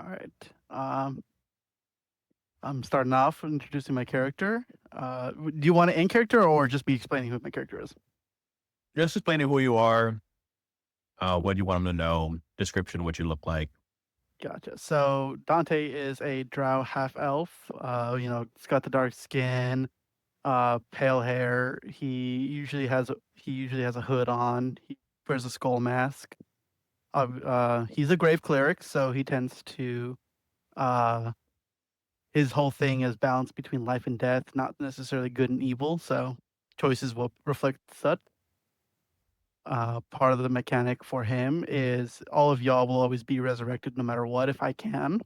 right. I'm starting off introducing my character. Do you want it in character or just be explaining who my character is? Just explaining who you are, what you want them to know, description, what you look like. Gotcha. So Dante is a drow half elf. He's got the dark skin, pale hair. He usually has a hood on. He wears a skull mask. He's a grave cleric, so he tends to uh his whole thing is balance between life and death, not necessarily good and evil. So choices will reflect such. Part of the mechanic for him is all of y'all will always be resurrected no matter what if I can.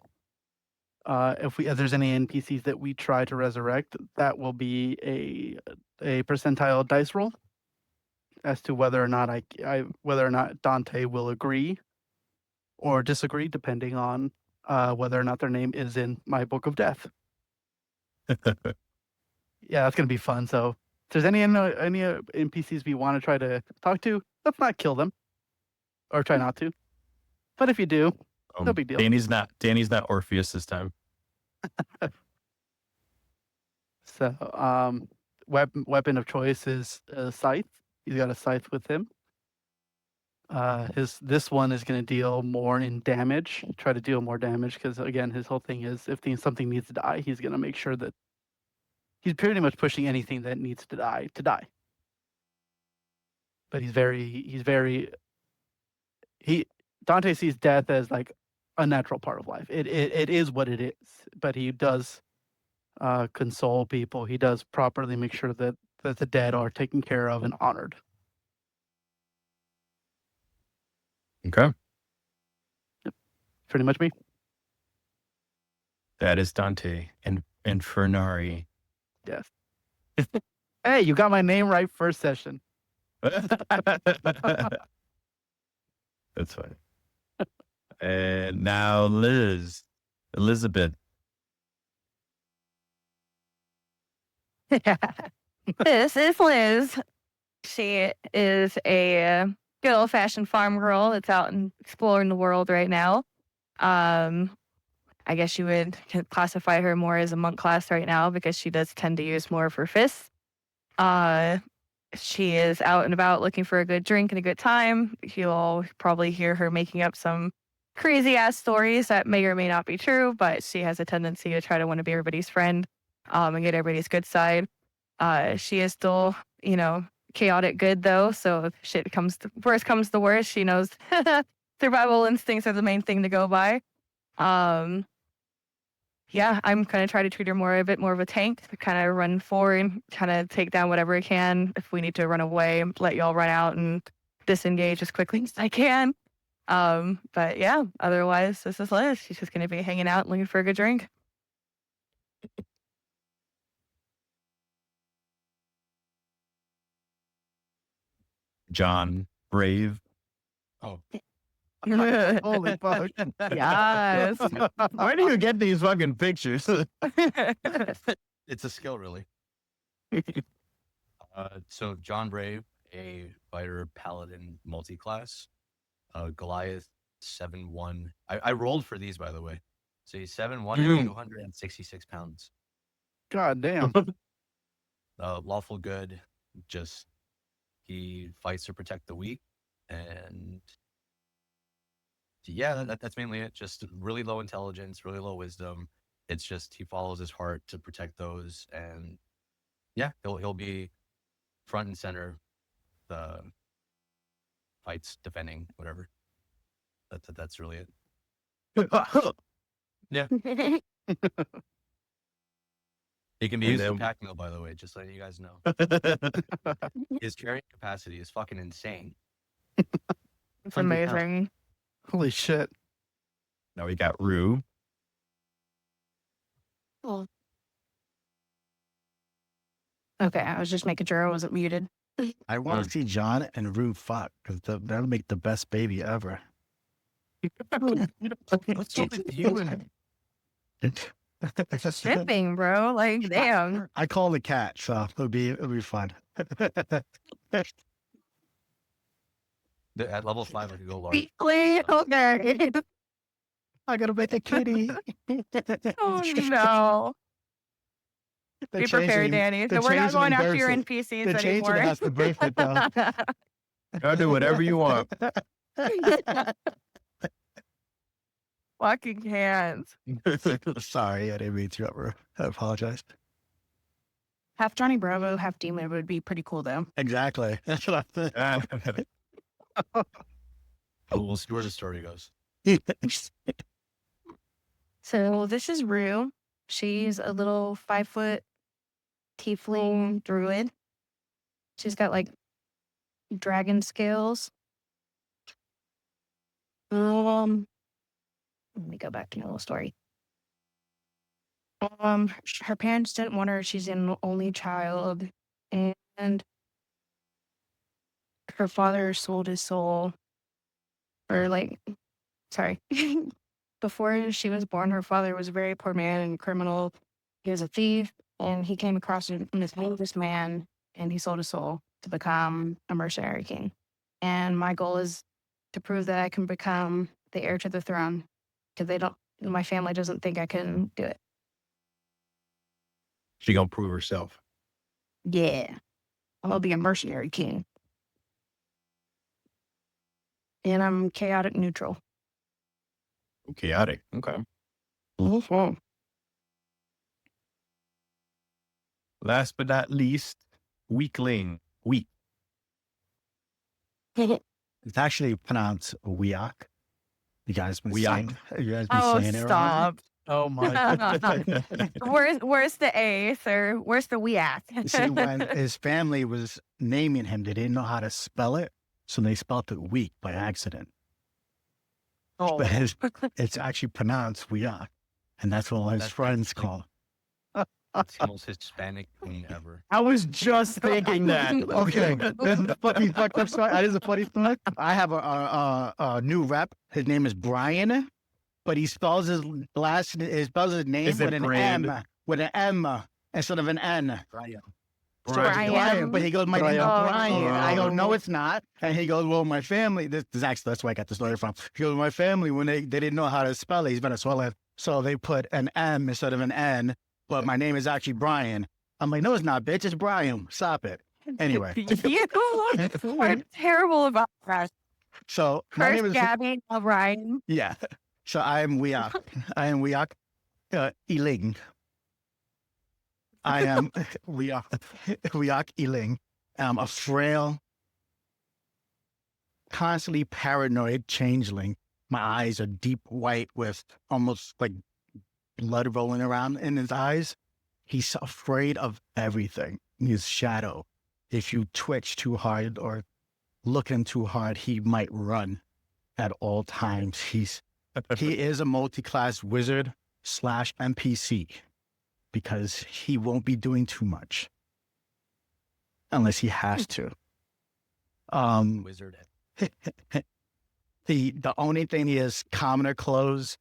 If there's any NPCs that we try to resurrect, that will be a percentile dice roll as to whether or not whether or not Dante will agree or disagree, depending on whether or not their name is in my book of death. Yeah, that's gonna be fun. So if there's any NPCs we want to try to talk to, let's not kill them or try not to. But if you do, no big deal. Danny's not Orpheus this time. So, weapon of choice is a scythe. He's got a scythe with him. This one is going to deal more in damage. Try to deal more damage because again, his whole thing is if something needs to die, he's going to make sure that he's pretty much pushing anything that needs to die to die. But Dante sees death as like a natural part of life. It is what it is. But he does console people. He does properly make sure that the dead are taken care of and honored. Okay. Yep. Pretty much me. That is Dante and Fernari. Yes. Hey, you got my name right first session. That's fine. And now Elizabeth. This is Liz. She is a good old-fashioned farm girl that's out and exploring the world right now. I guess you would classify her more as a monk class right now because she does tend to use more of her fists. She is out and about looking for a good drink and a good time. You'll probably hear her making up some crazy-ass stories that may or may not be true, but she has a tendency to try to want to be everybody's friend and get everybody's good side. She is still, chaotic good, though, so if worst comes to worst, she knows survival instincts are the main thing to go by. Yeah, I'm going to try to treat her a bit more of a tank, kind of run forward, kind of take down whatever I can. If we need to run away, let y'all run out and disengage as quickly as I can. But yeah, otherwise, this is Liz. She's just going to be hanging out looking for a good drink. John Brave. Oh. Holy fuck. Yes. Where do you get these fucking pictures? It's a skill, really. So John Brave, a fighter paladin multi-class. Goliath 7'1". I rolled for these, by the way. So he's 7'1" and 266 pounds. God damn. Lawful good. Just he fights to protect the weak, and yeah, that's mainly it. Just really low intelligence, really low wisdom. It's just he follows his heart to protect those, and yeah, he'll be front and center, the fights, defending, whatever. That's really it. Yeah. He can be used as a pack mule, by the way, just letting you guys know. His carrying capacity is fucking insane. It's amazing. Holy shit. Now we got Rue. Oh. Okay, I was just making sure I wasn't muted. I want to see John and Rue fuck because that'll make the best baby ever. What's up with you and Shipping, bro. Like, damn. I call the cat, so it'll be fun. at level 5 I could go large. Okay. I gotta make a kitty. Oh no. They're Be prepared, changing- Danny. they're So we're not changing going and after your birth it. NPCs They're changing anymore. it as the birth it, though. I'll do whatever you want. Fucking hands. Sorry, I didn't mean to interrupt her. I apologize. Half Johnny Bravo, half demon would be pretty cool, though. Exactly. That's what I think. We'll see where the story goes. So this is Rue. She's a little 5-foot tiefling druid. She's got like dragon scales. Let me go back to my little story. Her parents didn't want her. She's an only child, and her father sold his soul, or like, sorry. Before she was born, her father was a very poor man and criminal. He was a thief, and he came across this man, and he sold his soul to become a mercenary king. And my goal is to prove that I can become the heir to the throne, because my family doesn't think I can do it. She gonna prove herself. Yeah, I'll be a mercenary king. And I'm chaotic neutral. Chaotic. Okay. Last but not least, weakling. Weak. It's actually pronounced Weak. You guys been Weak. saying, you guys been Oh, saying it wrong? stop. Oh my. Where's the A, sir? Where's the we at? See, when his family was naming him, they didn't know how to spell it, so they spelled it weak by accident. Oh. But it's actually pronounced Weak, and that's what all his That's friends like- call. It's the most Hispanic thing ever. I was just thinking that. Okay, this is a fucking fucked up story. That is a funny story. I have a new rep. His name is Brian, but he spells his name Is it with an Brand? M, instead of an N. Brian. So it's Brian. Brian, but he goes, my name is Brian. Brian. I go, no, Oh. it's not. And he goes, well, my family, this is actually, that's where I got the story from. He goes, my family, when they didn't know how to spell it, he's Venezuelan. So they put an M instead of an N, but my name is actually Brian. I'm like, no, it's not, bitch. It's Brian. Stop it. Anyway. You are terrible about that. So my name First is, Gabby, now Ryan. yeah. So I am Weak. I am Weak Iling. I am Weak Iling. I'm a frail, constantly paranoid changeling. My eyes are deep white with almost like blood rolling around in his eyes. He's afraid of everything. His shadow. If you twitch too hard or look at him too hard, he might run at all times. He is a multi-class wizard / NPC because he won't be doing too much unless he has to. Wizard. The only thing he has commoner clothes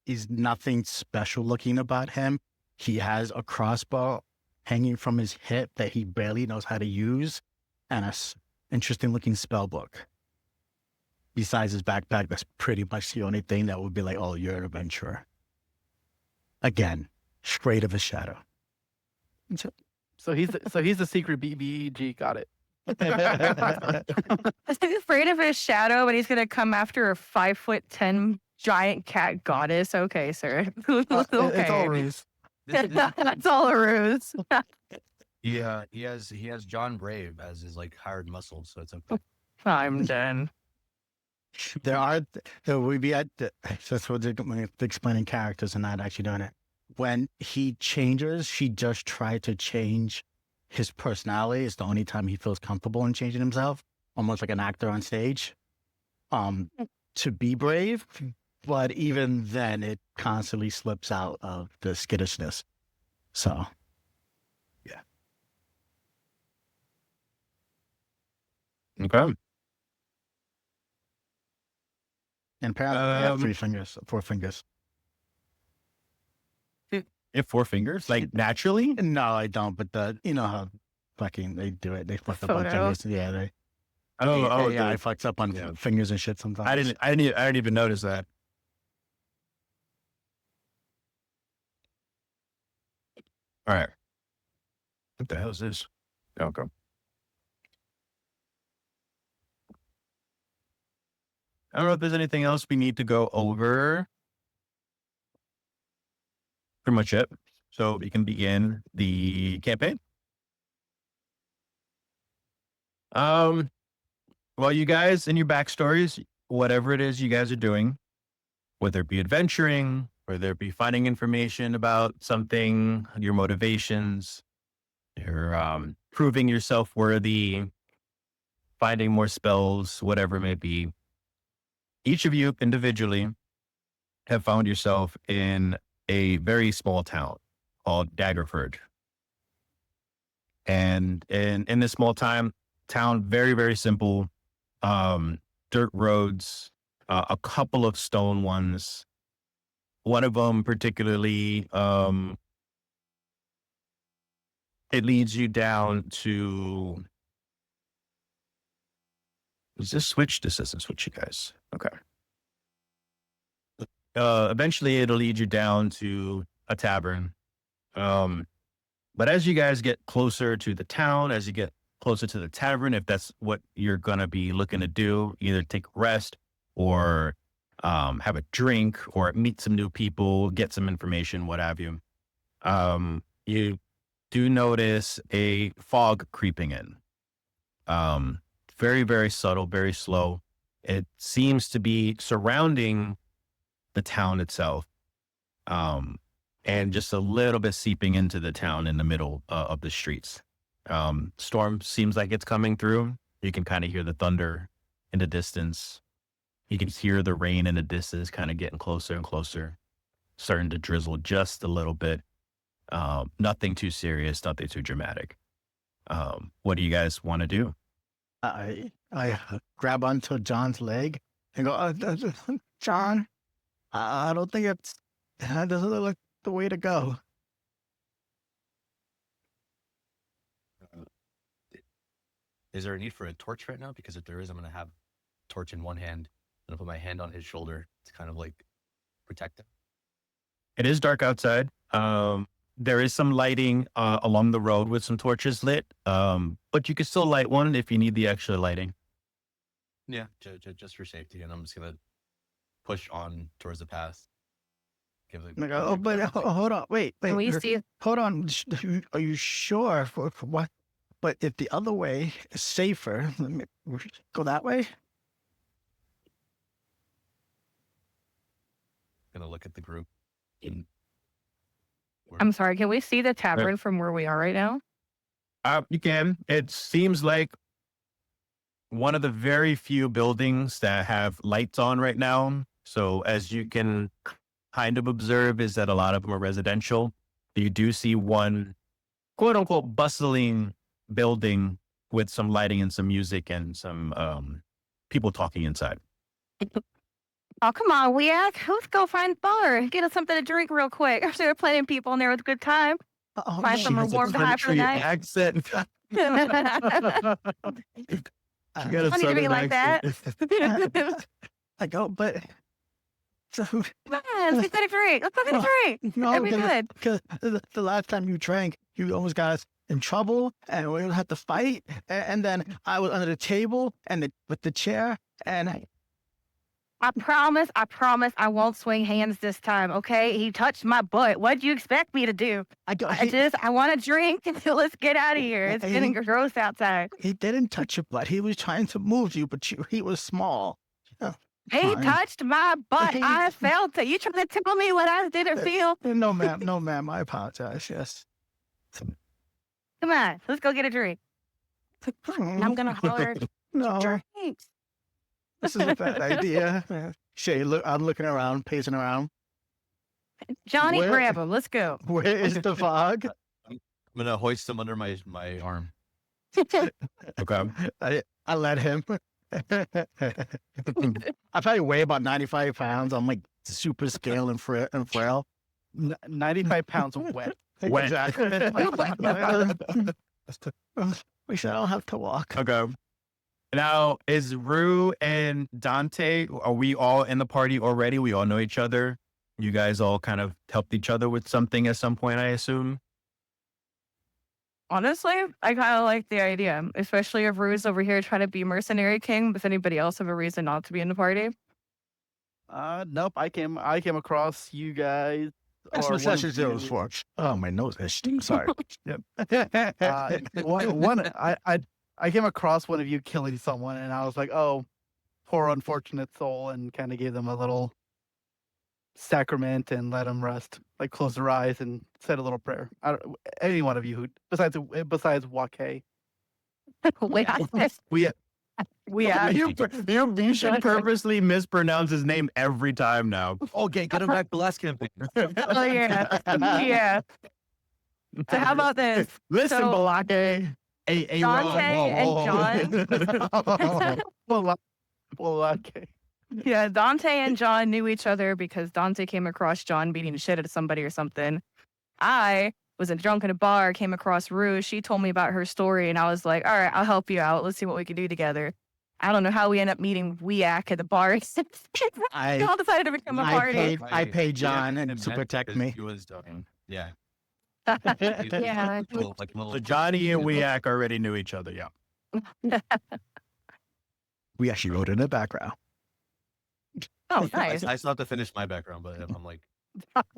is nothing special looking about him. He has a crossbow hanging from his hip that he barely knows how to use, and a interesting looking spell book. Besides his backpack, that's pretty much the only thing that would be like, oh, you're an adventurer. Again, straight of a shadow. So he's the secret BBEG. Got it. He's afraid of his shadow, but he's gonna come after a 5'10" giant cat goddess. Okay, sir. It's all Okay. ruse. That's all a ruse. Yeah, he has John Brave as his like hired muscle, so it's okay. I'm done. There will be that's what they're explaining characters and not actually doing it. When he changes, she just tried to change his personality. It's the only time he feels comfortable in changing himself, almost like an actor on stage, to be brave. But even then, it constantly slips out of the skittishness. So, yeah. Okay. And apparently, I have 4 fingers. You have 4 fingers? Like naturally? No, I don't. But you know how fucking they do it. They fuck up on Photo. fingers. Yeah, they. Oh, yeah, the- I fucks up on yeah. fingers and shit sometimes. I didn't even notice that. All right. What the hell is this? Okay. I don't know if there's anything else we need to go over. Pretty much it. So we can begin the campaign. Well, you guys in your backstories, whatever it is you guys are doing, whether it be adventuring, whether it be finding information about something, your motivations, you're proving yourself worthy, finding more spells, whatever it may be. Each of you individually have found yourself in a very small town called Daggerford. And in this small town, very, very simple, dirt roads, a couple of stone ones. One of them particularly, it leads you down to, is this switch? This doesn't switch you guys. Okay. Eventually it'll lead you down to a tavern. But as you guys get closer to the town, as you get closer to the tavern, if that's what you're going to be looking to do, either take a rest or have a drink or meet some new people, get some information, what have you. You do notice a fog creeping in. Very, very subtle, very slow. It seems to be surrounding the town itself. And just a little bit seeping into the town in the middle of the streets. Storm seems like it's coming through. You can kind of hear the thunder in the distance. You can hear the rain in the distance kind of getting closer and closer, starting to drizzle just a little bit. Nothing too serious, nothing too dramatic. What do you guys want to do? I grab onto John's leg and go, John, I don't think that doesn't look like the way to go. Is there a need for a torch right now? Because if there is, I'm going to have a torch in one hand and I'll put my hand on his shoulder to kind of like protect him. It is dark outside. There is some lighting along the road with some torches lit, but you can still light one if you need the extra lighting. Yeah, just for safety. And I'm just going to push on towards the path. Give it, Like, but hold on, wait. Can we see? Hold on, are you sure for what? But if the other way is safer, let me go that way. going to look at the group. I'm sorry, can we see the tavern from where we are right now? You can. It seems like one of the very few buildings that have lights on right now. So as you can kind of observe is that a lot of them are residential. You do see one quote unquote bustling building with some lighting and some music and some people talking inside. Oh, come on, Weak. Let's go find the bar. Get us something to drink real quick. I'm sure there are plenty of people in there with a good time. Oh, Find some warm vibe for the night. Accent. Funny to be like that. I go, but so Come on, let's get a drink. Let's go get a drink. no, That'd be good. because the last time you drank, you almost got us in trouble, and we had to fight. And then I was under the table and with the chair, and I promise, I won't swing hands this time, okay? He touched my butt. What'd you expect me to do? I want a drink. Let's get out of here. It's getting gross outside. He didn't touch your butt. He was trying to move you, but he was small. He Fine. touched my butt. I felt it. You trying to tell me what I didn't feel? No, ma'am. No, ma'am. I apologize. Yes. Come on, let's go get a drink. I'm gonna holler. No, Drinks. this is a bad idea. Shay, look, I'm looking around, pacing around. Johnny, Where- grab him. Let's go. Where is the fog? I'm going to hoist him under my arm. Okay. I let him. I probably weigh about 95 pounds. I'm like super scale and frail. 95 pounds wet. Wet. Exactly. We said I don't have to walk. Okay. Now, is Rue and Dante, are we all in the party already? We all know each other. You guys all kind of helped each other with something at some point, I assume. Honestly, I kind of like the idea, especially if Rue's over here trying to be mercenary king. Does anybody else have a reason not to be in the party? Nope. I came across you guys That's or what one of Session Zero's you. for. Oh, my nose is stinking. Sorry. I came across one of you killing someone, and I was like, oh, poor unfortunate soul, and kind of gave them a little sacrament and let them rest, like close their eyes and said a little prayer. Any one of you who besides Wake. Wait, We yeah. you should purposely mispronounce his name every time now. Okay, get him back the last campaign. Oh yeah, yeah. So how about this? Listen, So- Balake. Hey, Dante and John. Wake. Yeah, Dante and John knew each other because Dante came across John beating the shit out of somebody or something. I was drunk in a bar, came across Rue. She told me about her story, and I was like, all right, I'll help you out. Let's see what we can do together. I don't know how we end up meeting Weak at the bar. We all decided to become a party. I paid John Yeah, and to meant protect because me. He was yeah. Yeah. Like little, So Johnny and Weak already knew each other. Yeah. We actually wrote it in the background. Oh, nice. I still have to finish my background, but I'm like,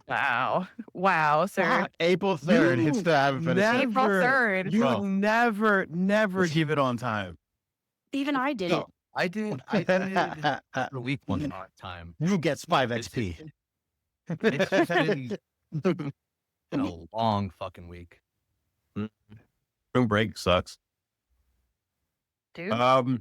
Wow, sir. April 3rd. It's the haven't finished it. April 3rd. You Bro. never give it on time. Even I did No. it. I did a week one time. Rue gets 5 It's XP. It's just been a long fucking week. Spring break sucks. Dude. Okay,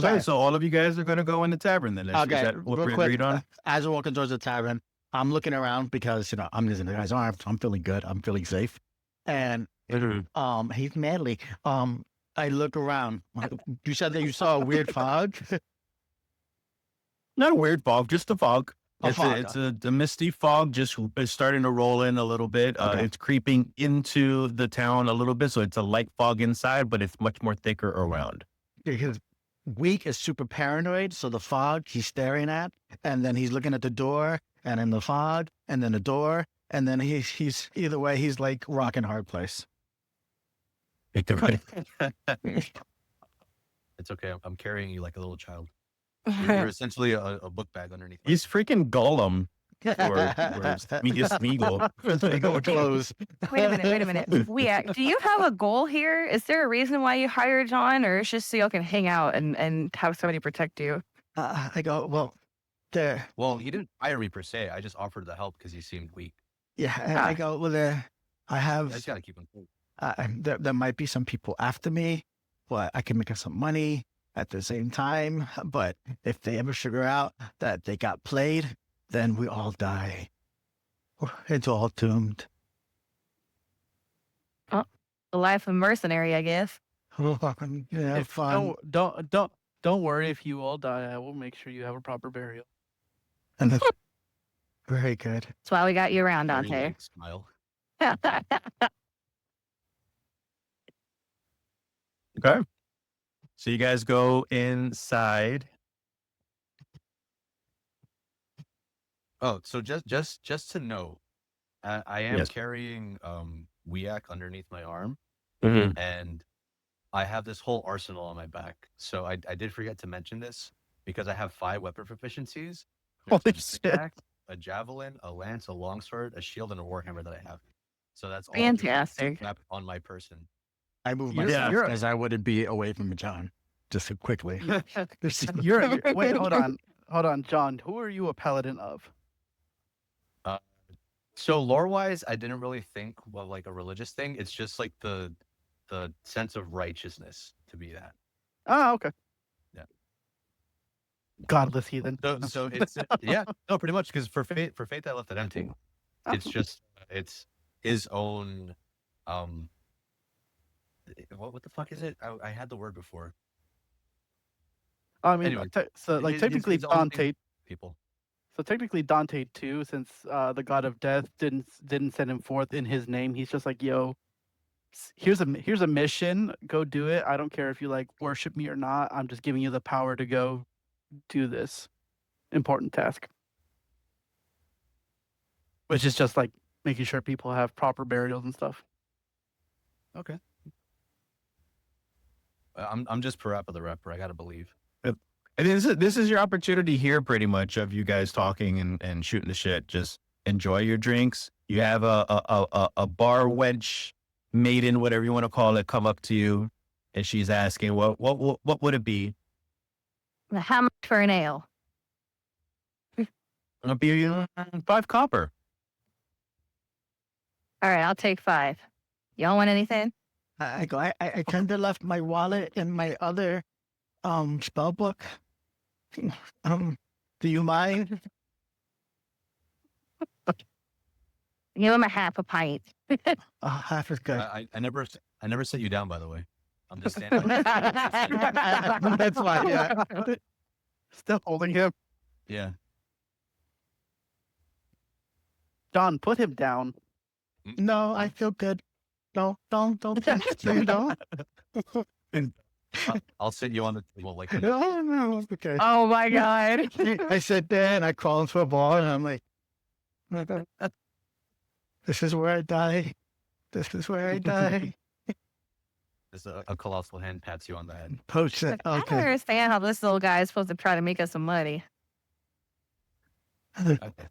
Sorry. so all of you guys are gonna go in the tavern then. Is Okay, that what real we quick. agreed on? As we're walking towards the tavern, I'm looking around because I'm just in the guy's arms. I'm feeling good. I'm feeling safe, and he's manly. I look around. You said that you saw a weird fog. Not a weird fog, just a fog. A fog. It's a misty fog, just is starting to roll in a little bit. Okay. It's creeping into the town a little bit, so it's a light fog inside, but it's much more thicker around. Because Weak is super paranoid, so the fog he's staring at, and then he's looking at the door, and then the fog, and then the door, and then he's either way he's like rock and hard place. It's okay. I'm carrying you like a little child. You're essentially a book bag underneath. He's freaking Gollum. Or Smeagol. Smeagol clothes. Wait a minute. Weak, do you have a goal here? Is there a reason why you hired John, or it's just so y'all can hang out and have somebody protect you? I go, well, there. Well, he didn't hire me per se. I just offered the help because he seemed weak. Yeah, and I go, well, there. I I have. just gotta keep him cool. There might be some people after me, but I can make us some money at the same time. But if they ever figure out that they got played, then we all die. It's all doomed. The life of mercenary, I guess. Yeah, fun. Don't worry if you all die. I will make sure you have a proper burial. And that's very good. That's why we got you around, Very Dante. weak smile. Okay. So you guys go inside. Oh, so just to know, I am Yes. carrying Weak underneath my arm, Mm-hmm. and I have this whole arsenal on my back. So I did forget to mention this because I have 5 weapon proficiencies. Holy There's a shit. pickaxe, a javelin, a lance, a longsword, a shield, and a warhammer that I have. So that's all just Fantastic. strapped on my person. I move You're- myself you're- as I wouldn't be away from John. Just so quickly. Wait, hold on, John. Who are you a paladin of? So lore wise, I didn't really think well like a religious thing. It's just like the sense of righteousness to be that. Oh, okay. Yeah. Godless heathen. So it's yeah, no, pretty much because for fate I left it empty. It's just it's his own what the fuck is it? I had the word before. I mean, Anyway, so like his technically own thing. Dante. People. So technically Dante too, since the god of death didn't send him forth in his name. He's just like, yo, here's a mission. Go do it. I don't care if you like worship me or not. I'm just giving you the power to go do this important task, which is just like making sure people have proper burials and stuff. Okay. I'm just per rep of the repper. I gotta believe. And this is your opportunity here, pretty much, of you guys talking and shooting the shit. Just enjoy your drinks. You have a bar wench, maiden, whatever you want to call it, come up to you, and she's asking, what would it be? How much for an ale? It'll be 5 copper. All right, I'll take 5. Y'all want anything? I go. I kind of left my wallet in my other spell book. Do you mind? Give him a half a pint. Half is good. I never set you down, by the way. I'm just standing. That's fine. Yeah. Still holding him. Yeah. John, put him down. No, I feel good. No, don't. You don't. I'll sit you on the table like. No, it's okay. Oh my god. I sit there and I crawl into a ball and I'm like, this is where I die. This is where I die. Just a colossal hand pats you on the head. Poach it. I don't Okay. understand how this little guy is supposed to try to make us some money. Okay.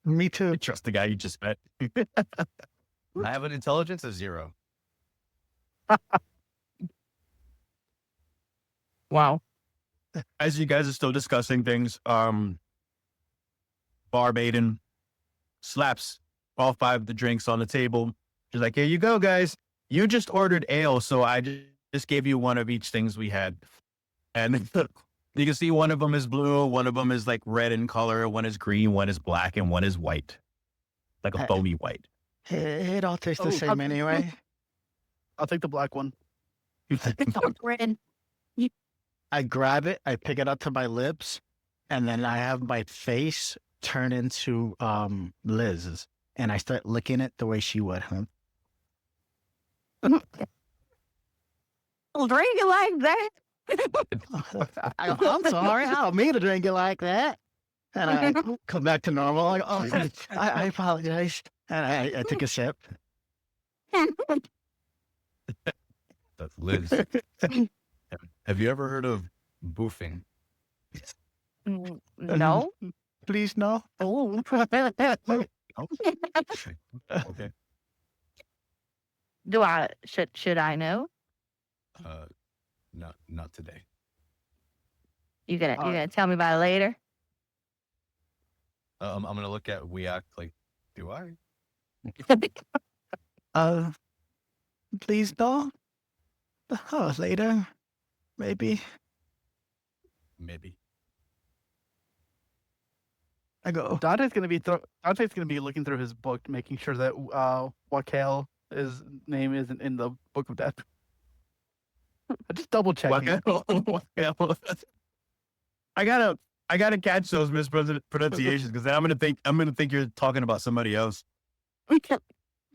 Me too. I trust the guy you just met. I have an intelligence of 0. Wow. As you guys are still discussing things, bar maiden slaps all 5 of the drinks on the table. She's like, here you go, guys. You just ordered ale, so I just gave you one of each things we had. And you can see one of them is blue, one of them is like red in color, one is green, one is black, and one is white. Like a foamy white. It all tastes the Oh, same anyway. I'll take the black one. Red. I grab it, I pick it up to my lips, and then I have my face turn into Liz's, and I start licking it the way she would. I'll drink it like that. I'm sorry, I don't mean to drink it like that. And I come back to normal. Like, oh, I apologize. And I took a sip. That's Liz. Have you ever heard of boofing? No. Please, no. Oh. Okay. Should I know? Not today. You gonna tell me about it later? I'm gonna look at Weak like, do I? Please, no. Oh, later. Maybe. Maybe. I go, Dante's gonna be looking through his book, making sure that Wakel's name isn't in the Book of Death. Just double checking. I gotta catch those mispronunciations because then I'm gonna think you're talking about somebody else.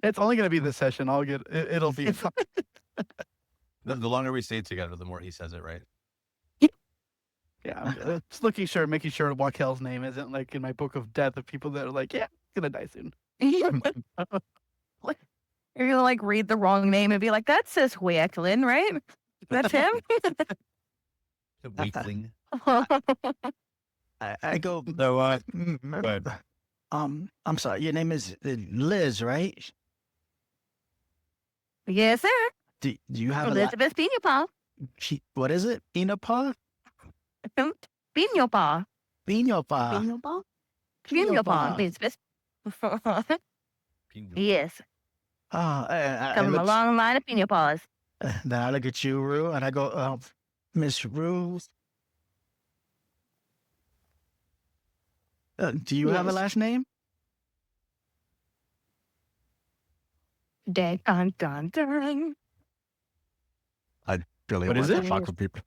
It's only gonna be this session. It'll be fine. The longer we stay together, the more he says it, right? Yeah, just making sure Wakel's name isn't like in my Book of Death of people that are like, yeah, he's gonna die soon. You're gonna like read the wrong name and be like, that says Weaklin, right? That's him. Weakling. I go, So but I'm sorry, your name is Liz, right? Yes, sir. Do you have Elizabeth Pinopa. what is it? Pinopa? Pinopa. Pinopa. Pinopa. Elizabeth. Yes. Oh, Come from a long line of Pinopas. then I look at you, Rue, and I go, Miss Rue. Do you have a Yes. last name? Dun, dun, dun. Really, What is it? Talk with people.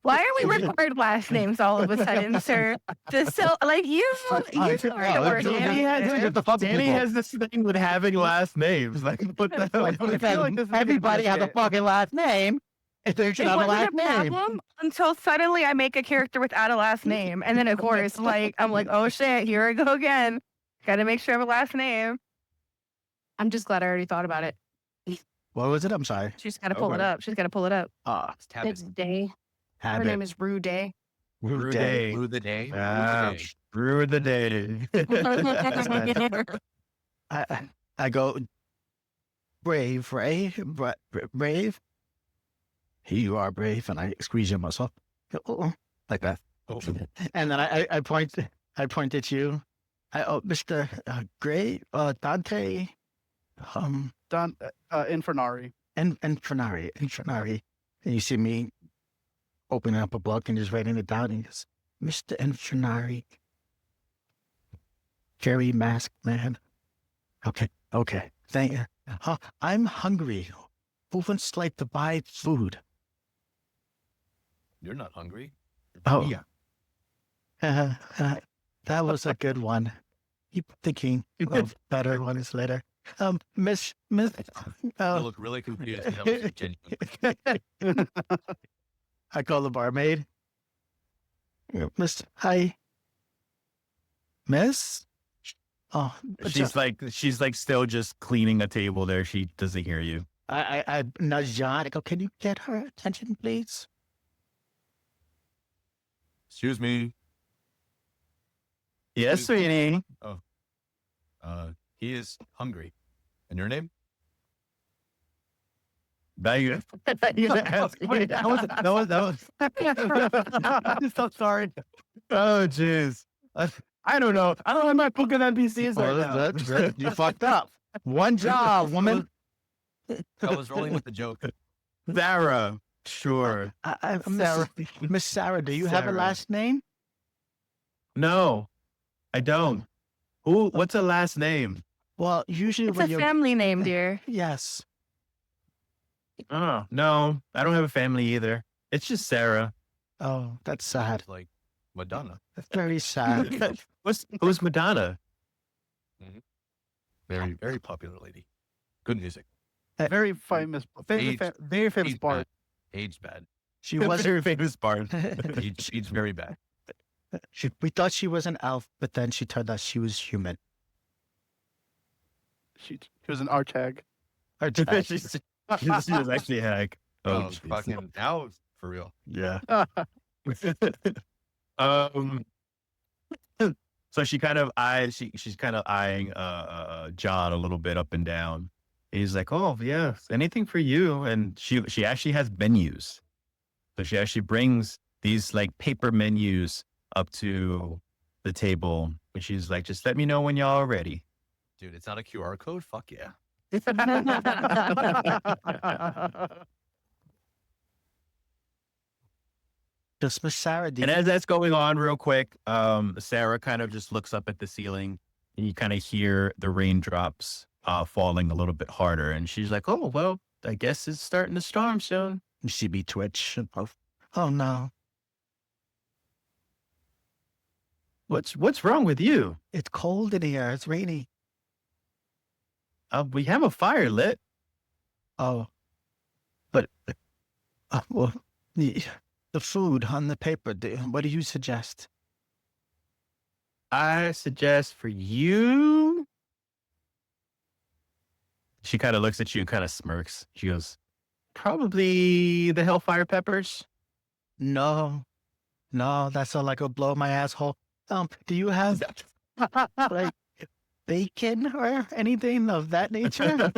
Why are we required last names all of a sudden, sir? Just so like you started working. Danny has this thing with having last names. Like, what the hell? I feel like this is Everybody has a bullshit. fucking last name. If they should It have a wasn't last a name. problem until suddenly I make a character without a last name, and then of course, like I'm like, oh shit, here I go again. Got to make sure I have a last name. I'm just glad I already thought about it. What was it? I'm sorry. She's got to pull it Okay. up. She's got to pull it up. It's tab It's Day. Her Habit. name is Rue Day. Rude Rude day. day. Rue the day. Rue the Ah, day. brew the day. I go, brave, Ray, brave. You are brave, and I squeeze your muscle, like that. Oh, And then I point at you. Mr. Gray, Dante, Done. Infernari. and Infernari. And you see me opening up a book and just writing it down. And he goes, Mr. Infernari, Jerry Masked Man. Okay. Thank you. I'm hungry. Who wants like to buy food? you're not hungry. Oh, Yeah. that was a good one. Keep thinking of better ones later. Miss, You look really confused. That was genuine. I call the barmaid. Miss, hi. Miss? Oh, She's like still just cleaning a table there. She doesn't hear you. I nudge John. I go, can you get her attention, please? Excuse me. Yes, sweetie. He is hungry. And your name? Now you ask. Wait, that was. I'm so sorry. Oh, jeez. I don't know. I don't have my book of NPCs right now. That's good. You fucked up. One job, woman. I was rolling with the joke. Sarah. Sure. Sarah. Miss Sarah, do you have a Sarah. last name? No, I don't. What's a last name? Well, usually It's when a you're family name, dear. yes. Oh, no, I don't have a family either. It's just Sarah. Oh, that's sad. It's like Madonna. That's very sad. Who's Madonna? Very, very popular lady. Good music. Very famous. Very famous Aged bard. bad. Aged bad. She was. Very famous bard. Aged very bad. We thought she was an elf, but then she told us she was human. She was an archhag. She was actually a hack. Oh, jeez. fucking now for real. Yeah. So she kind of eyes. She's kind of eyeing John a little bit up and down. He's like, "Oh yeah, anything for you." And she actually has menus. So she actually brings these like paper menus up to the table, and she's like, "Just let me know when y'all are ready." Dude, it's not a QR code? Fuck yeah. Just Miss Sarah. And as that's going on real quick, Sarah kind of just looks up at the ceiling and you kind of hear the raindrops falling a little bit harder. And she's like, "Oh, well, I guess it's starting to storm soon." You see me twitch. Oh no, What's wrong with you? it's cold in here. It's rainy. We have a fire lit. Oh, but well, the food on the paper. What do you suggest? I suggest for you. She kind of looks at you and kind of smirks. She goes, "Probably the Hellfire Peppers." No, that's all like a blow my asshole. Do you have like bacon or anything of that nature?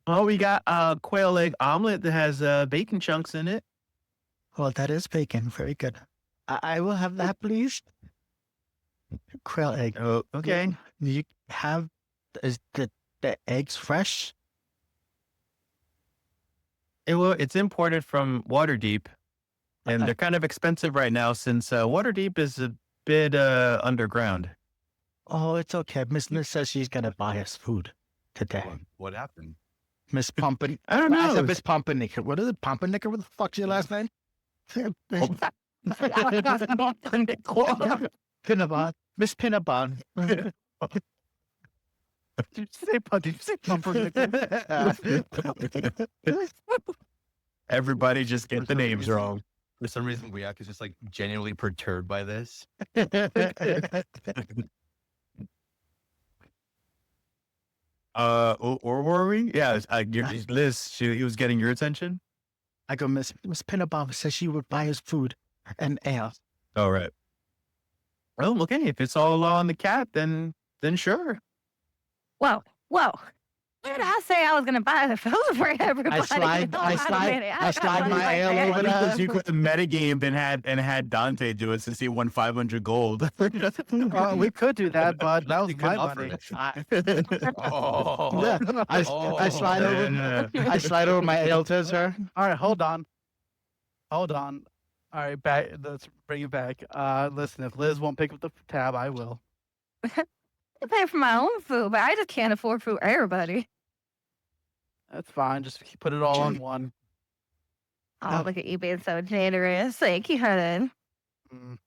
Oh, we got a quail egg omelet that has bacon chunks in it. Well, that is bacon. Very good. I will have that, please. Quail egg. Oh, okay. Do you have is the eggs fresh? It's imported from Waterdeep, and they're kind of expensive right now since Waterdeep is a bit underground. Oh, it's okay. Miss says she's gonna buy us food today. What happened? Miss Pumpin. I don't I know. said Miss Pumpernickel. What is it? Pumpernickel? What the fuck's your last name? Pinnabon. Miss Pinnabon. Did you say pumpernickel? Everybody just get the names wrong. For some reason, Wiak is just like genuinely perturbed by this. Or were we? Yeah, Liz, he was getting your attention. I go, Miss Pinnabom says she would buy us food and ale. All right. Well, okay. If it's all on the cat, then sure. Whoa. Where did I say I was gonna buy the food for everybody? I slide my ale over Because there. you could have metagamed and had Dante do it since he won 500 gold. We could do that, but that was You my couldn't offer money. it. Yeah, I slide over. I slide over my ale to her. All right, hold on. All right, back. Let's bring it back. Listen, if Liz won't pick up the tab, I will. I pay for my own food, but I just can't afford food for everybody. That's fine. Just put it all on one. Oh, look at you being so generous. Thank you, honey. Mm.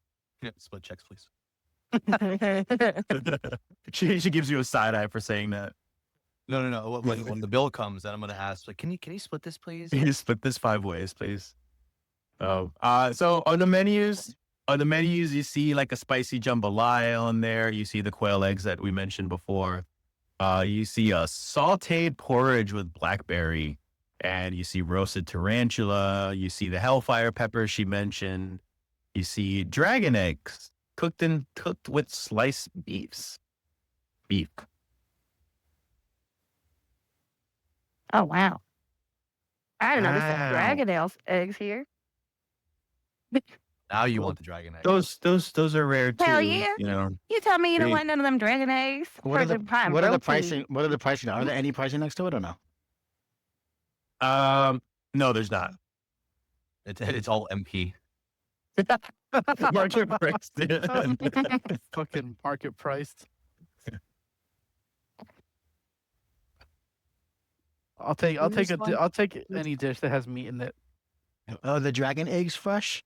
Yeah, split checks, please. she gives you a side eye for saying that. No. When the bill comes, then I'm gonna ask, like, can you split this, please? Can you split this 5 ways, please? Oh, so on the menus, you see like a spicy jambalaya on there. You see the quail eggs that we mentioned before. You see a sautéed porridge with blackberry, and you see roasted tarantula. You see the hellfire pepper she mentioned. You see dragon eggs cooked with sliced beef. Oh, wow. I didn't know this Wow. was dragon eggs here. Now you want the dragon egg. Those are rare too. Hell yeah. You know. You tell me you don't Wait. want none of them dragon eggs? What are the prime What are the protein. pricing? What are the pricing? Are there any pricing next to it or no? No, there's not. It's all MP. Market price. Fucking market priced. I'll take any dish that has meat in it. Oh, the dragon eggs fresh?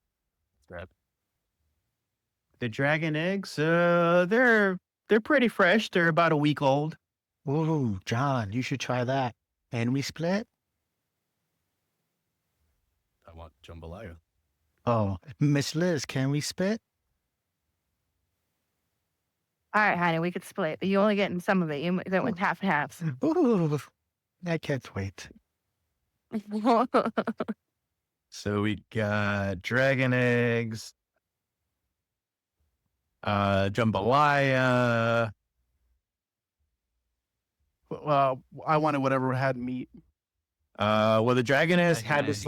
The dragon eggs, they're pretty fresh. They're about a week old. Ooh, John, you should try that. And we split? I want jambalaya. Oh, Miss Liz, can we split? All right, honey, we could split. But you only getting some of it. You went half and half. Ooh, I can't wait. So we got dragon eggs, jambalaya. I wanted whatever had meat. Well, the dragon eggs Dragon had the eggs.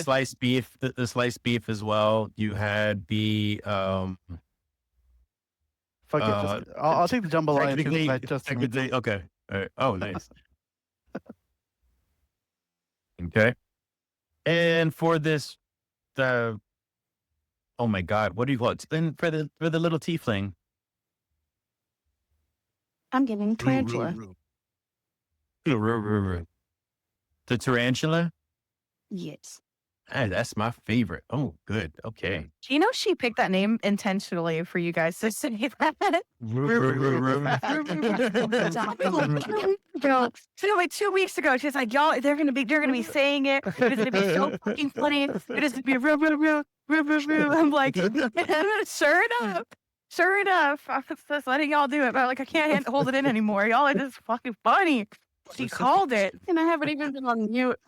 sliced beef, the sliced beef as well. You had the Fuck it. I'll take the jambalaya too. 'Cause I just okay. All right. Oh, nice. Okay. And for this, oh my God, what do you call it? And for the little tiefling, I'm getting tarantula. the tarantula. Yes. Hey, that's my favorite. Oh, good. Okay. Do you know she picked that name intentionally for you guys to say that? Girl, so like 2 weeks ago, she's like, y'all, they're gonna be saying it. It's gonna be so fucking funny. It is gonna be real. I'm like, sure enough. I'm just letting y'all do it, but like I can't hold it in anymore. Y'all are just fucking funny. She called it, And I haven't even been on mute.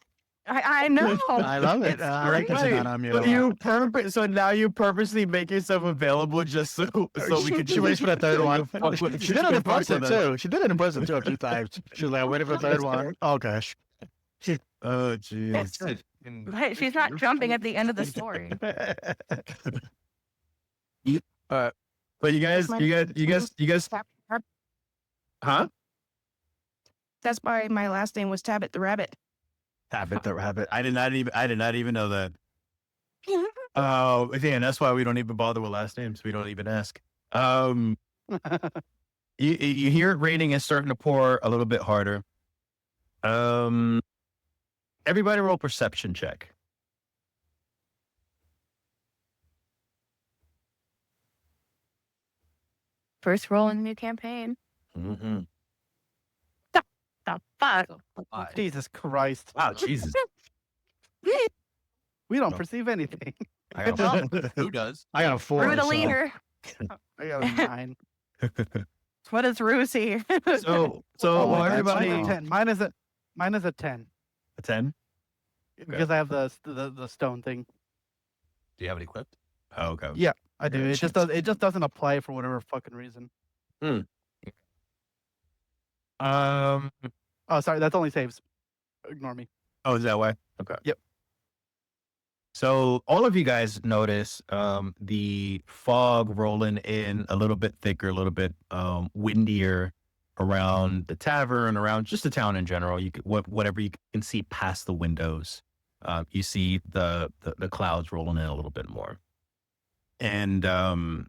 I know. I love it. It's I like this great. amount on mute. So now you purposely make yourself available just so we could. She waits for the third one. Fuck with- She did it in fuck with person us. too. She did it in person too a few times. She was like, waiting for the third one. Oh gosh. Oh, jeez. Right, she's not jumping at the end of the story. But you guys, huh? That's why my last name was Tabbit the Rabbit. Tabbit the rabbit. I did not even know that. Oh, yeah, and that's why we don't even bother with last names. We don't even ask. You hear it raining is starting to pour a little bit harder. Everybody roll perception check. First roll in the new campaign. Mm-hmm. The fuck? Jesus Christ. Wow, Jesus. We don't perceive anything. I got who does? I got a 4. We're the so- leader. I got a 9. What is Rusey? So Oh, well, mine's everybody a 10. Mine is a 10 a 10. because I have the stone thing. Do you have it equipped? Oh, okay. Yeah, I do. Yeah, It just doesn't apply for whatever fucking reason. Um. Oh, sorry, that's only saves. Ignore me. Oh, is that why? Okay. Yep. So all of you guys notice the fog rolling in a little bit thicker, a little bit windier around the tavern, around just the town in general. You could, whatever you can see past the windows, you see the clouds rolling in a little bit more. And the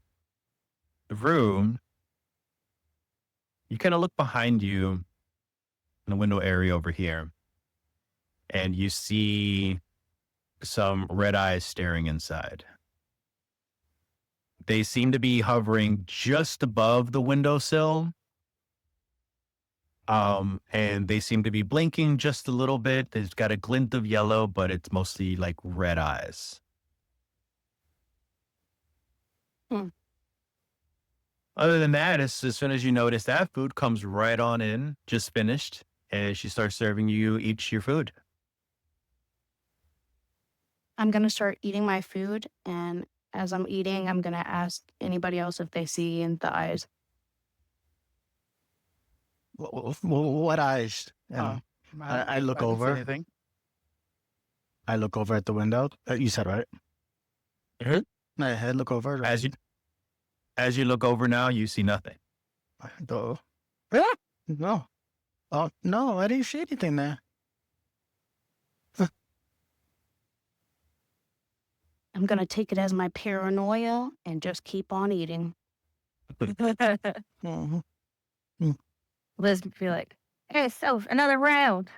room, you kind of look behind you in the window area over here, and you see some red eyes staring inside. They seem to be hovering just above the windowsill. And they seem to be blinking just a little bit. They've got a glint of yellow, but it's mostly like red eyes. Other than that, as soon as you notice that, food comes right on in, just finished, and she starts serving you each your food. I'm going to start eating my food. And as I'm eating, I'm going to ask anybody else if they see in the eyes. What eyes? And I look didn't see over. anything. I look over at the window. You said right. I look over. As you look over now, you see nothing. No. Oh no, I didn't see anything there. I'm going to take it as my paranoia and just keep on eating. Mhm. Liz would be like, "Hey, so another round."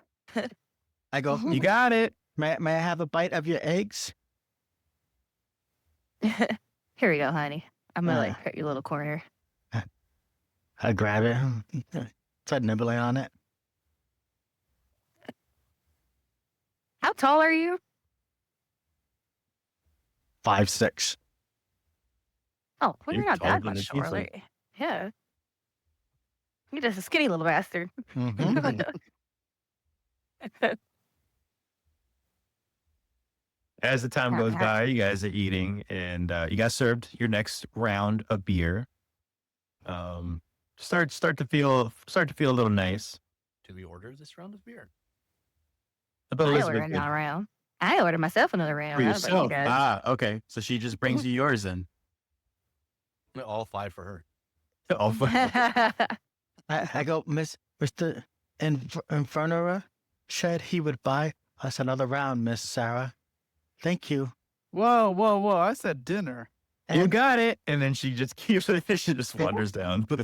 I go. You got it. May I have a bite of your eggs? Here we go, honey. I'm gonna like cut your little corner. I grab it. Start nibbling on it. How tall are you? 5'6". Oh, well, you're You're not taller that than much a tiefling. taller. Yeah. You're just a skinny little bastard. Mhm. As the time goes by, you guys are eating, and you got served your next round of beer. Start to feel a little nice. Do we order this round of beer? But I Elizabeth ordered did. another round. I ordered myself another round. For I was like, you yourself. guys. Ah, okay. So she just brings you yours then. All 5 for her. Oh, I go, Mr. Infernora said he would buy us another round, Miss Sarah. Thank you. Whoa, whoa, whoa! I said dinner. you got it. And then she just keeps it. She just wanders down. I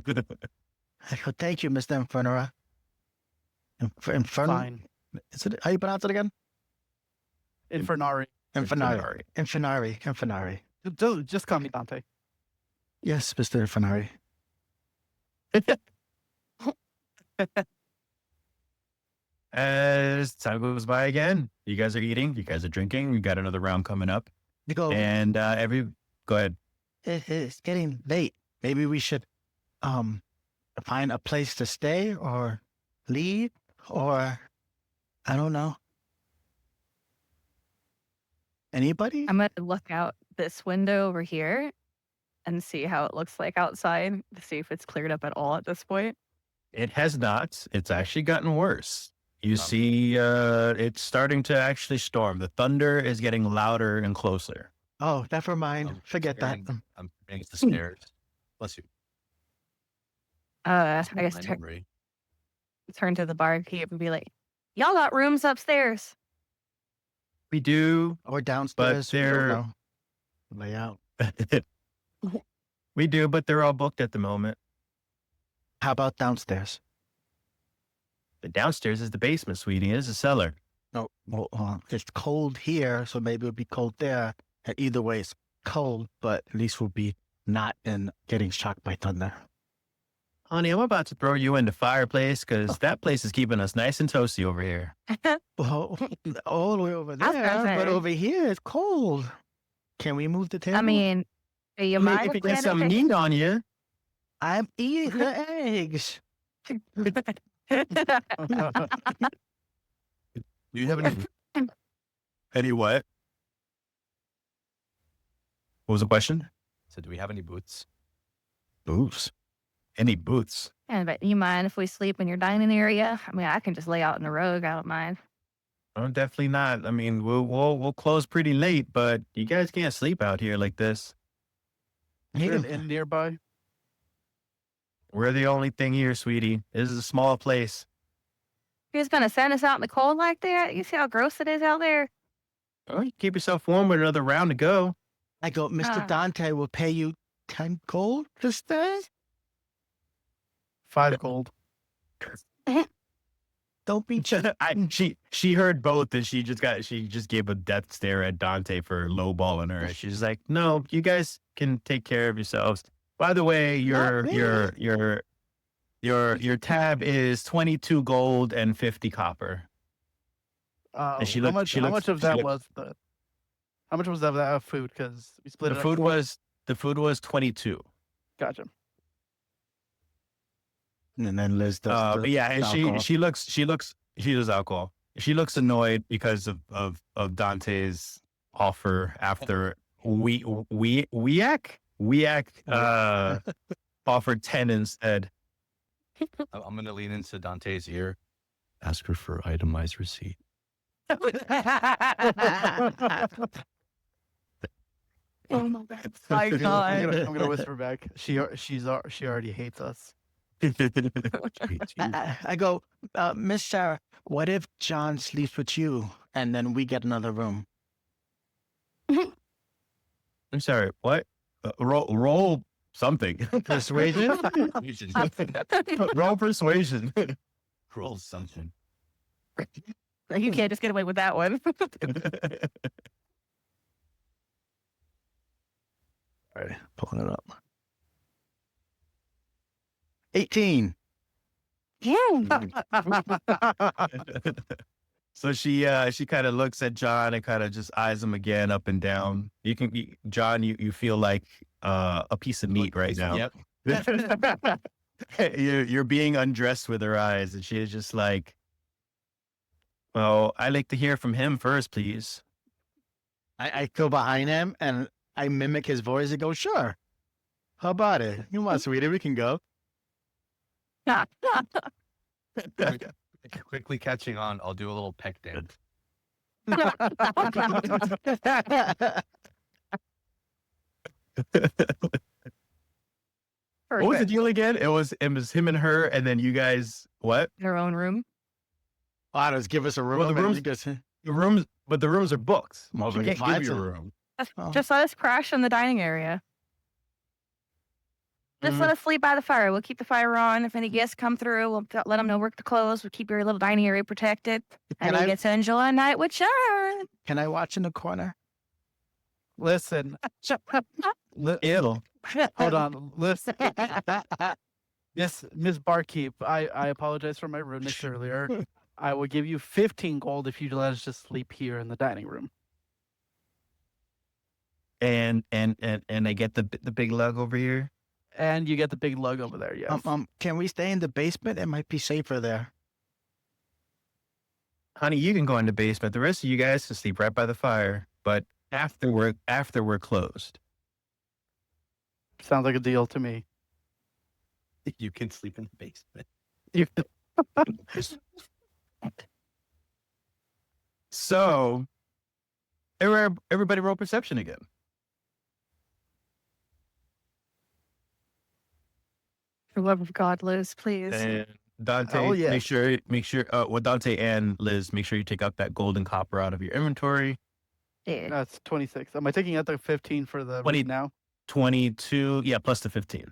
go, thank you, Mr. Infernora. Fine. Is it, how you pronounce it again? Infernari. Infernari. Just call me Dante. Yes, Mr. Infernari. As time goes by again, you guys are eating, you guys are drinking, you got another round coming up. You go, And go ahead. it's getting late. Maybe we should find a place to stay or leave or I don't know. Anybody? I'm gonna look out this window over here and see how it looks like outside to see if it's cleared up at all at this point. It has not. It's actually gotten worse. You see, it's starting to actually storm. The thunder is getting louder and closer. Oh, never mind. I'm Forget that. I'm against the stairs. Bless you. I guess My turn memory. to the barkeep and be like, "Y'all got rooms upstairs?" We do, Or downstairs. we don't they're- know. Layout. we do, but they're all booked at the moment. How about downstairs? The downstairs is the basement, sweetie. It is a cellar. No, well, it's cold here, so maybe it'll be cold there. And either way, it's cold, but at least we'll be not in getting shocked by thunder. Honey, I'm about to throw you in the fireplace because that place is keeping us nice and toasty over here. Well, all the way over I was there, gonna but say. over here it's cold. Can we move the table? I mean, do you I mean, mind if it we gets had some to- meat on you, I'm eating the eggs. Do you have any what? What was the question? So, do we have any boots? Boots. Any boots? Yeah, but you mind if we sleep in your dining area? I mean, I can just lay out in the rug. I don't mind. Oh, definitely not. I mean, we'll close pretty late, but you guys can't sleep out here like this. Is there an inn nearby? We're the only thing here, sweetie. This is a small place. You're just gonna send us out in the cold like that? You see how gross it is out there? Oh, you keep yourself warm with another round to go. I go, Mr. Ah. Dante will pay you 10 gold to stay. 5 gold. Don't be cheap. She heard both, and she just gave a death stare at Dante for lowballing her. She's like, "No, you guys can take care of yourselves. By the way, your tab is 22 gold and 50 copper." And How much of that was that food? Because we split The it up. food was 22. Gotcha. And then Liz does. But yeah, and alcohol. she does alcohol. She looks annoyed because of Dante's offer after Weak offered 10 instead. I'm gonna lean into Dante's ear. Ask her for itemized receipt. Oh my God. I'm gonna whisper back. She already hates us. I go, Miss Sarah, what if John sleeps with you and then we get another room? I'm sorry, what? Roll something. Persuasion? Roll persuasion. Roll something. You can't just get away with that one. All right, pulling it up. 18. So she kind of looks at John and kind of just eyes him again up and down. John, you feel like a piece of meat right now. Yep. You're being undressed with her eyes, and she is just like, "Well, I'd like to hear from him first, please." I go behind him and I mimic his voice and go, sure. How about it? You want, sweetie? We can go. Quickly catching on, I'll do a little peck dance. What was the Perfect. deal again? It was him and her, and then you guys what? Their own room. Just give us a room. Well, the and rooms- you guys- The rooms are booked. Well, She we can't can give find you a some. room. Oh. Just let us crash in the dining area. Just let us sleep by the fire. We'll keep the fire on. If any guests come through, we'll let them know we're closed. We'll keep your little dining area protected. And Can you I- get to enjoy a night with Sean. Can I watch in the corner? Listen. It'll. Hold on. Listen. Yes, Miss Barkeep, I apologize for my rudeness earlier. I will give you 15 gold if you let us just sleep here in the dining room. And I get the big lug over here. And you get the big lug over there, yes. Can we stay in the basement? It might be safer there. Honey, you can go in the basement. The rest of you guys can sleep right by the fire. But after we're closed. Sounds like a deal to me. You can sleep in the basement. So everybody roll perception again. For the love of God, Liz, please. And Dante, Oh, yeah. make sure, Dante and Liz, make sure you take out that gold and copper out of your inventory. Yeah. That's 26. Am I taking out the 15 for the 20 read now? 22, yeah, plus the 15.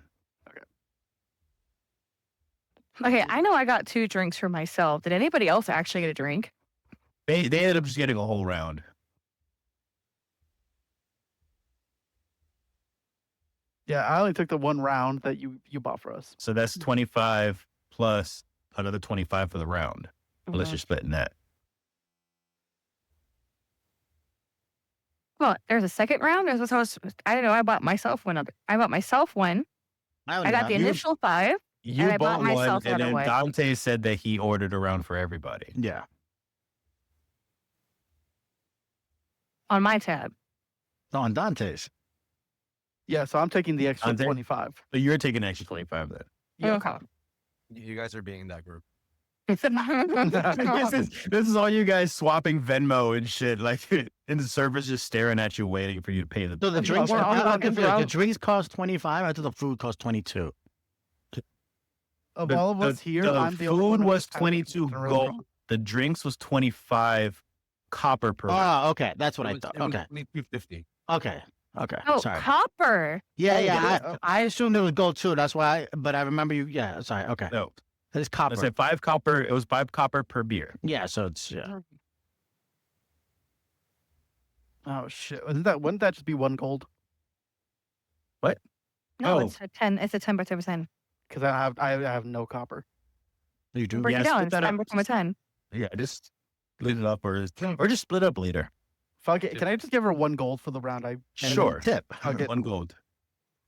Okay, I know I got 2 drinks for myself. Did anybody else actually get a drink? They ended up just getting a whole round. Yeah, I only took the one round that you bought for us. So that's 25 plus another 25 for the round. Unless Mhm. you're splitting that. Well, there's a second round. I don't know. I bought myself one. I bought myself one, I got the initial 5. You And I bought bought one, myself and then another one. Dante said that he ordered around for everybody. Yeah. On my tab. No, on Dante's. Yeah, so I'm taking the extra Dante? 25. So you're taking an extra 25 then. Yeah. Okay. You guys are being that group. this is all you guys swapping Venmo and shit. Like, and the server's just staring at you, waiting for you to pay the. So the drinks, we're all the fucking drinks cost 25. I thought the food cost 22. Of all of us here, the I'm the only one food who was has 22 in a row. gold. The drinks was 25 copper per. Oh, okay. That's what I thought. It was Okay. 250. Okay. Okay. Oh, Sorry. copper. Yeah, Oh, yeah. yeah. I assumed it was gold too. That's why. But I remember you. Yeah. Sorry. Okay. No, It's I copper. said 5 copper. It was 5 copper per beer. Yeah. So it's yeah. Oh shit! Wouldn't that just be 1 gold? No, Oh. it's a 10. It's a 10%. Because I have no copper. You do. Break Yeah, it down. split It's that up. 10 become a 10. Yeah, just split it up or just split up later. Fuck it. Can I just give her 1 gold for the round? And Sure. Tip. I'll get 1 gold.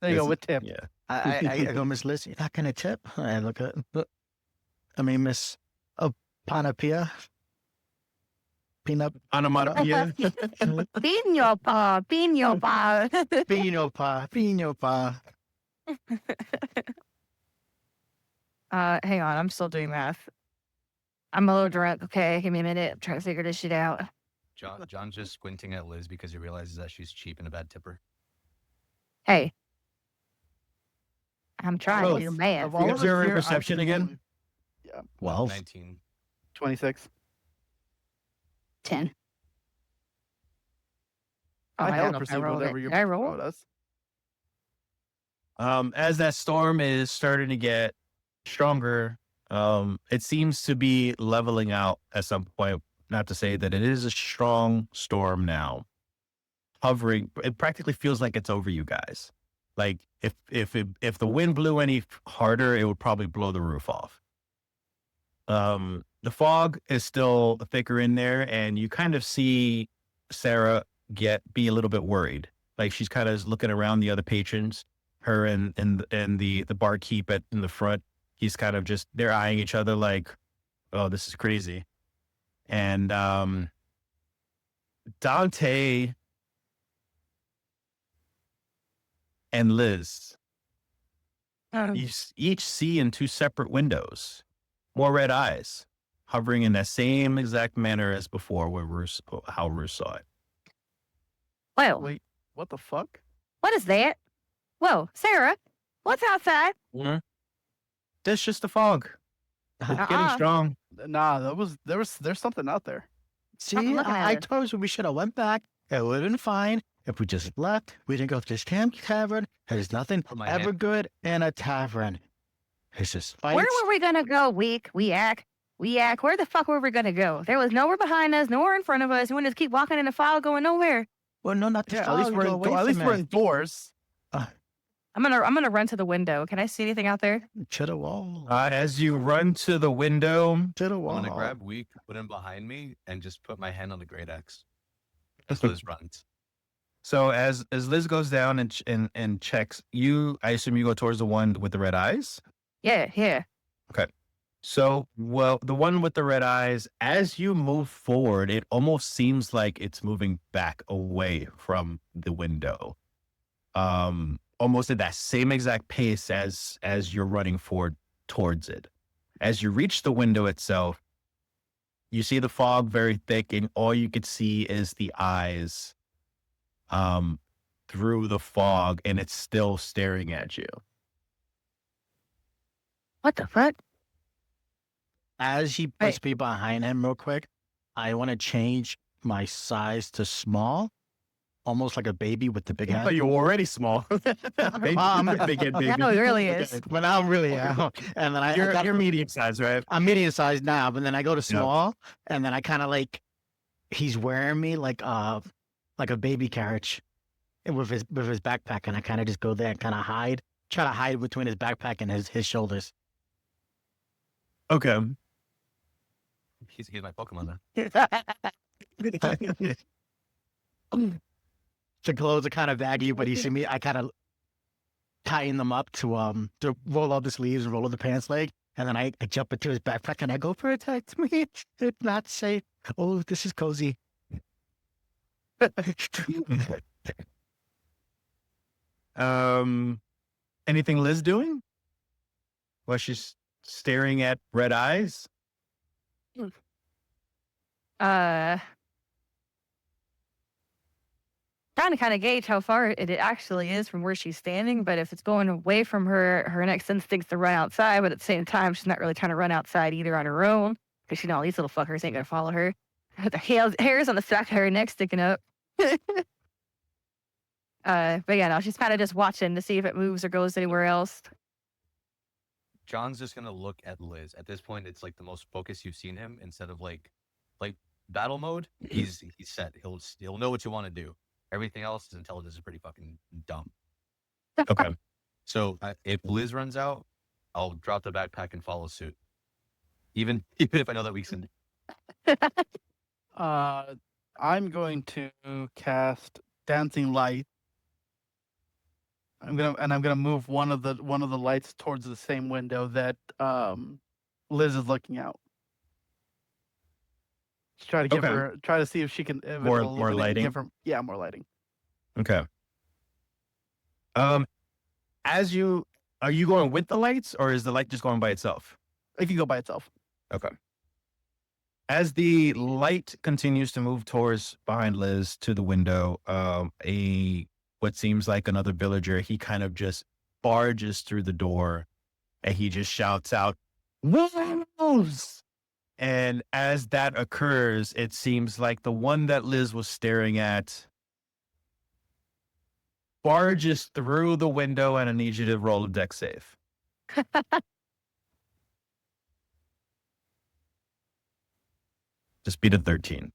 there you go Yes. with tip. Yeah. I go, Miss Liz. You're not gonna tip. I look at. I mean, Miss Panapia. Peanut. Onomatopoeia. Pino pa. Pino pa. Pino pa. Pino pa. Hang on. I'm still doing math. I'm a little drunk. Okay, give me a minute. I'm trying to figure this shit out. John's just squinting at Liz because he realizes that she's cheap and a bad tipper. Hey. I'm trying Oh, to do math. Of all of us observer here, I'm perception the again? only- 12. 19. 26. 10. I I can't don't know if I perceive rolled whatever it. you're Did I roll? throwing us. As that storm is starting to get stronger, it seems to be leveling out at some point. Not to say that it is a strong storm now. Hovering, it practically feels like it's over you guys. Like if the wind blew any harder, it would probably blow the roof off. The fog is still thicker in there, and you kind of see Sarah be a little bit worried. Like she's kind of looking around the other patrons, her and the barkeep in the front. He's kind of just, they're eyeing each other like, oh, this is crazy. And Dante and Liz, you each see in 2 separate windows more red eyes hovering in that same exact manner as before how Roos saw it. Whoa. Wait, what the fuck? What is that? Whoa, Sarah. What's outside? That's just the fog. It's getting Uh-uh. strong. Nah, there's something out there. See, looking at I it. told you we should have went back. It would have been fine if we just left. We didn't go to this damn tavern. There's nothing Put my ever hand- good in a tavern. It's just fights. Where were we gonna go? We act. Where the fuck were we gonna go? There was nowhere behind us, nowhere in front of us. We want to keep walking in the fog, going nowhere. Well, no, not the Yeah, at fog, least we're go away at least from we're it. indoors. I'm gonna run to the window. Can I see anything out there? To the wall. As you run to the window, To the I'm wall. gonna grab Weak, put him behind me, and just put my hand on the great axe. As Liz runs. so as Liz goes down and checks, I assume you go towards the one with the red eyes. Yeah. So, well, the one with the red eyes, as you move forward, it almost seems like it's moving back away from the window. Almost at that same exact pace as you're running forward towards it. As you reach the window itself, you see the fog very thick, and all you could see is the eyes through the fog, and it's still staring at you. What the fuck? As he puts me behind him real quick, I want to change my size to small, almost like a baby with the big head. Oh, you're already small. Big, big head baby. No, it really is. But now I'm really out. And then You're medium size, right? I'm medium sized now, but then I go to small, and then I kind of like he's wearing me like a baby carriage with his backpack, and I kind of just go there and kind of try to hide between his backpack and his shoulders. Okay. He's my Pokemon then. The clothes are kind of baggy, but you see me, I kind of tighten them up to roll up the sleeves and roll up the pants leg. And then I jump into his backpack and I go, protect me. It's not safe. Oh, this is cozy. Anything Liz doing? While she's staring at red eyes? Trying to kind of gauge how far it actually is from where she's standing, but if it's going away from her, her next instinct's to run outside, but at the same time, she's not really trying to run outside either on her own, because all these little fuckers ain't gonna follow her. The hairs on the back of her neck sticking up. But yeah, no, she's kind of just watching to see if it moves or goes anywhere else. John's just gonna look at Liz. At this point, it's like the most focused you've seen him. Instead of like battle mode, he's set. He'll know what you want to do. Everything else, his intelligence is pretty fucking dumb. Okay. So if Liz runs out, I'll drop the backpack and follow suit. Even if I know that we can. I'm going to cast Dancing Light. I'm gonna move one of the lights towards the same window that Liz is looking out. Just try to give Okay. her, try to see if she can More illuminate- lighting? Give her, yeah, more lighting. Okay. Are you going with the lights, or is the light just going by itself? It can go by itself. Okay. As the light continues to move towards behind Liz to the window, what seems like another villager, he kind of just barges through the door and he just shouts out, "Wolves!" And as that occurs, it seems like the one that Liz was staring at barges through the window, and I need you to roll a dex save. Just beat a 13.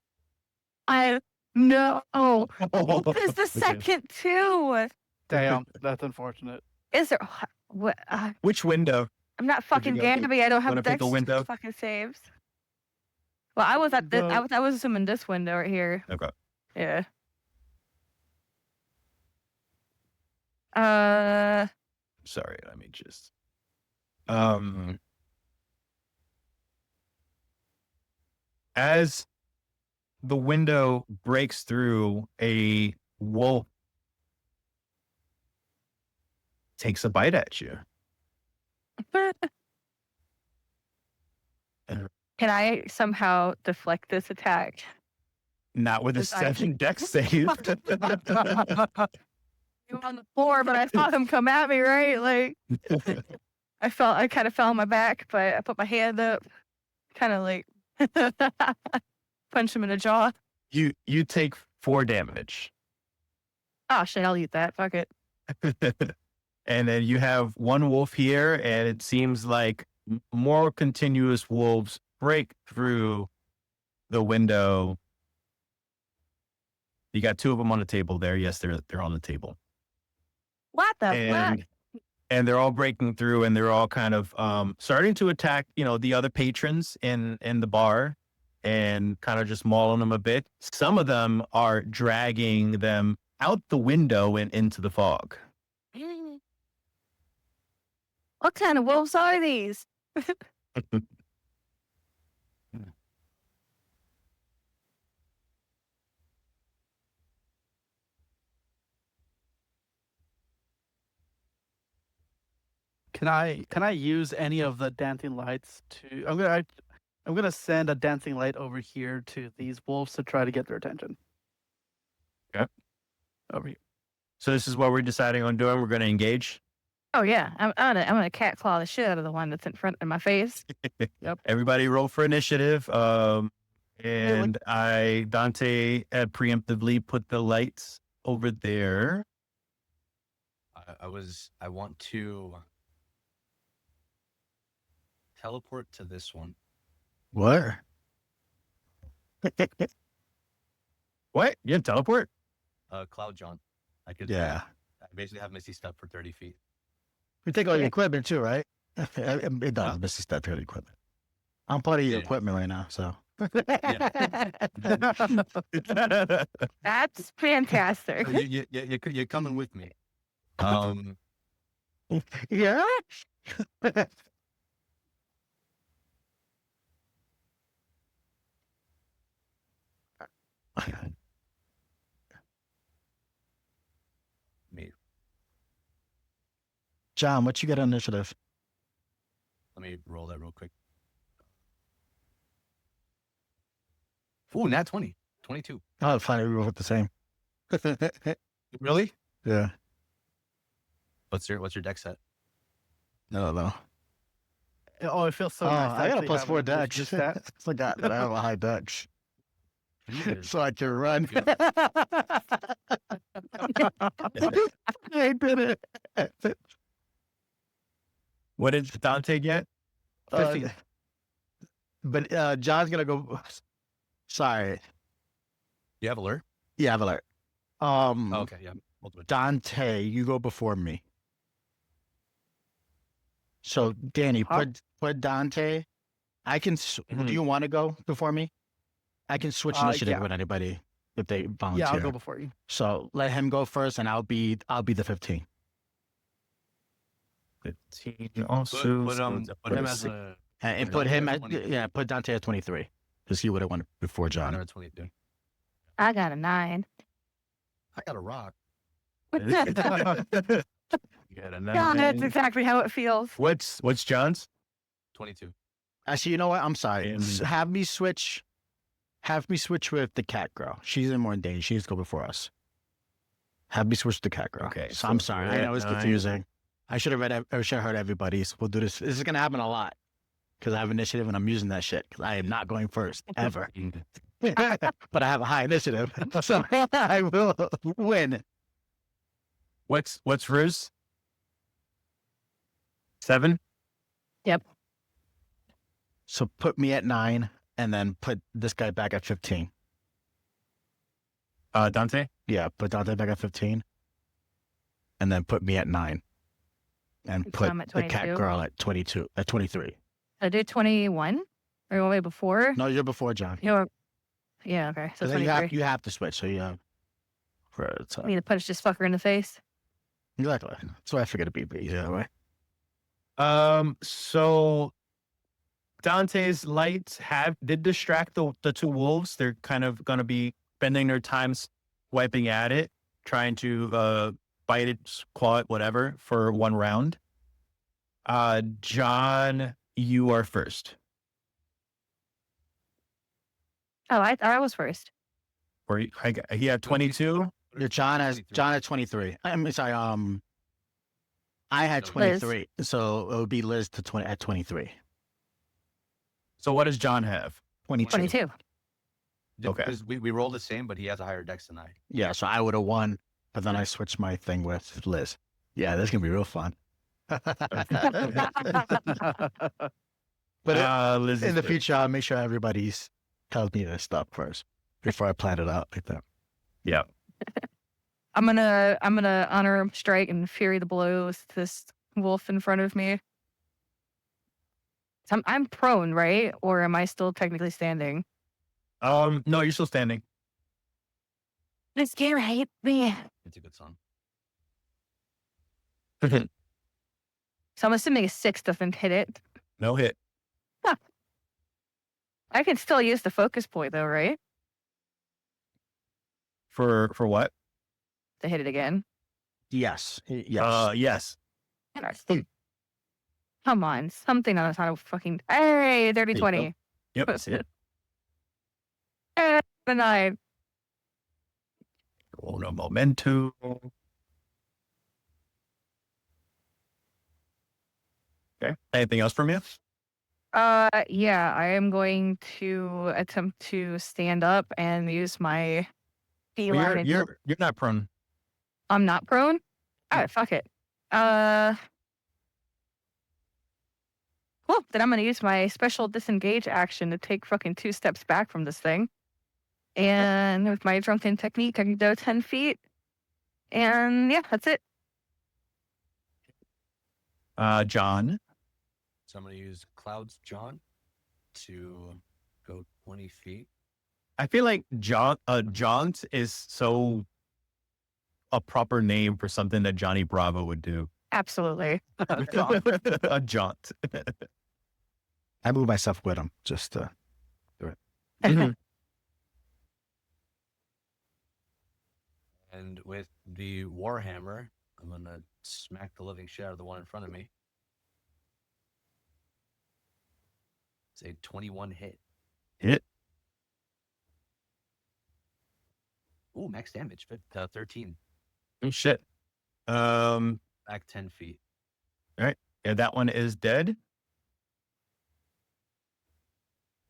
No. Oh, This this is the second too. Damn, that's unfortunate. Is there what? Which window? I'm not fucking go? Gabby. I don't have Wanna pick a dex window? fucking saves. Well, I was at this. I was assuming this window right here. Okay. Yeah. Sorry, let me just. As the window breaks through, a wolf takes a bite at you. Can I somehow deflect this attack? Not with a Because I- 7 dex save. You were on the floor, but I saw him come at me, right? Like I kind of fell on my back, but I put my hand up, kind of like punch him in the jaw. You take 4 damage. Oh shit, I'll eat that. Fuck it. And then you have one wolf here, and it seems like more continuous wolves break through the window. You got 2 of them on the table there. Yes, they're on the table. What the fuck? And they're all breaking through, and they're all kind of starting to attack, the other patrons in the bar, and kind of just mauling them a bit. Some of them are dragging them out the window and into the fog. What kind of wolves are these? Can I use any of the dancing lights to? I'm gonna send a dancing light over here to these wolves to try to get their attention. Okay. Over here. So this is what we're deciding on doing. We're going to engage. Oh yeah, I'm gonna cat claw the shit out of the one that's in front of my face. Everybody roll for initiative. And Dante had preemptively put the lights over there. I want to teleport to this one. What? What? You have teleport? Cloud John. I could. Yeah. I basically have Misty Step for 30 feet. We take all your equipment too, right? It does. Misty Step your equipment. I'm part of your Yeah. equipment right now, so. That's fantastic. You're coming with me. Yeah. Me. John, what you got on initiative? Let me roll that real quick. Ooh, nat 20. 22. Oh, finally we were the same. Really? Yeah. What's your deck set? No. Oh, it feels so Oh, nice. to I got a actually plus have 4 an dex. initiative stat. Forgot that I have a high dex. Jesus. So I can run. Beautiful. I did it. What did Dante get? 15. But John's gonna go. Sorry. You have alert? Yeah, I have alert. Oh, okay, yeah. Multiple. Dante, you go before me. So Danny, Huh? put Dante. I can. Do you want to go before me? I can switch initiative Yeah. with anybody if they volunteer. Yeah, I'll go before you. So let him go first, and I'll be the 15. 15 also. Put him as six. a And Put put him Dante at at 23. yeah, put Dante at 23 because he would have won before John. honor 22. I got a 9. I got a rock. You got a God, that's 9. exactly how it feels. What's John's? 22. Actually, you know what? I'm sorry. And- Have me switch with the cat girl. She's in more danger. She needs to go before us. Have me switch the cat girl. Okay, So I'm so sorry. we're I at know it's 9. confusing. I should have heard everybody. So we'll do this. This is gonna happen a lot because I have initiative and I'm using that shit because I am not going first ever. But I have a high initiative, so I will win. What's Riz? 7? So put me at 9, and then put this guy back at 15. Dante? Yeah, put Dante back at 15, and then put me at 9, and So put I'm at the cat 22. girl at 23. I did 21 or way before. No, you're before John. You're, yeah, okay. So 'Cause then 23. you have to switch. So you have for a I time. need to punch this fucker in the face. Exactly. That's why I figured it'd be easier that way. So Dante's lights did distract the two wolves. They're kind of gonna be spending their time wiping at it, trying to bite it, claw it, whatever, for one round. John, you are first. Oh, I was first. Or he had 22. Your John has 23. John at 23. I'm sorry. I had So 23, so it would be Liz at 23. So what does John have? 22. Okay. Because we rolled the same, but he has a higher dex than I. Yeah, so I would have won, but then I switched my thing with Liz. Yeah, this is gonna be real fun. But Liz in is the first. future, I'll make sure everybody's tells me this stuff first before I plan it out like that. Yeah. I'm gonna honor him, strike, and fury the blows to this wolf in front of me. So I'm prone, right? Or am I still technically standing? No, you're still standing. This game hates me. It's a good song. So I'm assuming a 6 doesn't hit it. No hit. I can still use the focus point though, right? For what? To hit it again. Yes, yes. Yes. Come on, something on the side of fucking. Hey, dirty you 20. Yep, that's it. The 9. Uno momento. Okay. Anything else from you? Yeah, I am going to attempt to stand up and use my feline. You're not prone. I'm not prone. All right, fuck it. Well, then I'm gonna use my special disengage action to take fucking 2 steps back from this thing. And with my drunken technique, I can go 10 feet. And yeah, that's it. John. So I'm going to use Cloud's John to go 20 feet. I feel like Jaunt is so a proper name for something that Johnny Bravo would do. Absolutely. A jaunt. I move myself with him just to do it. Mhm. And with the Warhammer, I'm going to smack the living shit out of the one in front of me. It's a 21 hit. Hit. Ooh, max damage, 13. Oh, shit. Back 10 feet. Yeah, that one is dead.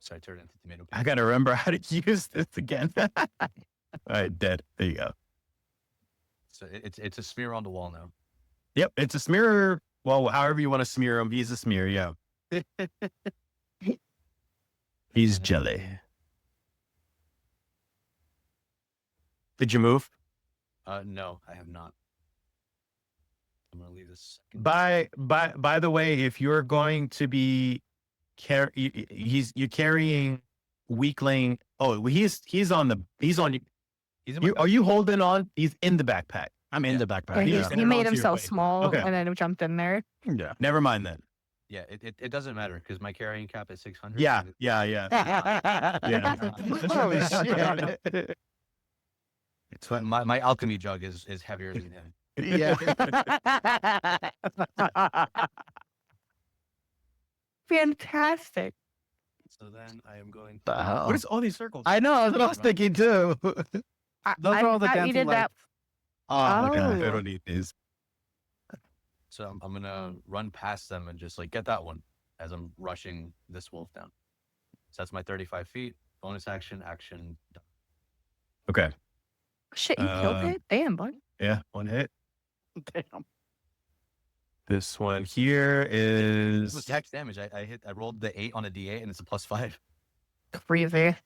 So I turned into tomato I paste. gotta remember how to use this again. All right, dead. There you go. So it's a smear on the wall now. Yep, it's a smear. Well, however you want to smear him, he's a smear. Yeah, he's jelly. Did you move? No, I have not. I'm gonna leave this. By the way, if you're going to be you're carrying weakling. Oh, he's on you. He's in my Are you holding on? He's in the backpack. I'm in the backpack. Yeah, Yeah. he made Onto your himself waist. small Okay. and then jumped in there. Yeah. Never mind then. Yeah, it doesn't matter because my carrying cap is 600. Yeah, and yeah. Yeah. Holy shit. It's what My alchemy jug is heavier than him. Yeah. Fantastic. So then I am going The to. hell? What is all these circles? I know. That's what I was thinking too. Those are all the forgot you dancing did that. Oh, Okay, Oh. I don't need these. So I'm gonna run past them and just like get that one as I'm rushing this wolf down. So that's my 35 feet. Bonus action. Done. Okay. Shit, you killed it? Damn, bud. Yeah, one hit. Damn. This one here This was is tax damage. I rolled the 8 on a D8 and it's a +5. Crazy.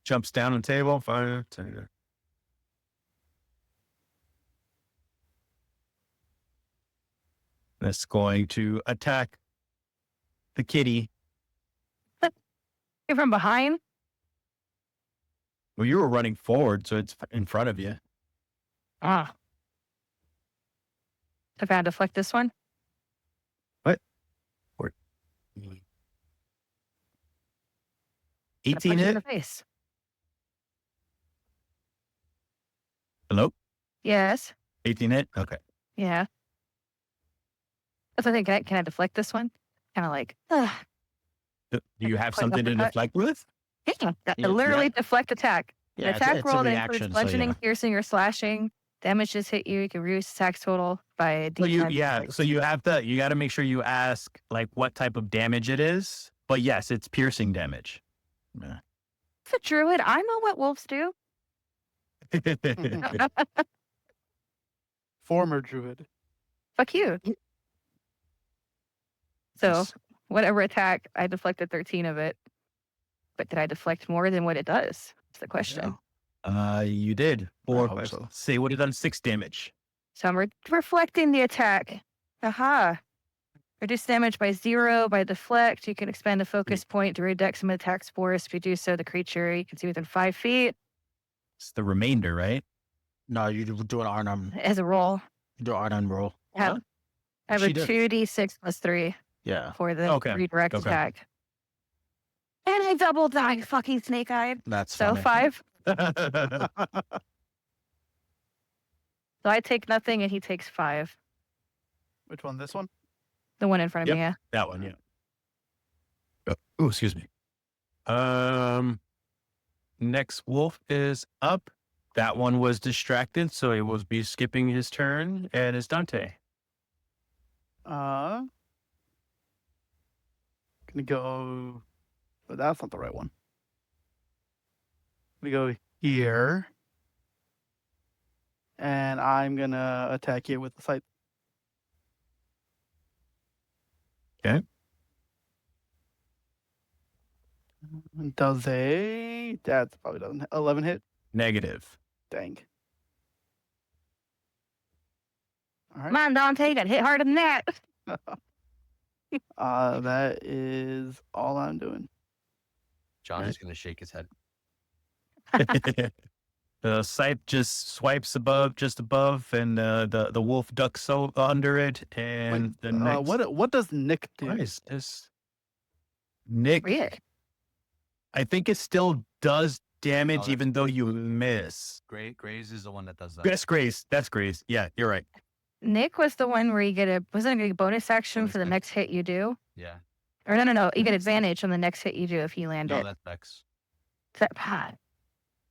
jumps down on the table. 5, 10. That's going to attack the kitty. You're from behind? Well, you were running forward, so it's in front of you. Ah. If I had to deflect this one? What? Gonna 18 punch you in hit? the face. Hello? Yes. 18 hit? Okay. Yeah. That's the thing. Can I deflect this one? Kind of like, Do you have Quick something to uppercut. deflect with? yeah, literally deflect attack. Yeah, An attack it's roll a that reaction, includes so bludgeoning, yeah. piercing, or slashing. Damage just hit you. You can reduce attack total by a So you, D10. yeah, so you got to make sure you ask like what type of damage it is. But yes, it's piercing damage. Yeah. It's a druid. I know what wolves do. Former druid. Fuck you. So, whatever attack, I deflected 13 of it. But did I deflect more than what it does? That's the question. You did. I Or hope so. say would have done 6 damage. So I'm reflecting the attack. Aha. Reduce damage by 0 by deflect. You can expend a focus point to reduce some attack spores. If you do so, the creature you can see within 5 feet It's the remainder, right? No, you do an Arnhem. as a roll. You do an Arnhem roll. I have, I have a She does. 2d6 plus 3 Yeah. for the Okay, redirect okay. attack. And I double die, fucking snake eyed. That's So funny. 5. So I take nothing and he takes 5. Which one? This one? The one in front of me, yeah. That one, yeah. Oh, excuse me. Next wolf is up. That one was distracted, so he will be skipping his turn, and it's Dante. Gonna go. But that's not the right one. We go here, and I'm gonna attack you with the scythe. Okay. Does a that probably doesn't 11 hit? Negative. Dang. All right. Come on, Dante, you got hit harder than that. That is all I'm doing. John is gonna shake his head. The scythe just swipes just above, and the wolf ducks so under it. And the next, what does Nick do? what is this? Nick, Weird. I think it still does damage, that's even though you miss. Graze is the one that does that. That's Grace. That's Grace. Yeah, you're right. Nick was the one where you get wasn't it a bonus action Bonus for the action. next hit you do? Yeah. Or no, you get advantage on the next hit you do if you land No, it. that's Vex. God.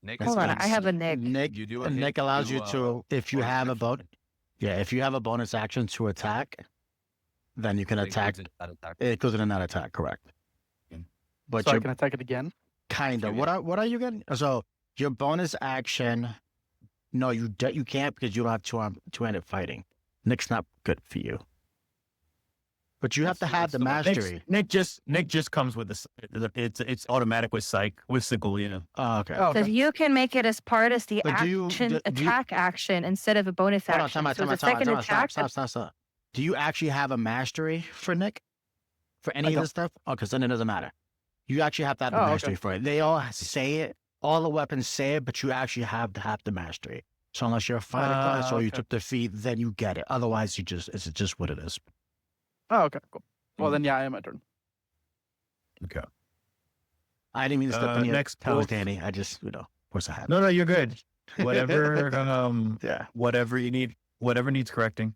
Nick. Hold on, I Nick's- have a Nick. Nick, You do a hit, Nick allows do you a to, if you bonus have a action. if you have a bonus action to attack, then you can It attack. includes it- that attack. It goes in that attack, correct? But So I your can attack it again. kind of. Yeah. What are you getting? So your bonus action? No, you can't because you don't have two-handed fighting. Nick's not good for you. But you have to have the mastery. Nick just comes with this. It's automatic with with sickle. You know. Oh, okay. Oh, So if okay. you can make it as part as the But do you- action do you- attack action instead of a bonus Hold on, action. time out, So time the out, time out, second time out. attack. Stop. Do you actually have a mastery for Nick? For any I of don't. this stuff? Oh, because then it doesn't matter. You actually have to have the Oh, okay. mastery for it. They all say it. All the weapons say it, but you actually have to have the mastery. So unless you're a fighter class or you okay. took defeat, then you get it. Otherwise, it's just what it is. Oh, okay, cool. Well, then yeah, I am my turn. Okay. I didn't mean to step on your next toes, wolf. Danny. I just, of course I have. No, you're good. Whatever. Yeah. Whatever you need. Whatever needs correcting.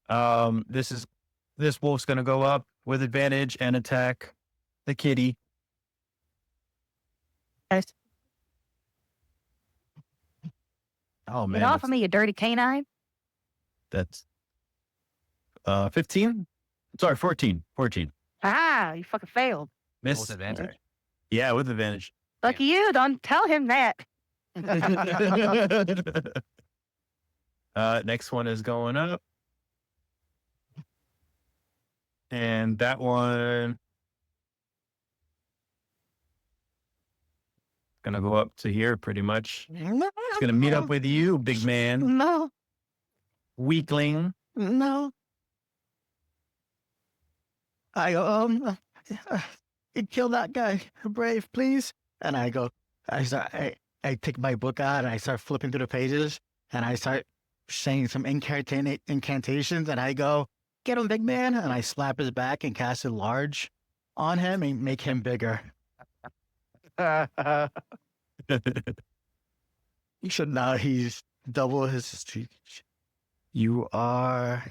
This wolf's gonna go up with advantage and attack the kitty. Guys, Oh man, Get off of me, you dirty canine. that's 15. Sorry, 14. 14. Ah, you fucking failed. With Miss. advantage. Yeah, with advantage. Lucky you, don't tell him that. Next one is going up. And that one gonna go up to here pretty much. It's gonna meet up with you, big man. No, Weakling. no. Kill that guy, Brave, please. And I take my book out and I start flipping through the pages and I start saying some incantations and I go, get him, big man. And I slap his back and cast enlarge on him and make him bigger. So now he's double his. You are.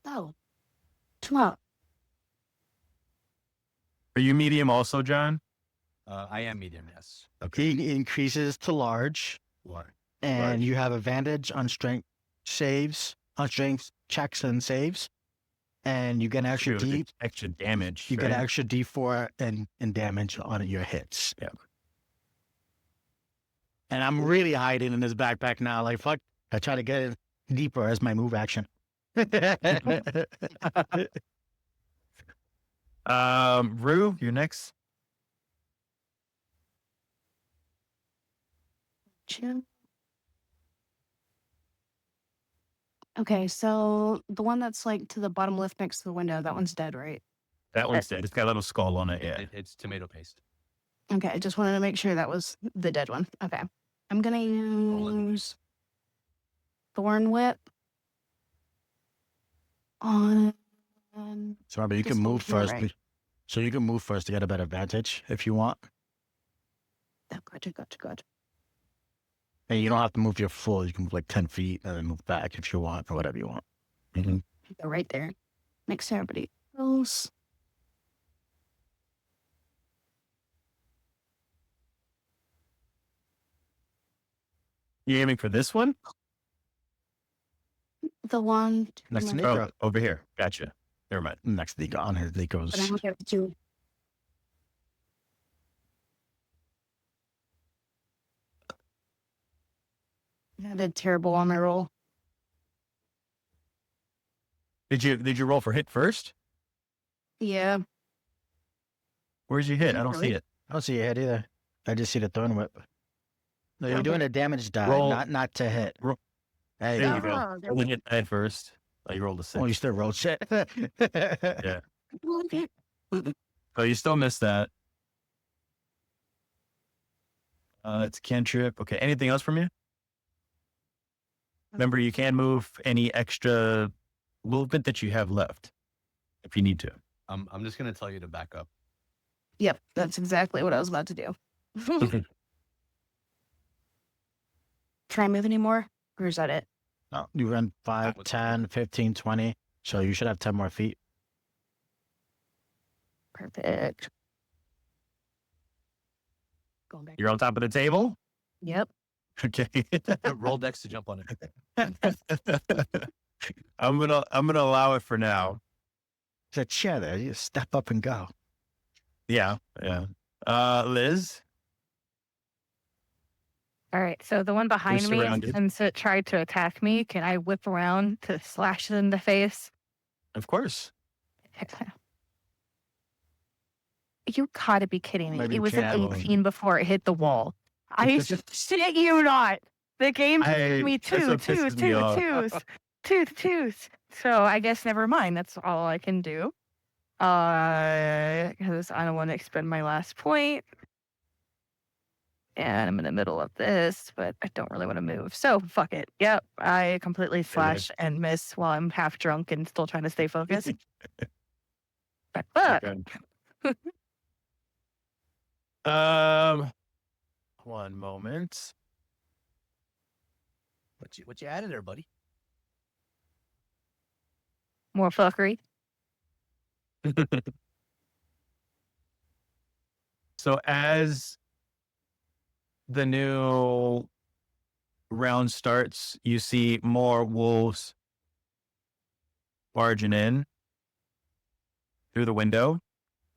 Oh. Come on. Are you medium also, John? I am medium, yes. He increases to large, What? and you have advantage on strength saves, on strength checks and saves, and you get an extra Shoot, D. it's extra damage. You get an right? extra D4 and damage on your hits. Yeah. And I'm really hiding in this backpack now. Like fuck, I try to get it deeper as my move action. Rue, you're next. Chin. Okay, so the one that's like to the bottom left next to the window, that one's dead, right? That one's dead. It's got a little skull on it. Yeah. It's tomato paste. Okay, I just wanted to make sure that was the dead one. Okay. I'm gonna use Thorn Whip on So remember, you This can one move here, first. right? So you can move first to get a better advantage if you want. oh, gotcha. And you don't have to move your full. You can move like 10 feet and then move back if you want or whatever you want. Go right there. Next to everybody else. You aiming for this one? The one Next to my- Nico. Oh, over here. Gotcha. Never mind. Next to Nico, on his Nico's. but I don't have to. I did terrible on my roll. Did you roll for hit first? Yeah. Where's your hit? I don't see it. I don't see your head either. I just see the thorn whip. No, you're Okay. doing a damage die, Roll- not to hit. roll- There There you you go. go. Oh, there Roll we the hit die first. Oh, you rolled a 6. Oh, you still rolled shit. Yeah. go. Oh, you still missed that. It's a cantrip. Okay. Anything else from you? Remember, you can move any extra movement that you have left if you need to. I'm just gonna tell you to back up. Yep, that's exactly what I was about to do. Try and move anymore? Or is that it? No, you run 5, What's 10, 15, 20. So you should have 10 more feet. Perfect. Going back. You're on top of the table. Yep. Okay. Roll Dex to jump on it. I'm gonna allow it for now. There's a chair there. You just step up and go. Yeah. Yeah. Liz. All right. So the one behind me, surrounded. since it tried to attack me, can I whip around to slash it in the face? Of course. You gotta be kidding me. Maybe It was an can't. 18 before it hit the wall. I shit you not. The game Hey, gave me that's what pisses me off. twos. So I guess never mind. That's all I can do. Because I don't want to expend my last point. And I'm in the middle of this, but I don't really want to move. So fuck it. Yep. I completely slash and miss while I'm half drunk and still trying to stay focused. But fuck. Okay. One moment. What you added there, buddy? More fuckery. So as the new round starts, you see more wolves barging in through the window.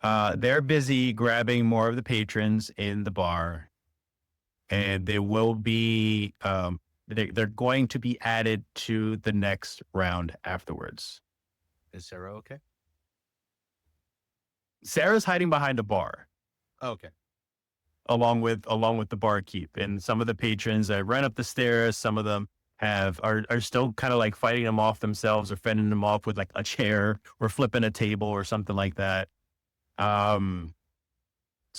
They're busy grabbing more of the patrons in the bar, and they will be they're going to be added to the next round afterwards. Is Sarah okay? Sarah's hiding behind a bar. Oh, okay. Along with the barkeep, and some of the patrons that ran up the stairs, some of them are still kind of like fighting them off themselves or fending them off with like a chair or flipping a table or something like that. So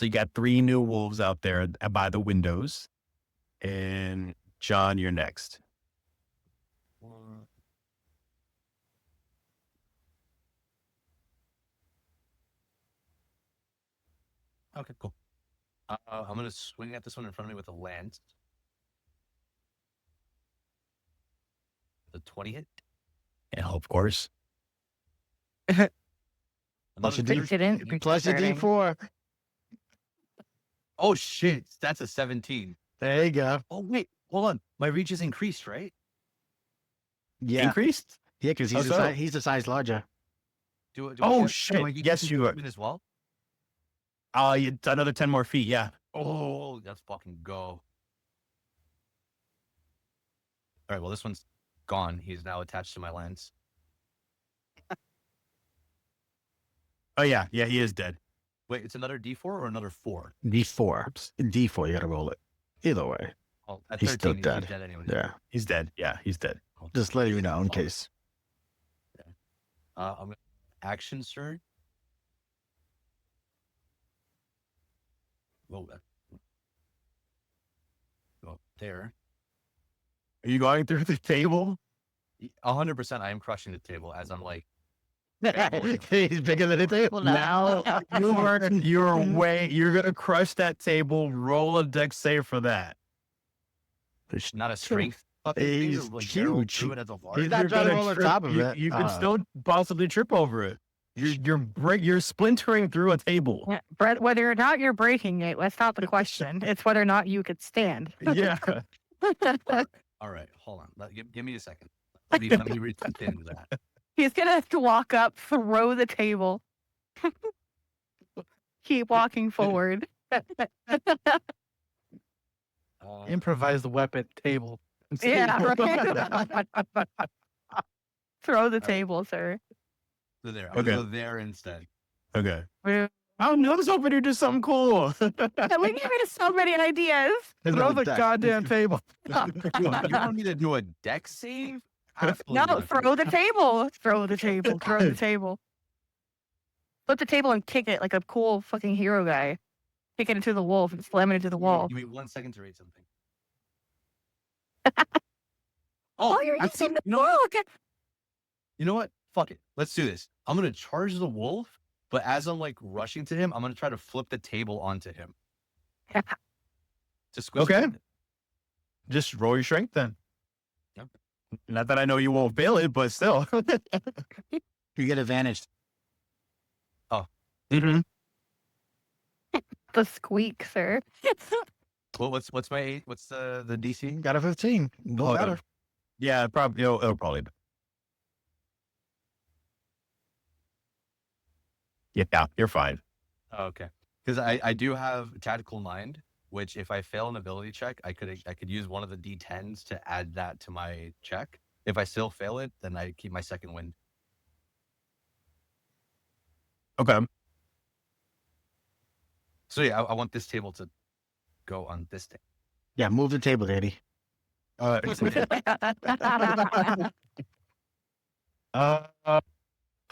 you got 3 new wolves out there by the windows, and John, you're next. Okay, cool. I'm gonna swing at this one in front of me with a lance. The 20 hit. Yeah, of course. Another Plus your It 13. didn't. Plus your Starting. D4. Oh shit, that's a 17. There you go. Oh wait, hold on. My reach is increased, right? Yeah. Increased? Yeah, because How so? he's the size larger. Do Oh, I shit. get Yes, you are. movement as well. Another 10 more feet. Yeah. Oh, let's fucking go. All right, well, this one's gone. He's now attached to my lance. Oh yeah, he is dead. Wait, it's another D4 or another 4? D4. D4, you gotta roll it. Either way. Well, at He's 13, still he's dead. dead anyway. Yeah. He's dead. Yeah, he's dead. Just letting you know in case. I'm gonna action surge. Whoa, go up there. Are you going through the table? 100%. I am crushing the table as I'm like. He's bigger than the table now. Now you're gonna crush that table. Roll a dex save for that. Not a strength. fucking He's thing, or, like, barrel huge. through it as a large. He's not You're trying to gonna roll on trip- top of you, it. You can still possibly trip over it. You're splintering through a table. Yeah, Brett, whether or not you're breaking it, that's not the question. It's whether or not you could stand. Yeah. All right, hold on. Give me a second. Let me read into that. He's gonna have to walk up, throw the table, keep walking forward. Improvise the weapon table. Yeah, right. Throw the table, sir. So there. I'm Okay. gonna go there instead. Okay. Yeah, I was hoping you'd do something cool. we gave me so many ideas. Throw the goddamn table. You want me to do a deck save? Absolutely No, not. throw the table. Throw the table. Throw the table. Flip the table and kick it like a cool fucking hero guy. kick it into the wolf and slam it into the wall. Give me 1 second to read something. Oh, you're I'm using the you know what? book. You know what? Fuck it. Let's do this. I'm gonna charge the wolf, but as I'm like rushing to him, I'm gonna try to flip the table onto him. To squish Okay. him. Just roll your strength then. Yep. Not that I know you won't fail it, but still. You get advantage. Mhm. The squeak, sir. Well, what's my age? What's the DC? Got a 15. No Oh, better. Yeah, probably. It'll probably. Yeah, you're fine. Oh, okay. Because I do have tactical mind, which if I fail an ability check, I could use one of the D10s to add that to my check. If I still fail it, then I keep my second wind. Okay. So yeah, I want this table to go on this table. Yeah, move the table, Daddy. Uh,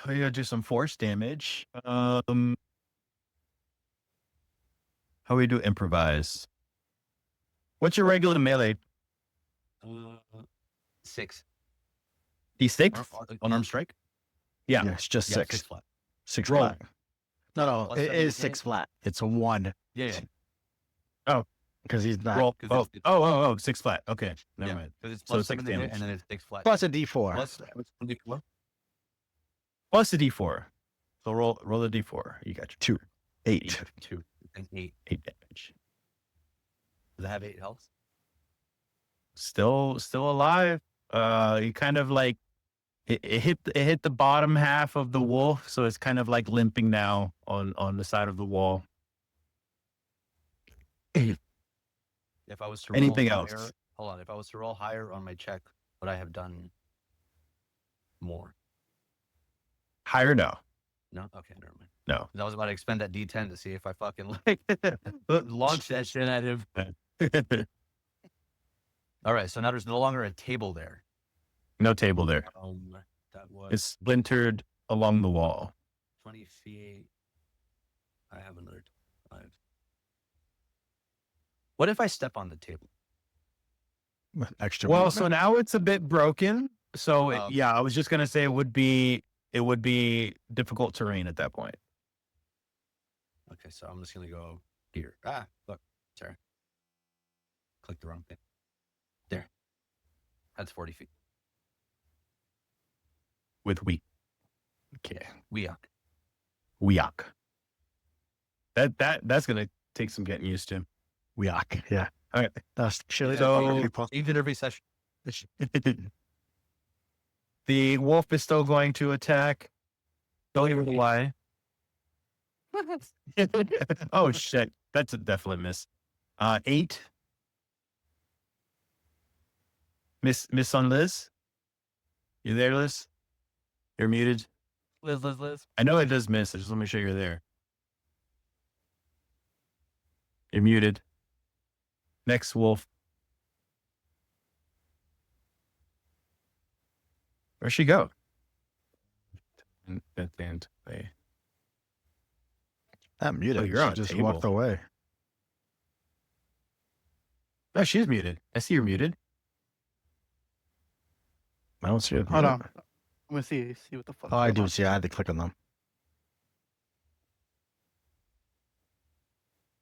we gotta do some force damage. How we do improvise? What's your regular melee? 6. D6? Unarmed strike. Yeah. Yeah, it's just Yeah, 6. 6 flat. 6 Roll. flat. No, Plus it 7 is to 6 hit. flat. It's a 1 Yeah. because he's not. Roll. 'Cause Oh, it's- oh, 6 flat. Okay. Never mind. Because it's So plus 6 7 to hit, damage. and then it's 6 flat. Plus a D4. Plus what's the D4? Plus a D4. So roll a D4. You got your 2. 8. 2 and 8. 8 damage. Does it have 8 health? Still alive. You kind of like it hit the bottom half of the wolf, so it's kind of like limping now on the side of the wall. If I was to Anything roll else? higher, hold on. If I was to roll higher on my check, would I have done more? Higher no. No. Okay, never mind. No. 'Cause I was about to expend that D10 to see if I fucking like launch that shit at him. All right, so now there's no longer a table there. No table there. That was It's splintered along the wall. 20 feet. I have another 5. What if I step on the table? With extra Well, movement. so now it's a bit broken. So Oh. yeah, I was just gonna say it would be difficult terrain at that point. Okay, so I'm just gonna go here. Ah, look, sorry. Click the wrong thing. There. That's 40 feet. With we. Okay. Weak. That's gonna take some getting used to. Weak. Yeah. Okay. That's chili. So- Even every session. The wolf is still going to attack. Don't even know why. Oh shit. That's a definite miss. 8. Miss on Liz? You there, Liz? You're muted. Liz. I know it does miss. I just want to make sure you're there. You're muted. Next wolf. Where'd she go? I'm muted. Oh, you're on She a just table. walked away. No, she's muted. I see you're muted. I don't see it. Hold on. I'm gonna see what the fuck. Oh, I do see. I had to click on them.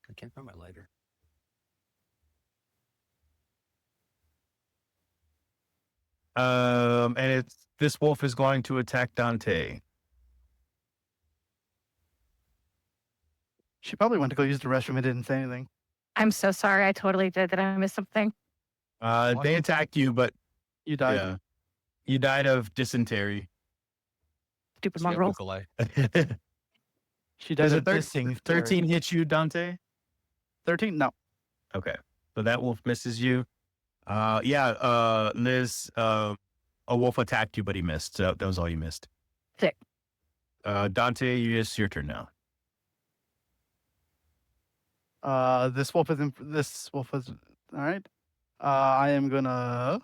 I can't find my lighter. And this wolf is going to attack Dante. She probably went to go use the restroom and didn't say anything. I'm so sorry. I totally did. Did I miss something? They attacked you, but You died. yeah, you died of dysentery. Stupid She got mongrel. Bucholai. She died Does of a this thing. 13 hit you, Dante? 13? No. Okay, so that wolf misses you. Liz, a wolf attacked you, but he missed. So that was all you missed. Sick. Dante, it's your turn now. This wolf is all right. I am gonna.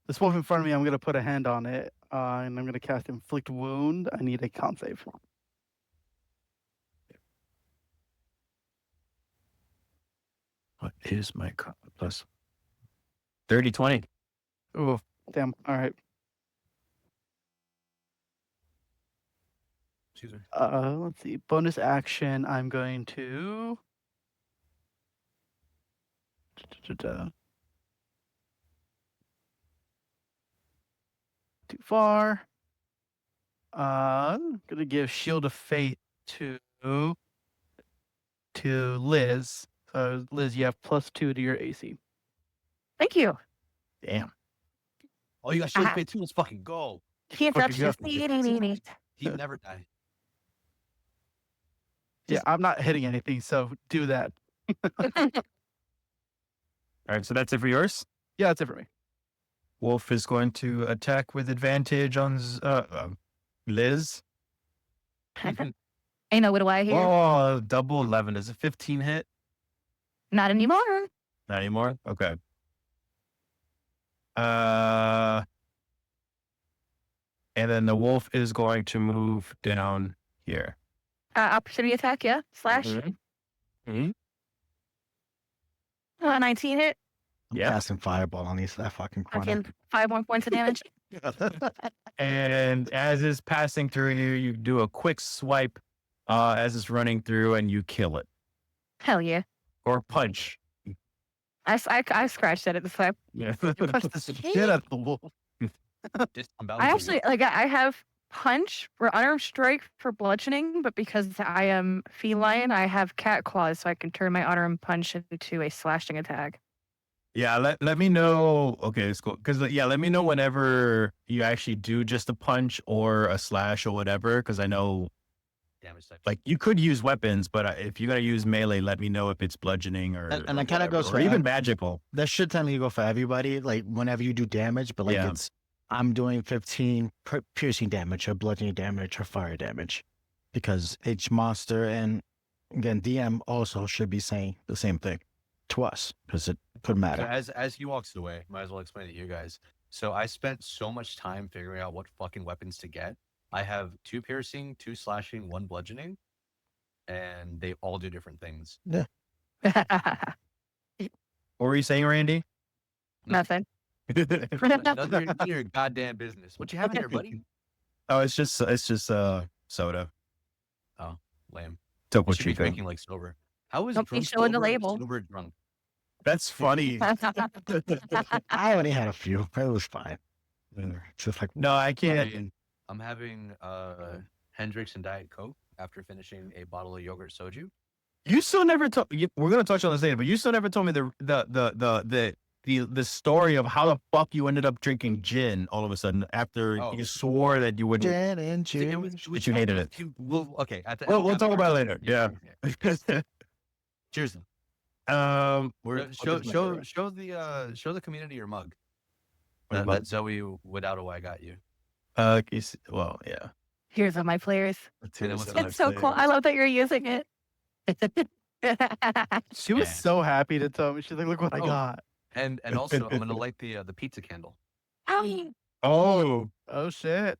This wolf in front of me, I'm gonna put a hand on it, and I'm gonna cast Inflict Wound. I need a con save. What is my plus? 30, 20. Oh, damn. All right. Excuse me. Let's see. Bonus action. I'm going to. Too far. Gonna give Shield of Fate to Liz. So Liz, you have +2 to your AC. Thank you. Damn. Oh, you got shield pay too. Let's fucking go. Hands up. Fucking go. He never die. Yeah, I'm not hitting anything, so do that. All right, so that's it for yours. Yeah, that's it for me. Wolf is going to attack with advantage on Liz. Ain't no what do I hear? Oh, double 11. Is a 15 hit? Not anymore. Not anymore? Okay. And then the wolf is going to move down here. Opportunity attack, yeah. Slash. Mm-hmm. 19 hit. Yeah. Casting fireball on that fucking corner. Fucking 5 more points of damage. And as it's passing through you, you do a quick swipe as it's running through and you kill it. Hell yeah. Or punch. I scratched at it this time. Yeah. You punched the shit out of the wolf. I actually I have punch for unarmed strike for bludgeoning, but because I am feline, I have cat claws, so I can turn my unarmed punch into a slashing attack. Yeah, let me know. Okay, it's cool. Because let me know whenever you actually do just a punch or a slash or whatever. Because I know, damage type. like, you could use weapons, but if you gotta use melee, let me know if it's bludgeoning or And that kind of goes or for even magical. That should technically go for everybody. Like whenever you do damage, but like Yeah. I'm doing 15 piercing damage or bludgeoning damage or fire damage, because each monster and again DM also should be saying the same thing to us because it could So matter. as he walks away, might as well explain it to you guys. So I spent so much time figuring out what fucking weapons to get. I have 2 piercing, 2 slashing, 1 bludgeoning, and they all do different things. What were you saying, Randy? Nothing. None of your goddamn business. What you have in there, buddy? Oh, it's just soda. Oh, lame. Topo You should be Chico. drinking like sober. How is Don't be drunk showing the sober and label. sober drunk? That's funny. I only had a few. It was fine. It's just like No, I can't. I'm having Hendrix and Diet Coke after finishing a bottle of yogurt soju. You still never told. We're gonna touch on this later, but you still never told me the story of how the fuck you ended up drinking gin all of a sudden after Oh. you swore that you wouldn't. gin and See, juice. But you hated it. Well, okay. We'll talk about it later. Yeah. Cheers. We're Show the community your mug. What That, mug? that Zoe Woodowaway got you. well, yeah. Here's all my players. And then what's It's so cool. I love that you're using it. She was Yeah. so happy to tell me. She's like, "Look what I Oh. got." And also I'm gonna light the pizza candle. Oh, Oh shit!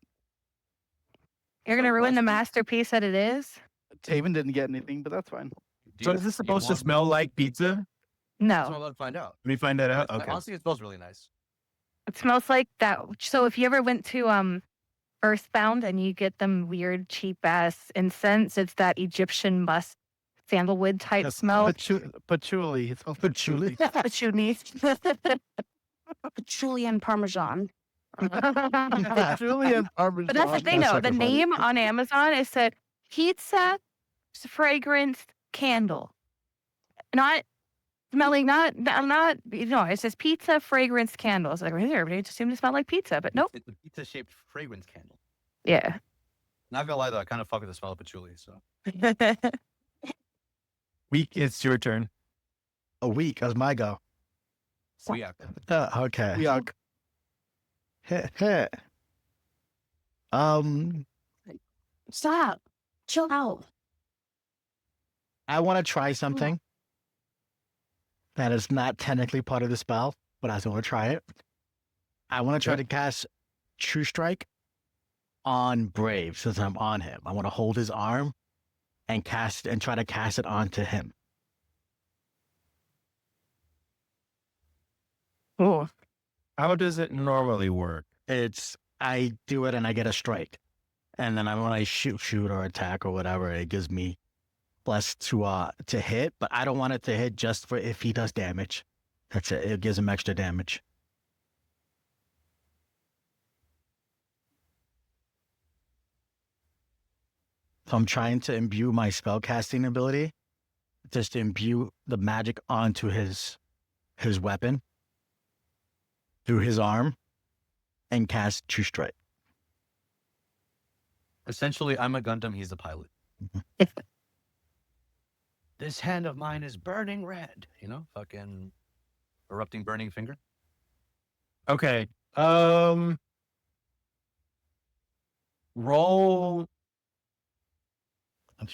You're gonna ruin the masterpiece that it is. Taven didn't get anything, but that's fine. so is this supposed to smell like pizza? That's what I'm No, about to find out. Let me find that out. Okay. Honestly, it smells really nice. it smells like that. So if you ever went to Earthbound and you get them weird cheap ass incense, it's that Egyptian musk sandalwood type smell. Patchouli. It smells Patchouli. Patchouli. Patchouli and Parmesan. Patchouli and parmesan. But that's the thing, That's though. like The a fun- name on Amazon is said pizza fragrance candle, not smelling. Not. It says pizza fragrance candle. It's like everybody just seemed to smell like pizza, but nope. It's a pizza-shaped fragrance candle. Yeah. Not gonna lie though, I kind of fuck with the smell of patchouli. So It's your turn. A week as my go. yeah. Okay. Yuck. Stop. Chill out. I want to try something that is not technically part of the spell, but I still want to try it. I want to try to cast True Strike on Brave since I'm on him. I want to hold his arm and try to cast it onto him. Oh, How does it normally work? It's I do it and I get a strike, and then when I shoot or attack or whatever, it gives me plus to hit. But I don't want it to hit just for if he does damage. That's it. It gives him extra damage. So I'm trying to imbue my spellcasting ability, just to imbue the magic onto his weapon through his arm, and cast True Strike. Essentially, I'm a Gundam. He's a pilot. This hand of mine is burning red. You know, fucking erupting burning finger. Okay. Roll.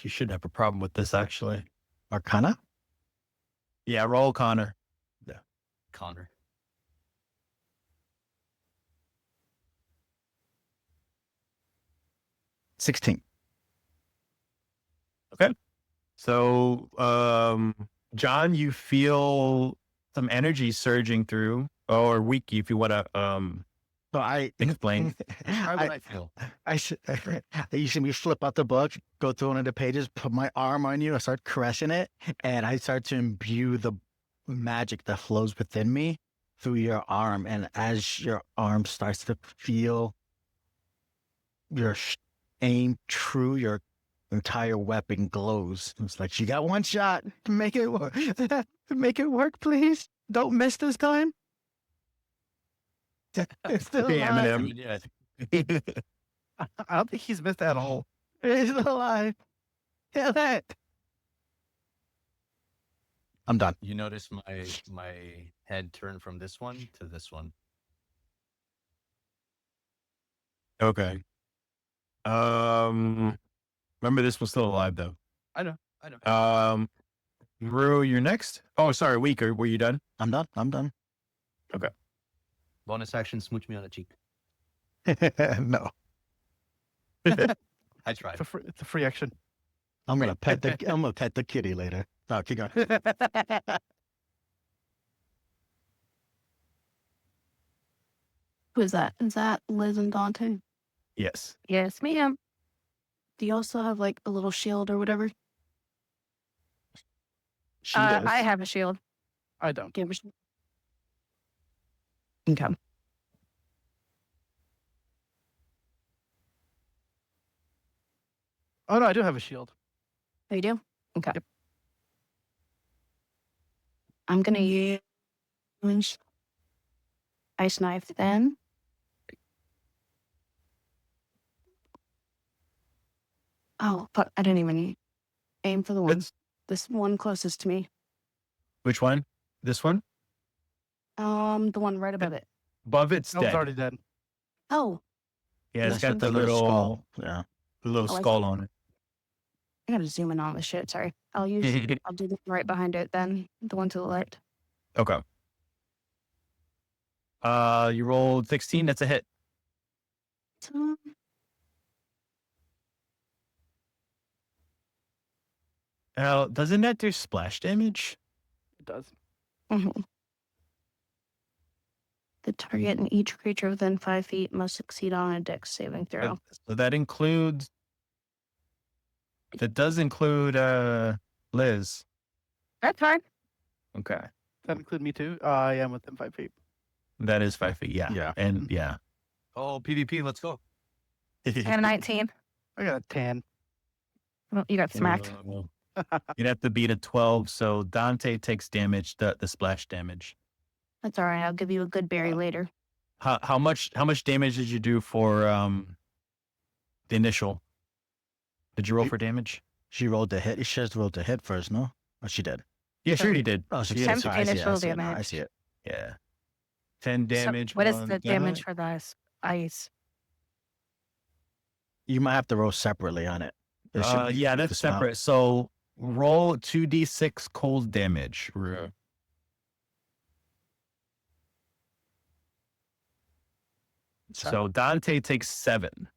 You should have a problem with this, actually. Arcana? Yeah, roll Connor. Connor. $16. So, John, you feel some energy surging through, or Wiki, if you want to So I explain. How would I feel? You see me flip out the book, go through one of the pages, put my arm on you, I start caressing it, and I start to imbue the magic that flows within me through your arm. And as your arm starts to feel your aim true, your entire weapon glows. It's like, you got one shot. Make it work. Make it work, please. Don't miss this time. It's still Hey, alive. Eminem. I don't think he's missed at all. It's still alive. Kill it. I'm done. You notice my head turn from this one to this one. Okay. Remember, this was still alive, though. I know. Rue, you're next. Oh, sorry, Weaker. Were you done? I'm done. Bonus action, smooch me on the cheek. No. I tried. It's a free action. I'm gonna pet the kitty later. No, keep going. Who is that? Is that Liz and Dante? Yes. yes, ma'am. Do you also have like a little shield or whatever? She does. I have a shield. I don't. Give us. Okay. Oh no, I do have a shield. Oh, you do? Okay. Yep. I'm gonna use ice knife then. Oh fuck! I didn't even aim for the one. This one closest to me. Which one? This one? The one right above it. Above it's That was dead. already dead. Oh, Yeah, it's This got one's the a little skull. Yeah. little Oh, I skull on it. I gotta zoom in on this shit. Sorry. I'll do the one right behind it then. The one to the left. Okay. You rolled 16. That's a hit. So, Now, doesn't that do splash damage? It does. mhm. The target and each creature within 5 feet must succeed on a dex saving throw. So that includes. That does include Liz. That's fine. Okay. Does that include me too? I am within 5 feet. That is 5 feet. Yeah. Yeah. And yeah. Oh, PvP, let's go. I got a 19. I got a 10. Well, you got smacked. You'd have to beat a 12. So Dante takes damage, the splash damage. That's all right. I'll give you a good berry later. How much damage did you do for the initial? Did you roll for damage? She rolled the hit. She just rolled the hit first, no? Oh, she did. Yeah, sure you did. Oh, she Yeah, did. Attempt So to I see it, initial I see it now, I damage. see it. Yeah. 10 damage. So what is on the that. damage for the ice? You might have to roll separately on it. It should be Yeah, that's the smell. separate. So roll 2d6 cold damage. So Dante takes 7.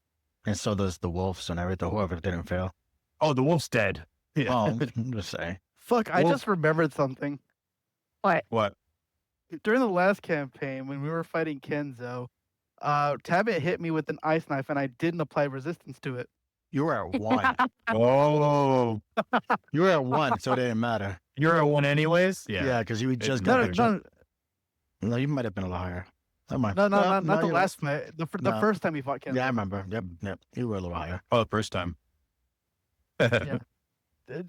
And so does the wolves and everything, whoever didn't fail. Oh, the wolf's dead. Yeah. Oh, I'm just saying. Fuck, I Well- just remembered something. What? What? during the last campaign when we were fighting Kenzo, Tabit hit me with an ice knife and I didn't apply resistance to it. You were at 1. Oh, You were at 1, so it didn't matter. you're at 1 anyways? Yeah, because you just No, got no, No, you might have been a little higher. Never mind. no, Well, not the you're last fight. The No. first time we fought Kenzo. Yeah, I remember. Yep. You were a little higher. Oh, the first time. Yeah.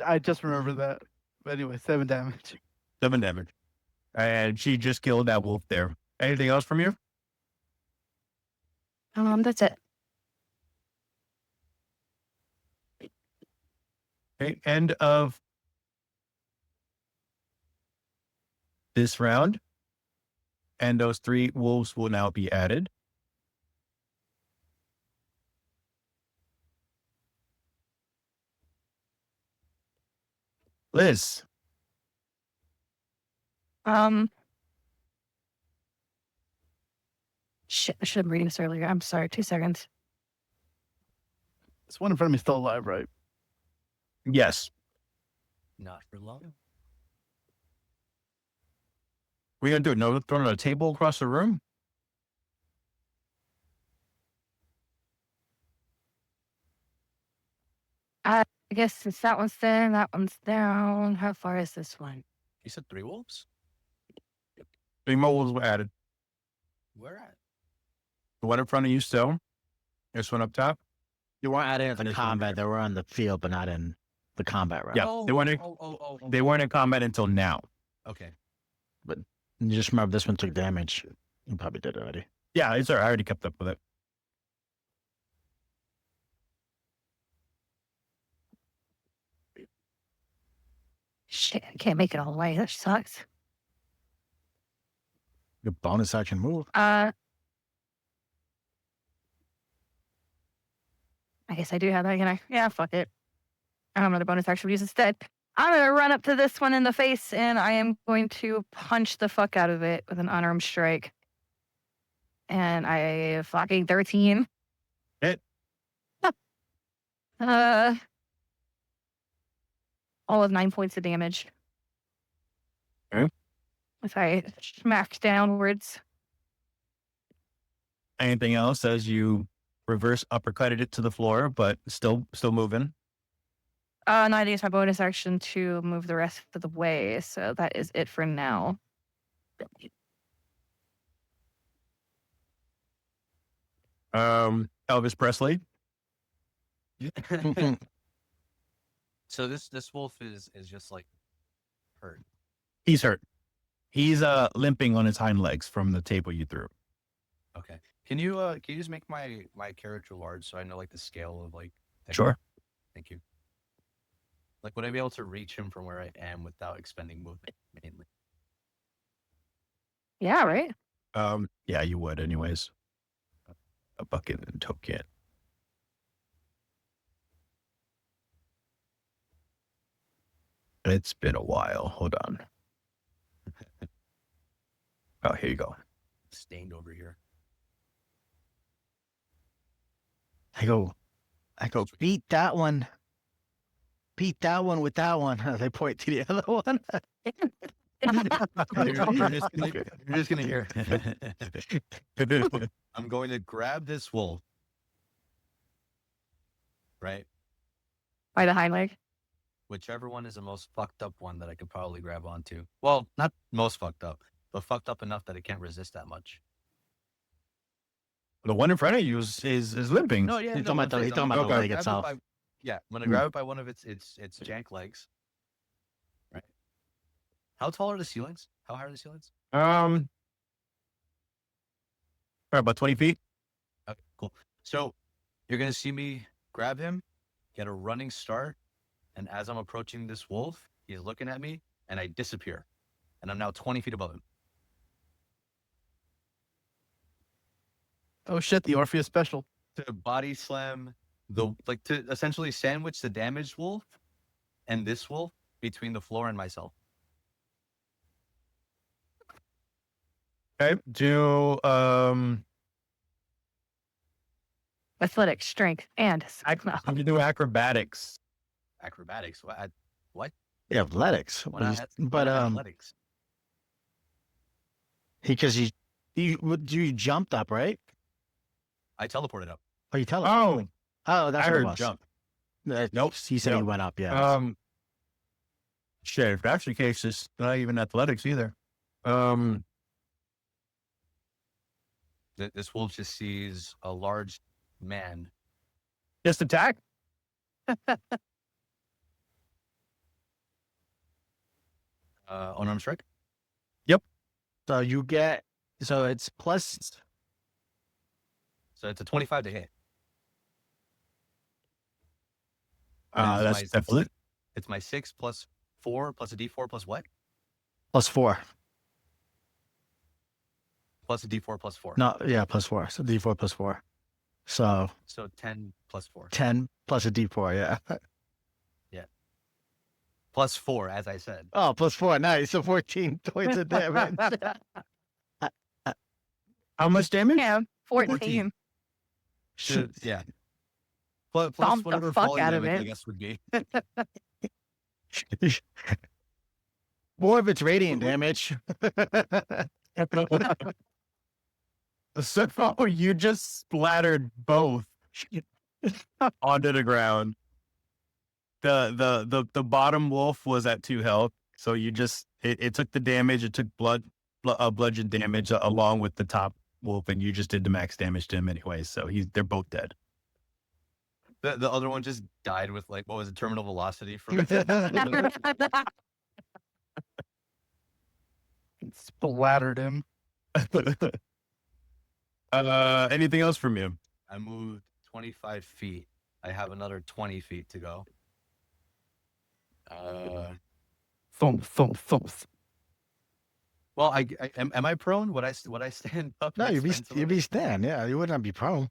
I just remember that. But anyway, 7 damage. 7 damage. And she just killed that wolf there. Anything else from you? That's it. Okay, end of this round. And those 3 wolves will now be added. Liz. Shit, I should have been reading this earlier. I'm sorry. 2 seconds. This one in front of me is still alive, right? Yes. Not for long. We're going to do it. No, throwing a table across the room? I guess since that one's there, that one's down. How far is this one? You said 3 wolves? 3 more wolves were added. Where at? The one in front of you still. This one up top. You weren't adding it to And this one combat. here. They were on the field, but not in the combat round. Yeah, they weren't in, they weren't in combat until now. Okay. You just remember this one took damage. You probably did already. Yeah, it's all right. I already kept up with it. Shit, I can't make it all the way. That sucks. Your bonus action move. I guess I do have that, can I? Yeah, fuck it. I have another bonus action to use instead. I'm going to run up to this one in the face and I am going to punch the fuck out of it with an unarmed strike. And I fucking 13. Hit. All of 9 points of damage. Okay. As I smack downwards. Anything else as you reverse uppercutted it to the floor, but still moving? No, I use my bonus action to move the rest of the way. So that is it for now. Elvis Presley. So this wolf is just like hurt. He's hurt. He's limping on his hind legs from the table you threw. Okay. Can you just make my character large so I know like the scale of like things? Sure. Thank you. Like would I be able to reach him from where I am without expending movement mainly? Yeah, right? Yeah, you would anyways. A bucket and token. It's been a while. Hold on. Oh, here you go. Stained over here. I go, beat that one. Beat that one with that one. They point to the other one. You're just gonna hear. I'm going to grab this wolf. Right? By the hind leg. Whichever one is the most fucked up one that I could probably grab onto. Well, not most fucked up, but fucked up enough that it can't resist that much. The one in front of you is limping. No, yeah, He's no, talking about the- I'm he's saying, talking I'm about the gonna leg grab it itself. by- yeah, I'm gonna grab it by one of its jank legs. Right. How tall are the ceilings? How high are the ceilings? About 20 feet. Okay, cool. So you're gonna see me grab him, get a running start, and as I'm approaching this wolf, he's looking at me, and I disappear, and I'm now 20 feet above him. Oh shit, the Orpheus special. To body slam to essentially sandwich the damaged wolf and this wolf between the floor and myself. Okay. Do Athletics, strength, and you do acrobatics. Acrobatics. What? Yeah, athletics. Why not But athletics? Because you jumped up, right? I teleported up. Oh, you tell Oh, Oh, that's I what it heard was. jump. Nope. He said he Nope. went up. Yeah. Shit, if that's the case, it's not even athletics either. This wolf just sees a large man. Just attack. Unarmed strike. So you get. So it's plus. So it's a 25 to hit. And That's it's definitely. It's my 6 plus 4 plus a D4 plus what? Plus 4. Plus a D4 plus 4. No, yeah, plus 4. So D4 plus 4. So So 10 plus 4. 10 plus a D4, yeah. Plus 4, as I said. Oh, plus 4. Nice. So 14 points of damage. How much damage? Yeah, 14. 14. Yeah. Plus Stomped the whatever fuck falling out of damage, I it. guess, would be. More of it's radiant damage. So you just splattered both onto the ground. The bottom wolf was at 2 health, so you just it took the damage. It took bludgeon damage along with the top wolf, and you just did the max damage to him anyway. So they're both dead. The other one just died with, like, what was it, terminal velocity from Splattered him. Anything else from you? I moved 25 feet. I have another 20 feet to go. Thump, thump, thump. Well, am I prone? Would I stand up? No, and you'd sprint be stand. Yeah, you would not be prone.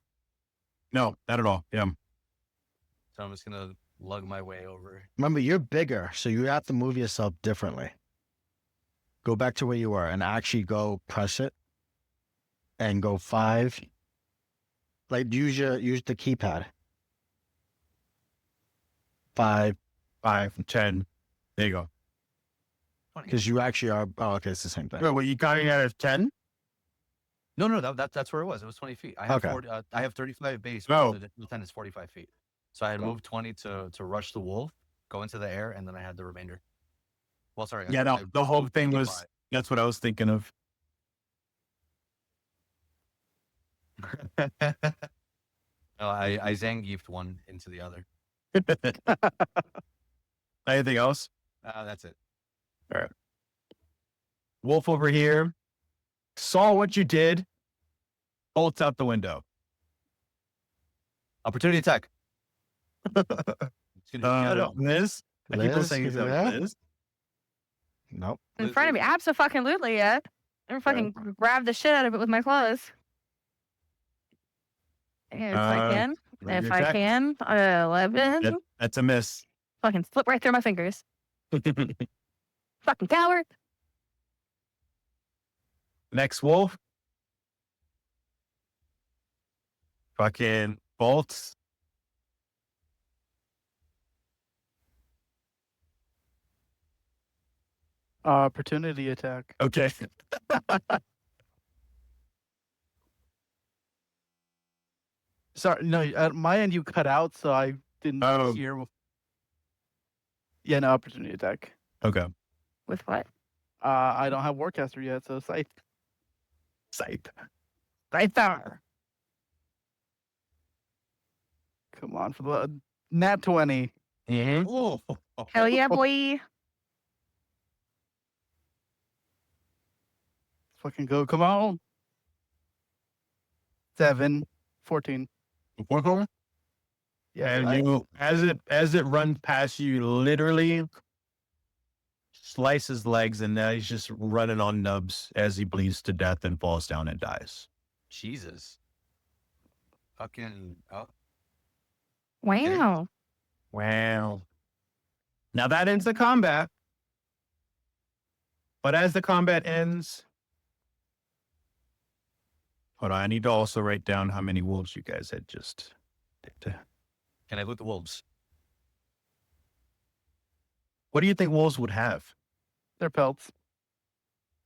No, not at all. Yeah. So I'm just gonna lug my way over. Remember, you're bigger, so you have to move yourself differently. Go back to where you were and actually go press it and go 5. Like use the keypad. 5, 10. There you go. because you actually are. Oh, okay, it's the same thing. Wait, what you counting out as 10? No, that's where it was. It was 20 feet. I have Okay. 40, I have 35 base. Oh. The 10 is 45 feet. So I had moved 20 to rush the wolf, go into the air, and then I had the remainder. Well, sorry. Yeah, no, the whole thing was. 25. That's what I was thinking of. No, I Zangiefed one into the other. Anything else? That's it. Wolf over here saw what you did, bolts out the window. Opportunity attack. It's gonna be- Liz? I keep on Liz, saying is is that that- Liz? Nope. In front of me. Abso-fucking-lutely, yeah. I'm fucking grab the shit out of it with my claws. If I can. roll If your I attack. can. 11. That's a miss. Fucking slip right through my fingers. Fucking coward. Next wolf. Fucking bolts. Opportunity attack. Okay. Sorry, no, at my end you cut out, so I didn't Oh. hear. Yeah, no, opportunity attack. Okay. With what? I don't have Warcaster yet, so Scythe. Scythe. Right there. Come on, for the nat 20. Mm-hmm. Oh, Hell yeah, boy. Fucking go, come on. 7, 14. Yeah, And I- you, as it runs past you, literally slices legs, and now he's just running on nubs as he bleeds to death and falls down and dies. Jesus. Fucking. Oh, Wow. Wow. Now that ends the combat. But as the combat ends, hold on, I need to also write down how many wolves you guys had just. can I loot the wolves? What do you think wolves would have? Their pelts.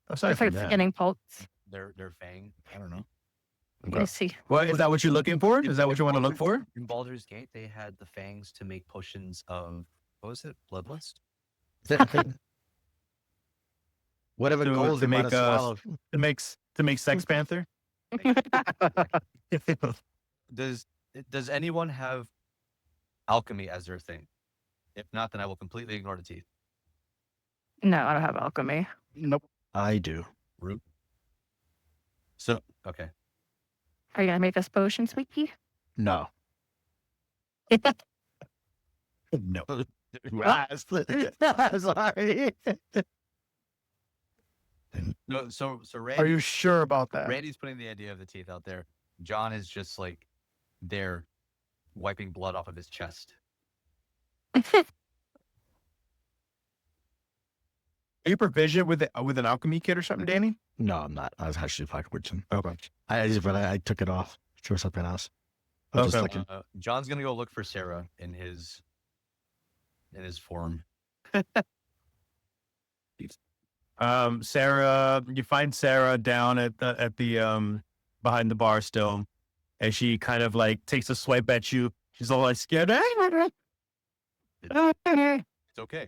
Aside It's from like that, skinning pulse. their fang. I don't know. Let's see. What is that? What you're looking for? Is that what you want to look for? In Baldur's Gate, they had the fangs to make potions of what was it? Bloodlust. Whatever To- goals to they might make, have swallowed. To make Sex Panther. Does anyone have alchemy as their thing? If not, then I will completely ignore the teeth. No, I don't have alchemy. Nope. I do. Root. So okay. Are you gonna make us potions, Wiki? No. No. Sorry. No, so Are you sure about that? Randy's putting the idea of the teeth out there. John is just like there, wiping blood off of his chest. Are you proficient with an alchemy kit or something, Danny? No, I'm not. I was actually fucking with him. Okay. I just realized I took it off for something else. I was just Okay. thinking, John's gonna go look for Sarah in his form. Sarah, you find Sarah down at the behind the bar still, and she kind of like takes a swipe at you. She's all like scared. It's okay.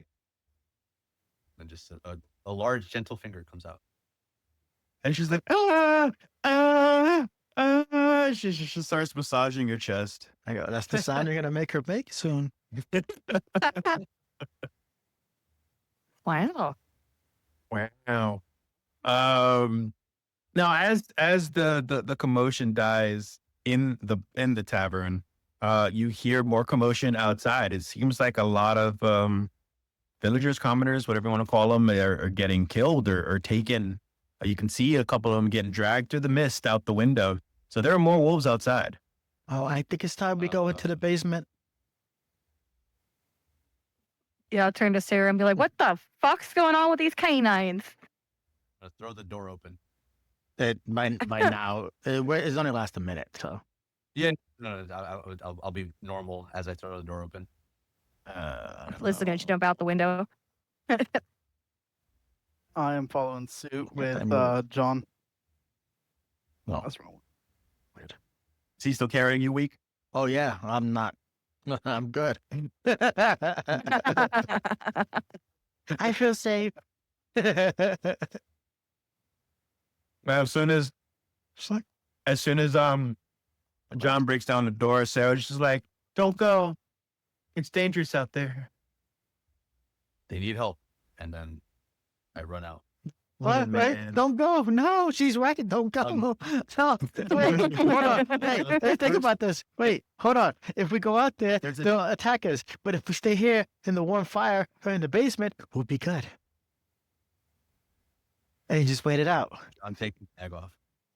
And just a large, gentle finger comes out. And she's like, she starts massaging your chest. I go, that's the sound you're gonna make her make soon. Wow. Wow. Now as the commotion dies in the tavern, you hear more commotion outside. It seems like a lot of villagers, commoners, whatever you want to call them, are getting killed or taken. You can see a couple of them getting dragged through the mist out the window. So there are more wolves outside. Oh, I think it's time we go into the basement. Yeah, I'll turn to Sarah and be like, what the fuck's going on with these canines? I'm gonna throw the door open. It by now, it's only last a minute. So Yeah, no, I'll be normal as I throw the door open. Liz is going to jump out the window. I am following suit with I moved. John. No. That's wrong. Is he still carrying you weak? Oh yeah, I'm not. I'm good. I feel safe. Well, as soon as John breaks down the door, Sarah's just like, "Don't go. It's dangerous out there." They need help, and then I run out. What? Wait, don't go. No, she's right. Don't go. No. Wait, hold on. Hey, think about this. Wait, hold on. If we go out there, they'll attack us. But if we stay here in the warm fire or in the basement, we'll be good. And you just wait it out. I'm taking the egg off.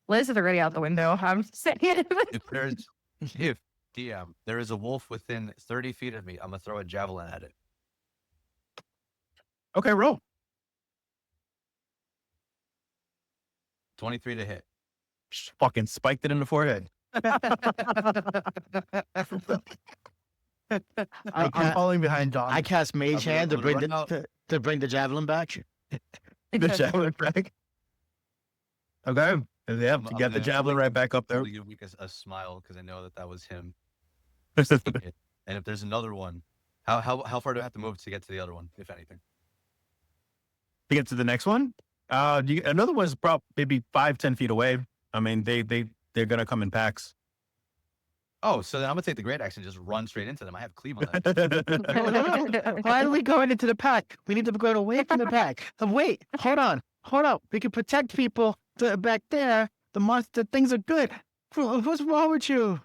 Liz is already out the window. I'm just saying. If DM, there is a wolf within 30 feet of me, I'm gonna throw a javelin at it. Okay, roll. 23 to hit. Just fucking spiked it in the forehead. I'm following behind John. I cast Mage I'm Hand to gonna bring run out. to bring the javelin back. The javelin back. Okay. Yeah, you I'm got the gonna- javelin right back up there. I'll give Week a smile because I know that was him. And if there's another one, how far do I have to move to get to the other one, if anything? To get to the next one, another one's probably maybe 5-10 feet away. I mean, they're gonna come in packs. Oh, so then I'm gonna take the great axe and just run straight into them. I have cleave on that. Why are we going into the pack? We need to go away from the pack. Wait, hold on. We can protect people back there. The monster things are good. What's wrong with you?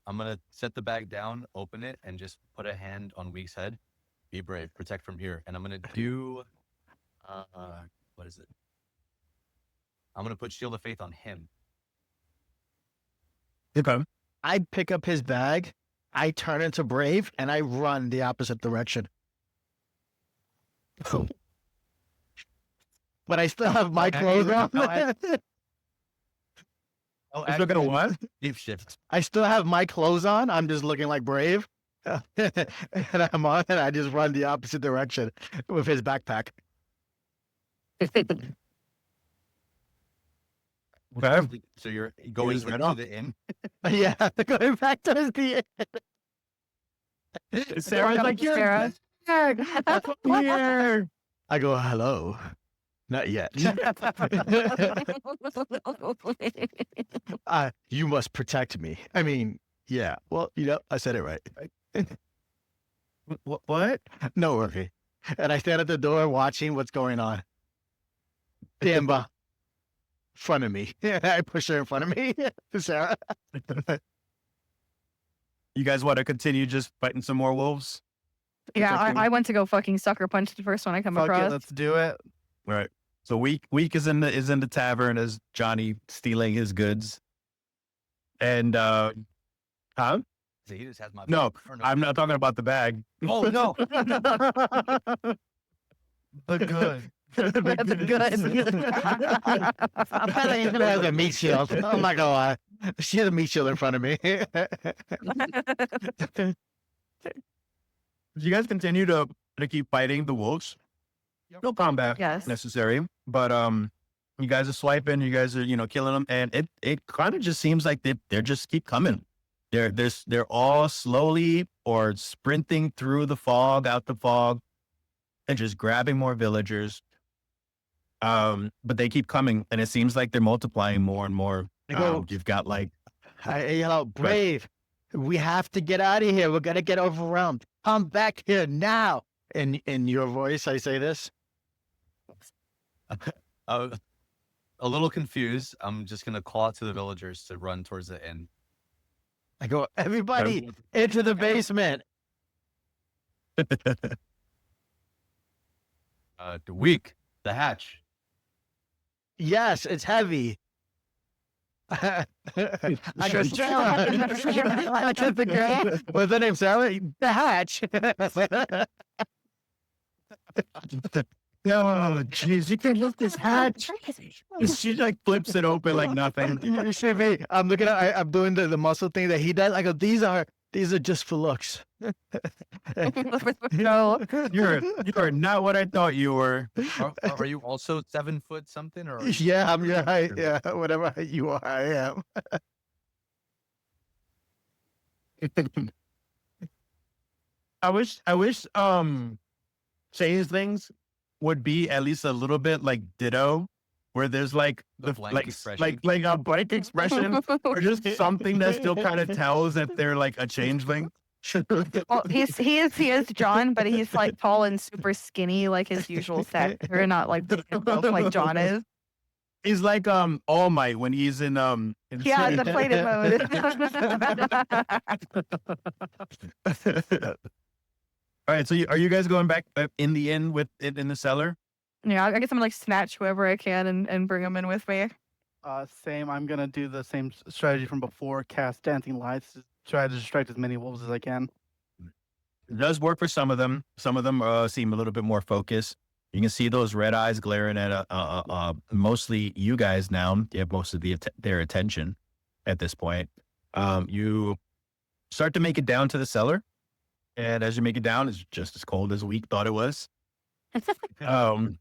I'm gonna set the bag down, open it, and just put a hand on Week's head. Be brave, protect from here. And I'm gonna do, what is it? I'm gonna put Shield of Faith on him. Okay. I pick up his bag, I turn into Brave, and I run the opposite direction. But I still have my clothes on. Oh, He's looking at what? Deep shift. I still have my clothes on. I'm just looking like Brave. And I'm on, and I just run the opposite direction with his backpack. Okay. So you're going Here's right to off. the inn. Yeah, going back to the Sarah's like, you're Sarah. here. I go, hello. Not yet. You must protect me. I mean, yeah. Well, I said it right. What? No worry. And I stand at the door watching what's going on. Damba. Front of me. I push her in front of me. Sarah. You guys want to continue just fighting some more wolves? Yeah, Protecting- I went to go fucking sucker punch the first one I come Fuck across. it, let's do it. All right. So weak is in the tavern as Johnny stealing his goods. And huh? So he just has my No, or I'm not talking about the bag. Oh no! But good. That's good. He's gonna have a meat shield. I'm not gonna lie. She has a meat shield in front of me. You guys continue to keep fighting the wolves. No combat Yes. necessary, but you guys are swiping. You guys are killing them, and it kind of just seems like they're just keep coming. They're all slowly or sprinting through the fog, out the fog, and just grabbing more villagers. But they keep coming, and it seems like they're multiplying more and more. You've got like, I yell out, Brave, we have to get out of here. We're gonna get overwhelmed. Come back here now. In your voice, I say this. A little confused. I'm just gonna call out to the villagers to run towards the inn. I go, everybody into the basement. The weak, the hatch. Yes, it's heavy. I go, Sarah. I took the girl. What's her name, Sarah? The hatch. oh, jeez, you can lift this hatch. She like flips it open like nothing. You should be. I'm looking at. I'm doing the muscle thing that he does. I go, these are just for looks. No. You're not what I thought you were. Are you also 7 foot something or? Yeah, I'm your height. Yeah, whatever height you are, I am. I wish Shane's things would be at least a little bit like Ditto, where there's like The blank expression. like a blank expression, or just something that still kind of tells that they're like a changeling. Well, he is John, but he's like tall and super skinny, like his usual set. Or not like like John is. He's like All Might when he's in Yeah, the plated mode. All right, so are you guys going back in the inn with it in the cellar? Yeah, I guess I'm gonna like snatch whoever I can and bring them in with me. Same. I'm gonna do the same strategy from before. Cast dancing lights. Try to distract as many wolves as I can. It does work for some of them. Some of them seem a little bit more focused. You can see those red eyes glaring at mostly you guys now. You have most of their attention at this point. You start to make it down to the cellar, and as you make it down, it's just as cold as Week thought it was. And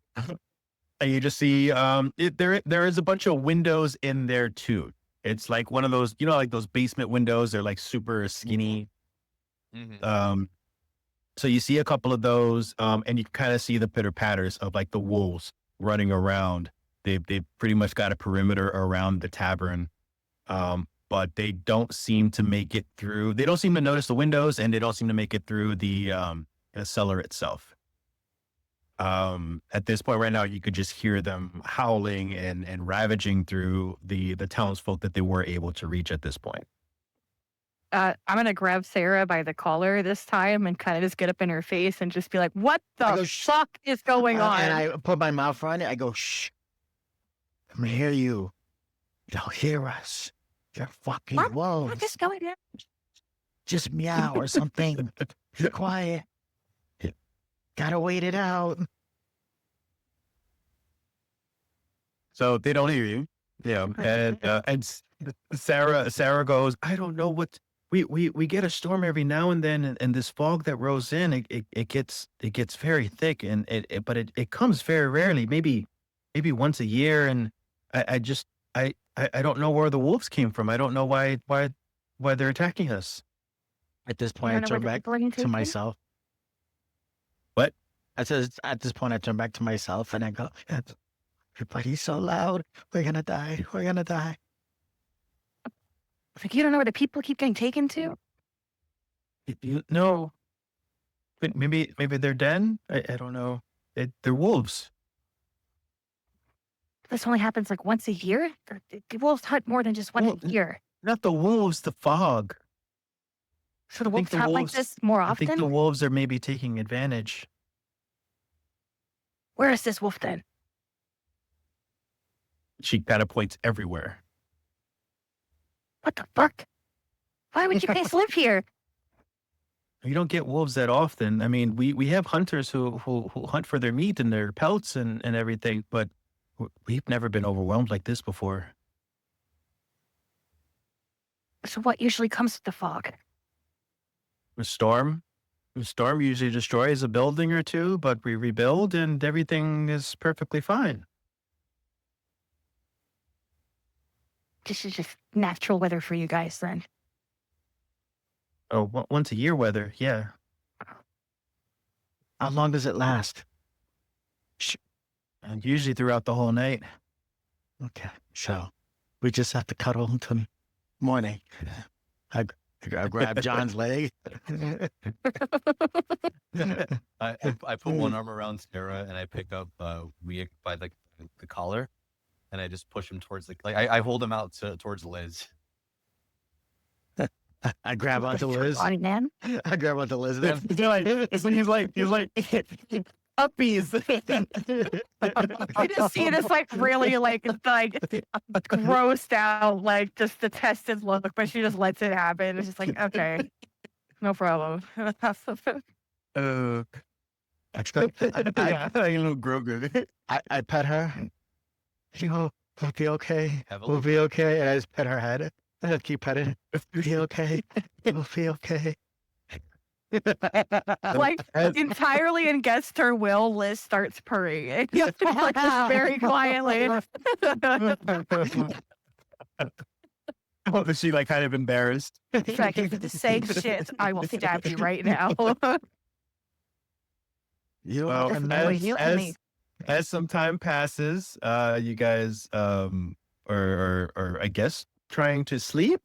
you just see there is a bunch of windows in there too. It's like one of those, like those basement windows. They're like super skinny. Mhm. So you see a couple of those, and you kind of see the pitter patters of like the wolves running around. They've pretty much got a perimeter around the tavern, but they don't seem to make it through. They don't seem to notice the windows, and they don't seem to make it through the cellar itself. At this point right now, you could just hear them howling and ravaging through the townsfolk that they were able to reach at this point. I'm gonna grab Sarah by the collar this time and kind of just get up in her face and just be like, "What I the go, fuck is going on?" And I put my mouth around it. I go, shh. I'm gonna hear you. They'll hear us. You're fucking wolves. What is going on? Just meow or something. Be quiet. Gotta wait it out. So they don't hear you. Yeah. And Sarah goes, I don't know what we get a storm every now and then, and this fog that rolls in, it gets very thick, and it comes very rarely, maybe once a year, and I I don't know where the wolves came from. I don't know why they're attacking us. At this You point, I don't know where turn the back people are getting to taken? myself. What? I says at this point, I turn back to myself and I go, everybody's so loud. We're gonna die. We're gonna die. Like, you don't know where the people keep getting taken to? No, but maybe they're den. I don't know. They're wolves. This only happens like once a year? The wolves hunt more than just once Well, a year. Not the wolves. The fog. So the I think wolves the hunt like wolves- this more I think the often? wolves are maybe taking advantage. Where is this wolf then? She kind of points everywhere. What the fuck? Why would you guys live here? You don't get wolves that often. I mean, we have hunters who hunt for their meat and their pelts and everything, but we've never been overwhelmed like this before. So what usually comes with the fog? A storm. A storm usually destroys a building or two, but we rebuild and everything is perfectly fine. This is just natural weather for you guys then. Oh, once a year weather, yeah. How long does it last? And usually throughout the whole night. Okay, so we just have to cuddle until morning. I grab John's leg. I put one arm around Sarah and I pick up Riek by the collar, and I just push him towards I hold him out towards Liz. I grab onto Liz. On man. I grab onto Liz. Then. He's like puppies. I just see this like really like grossed out, like just detested look, but she just lets it happen. It's just like, okay, no problem. I pet her. She go, we'll be okay. Heavily. We'll be okay. And I just pet her head. I just keep petting. We'll be okay. We'll be okay. Like entirely against her will, Liz starts purring. Like, just very quietly. Oh, is she like kind of embarrassed? She's like, if you say shit, I will stab you right now. You Well, are That's nice. the way you and me. as some time passes, you guys are I guess trying to sleep,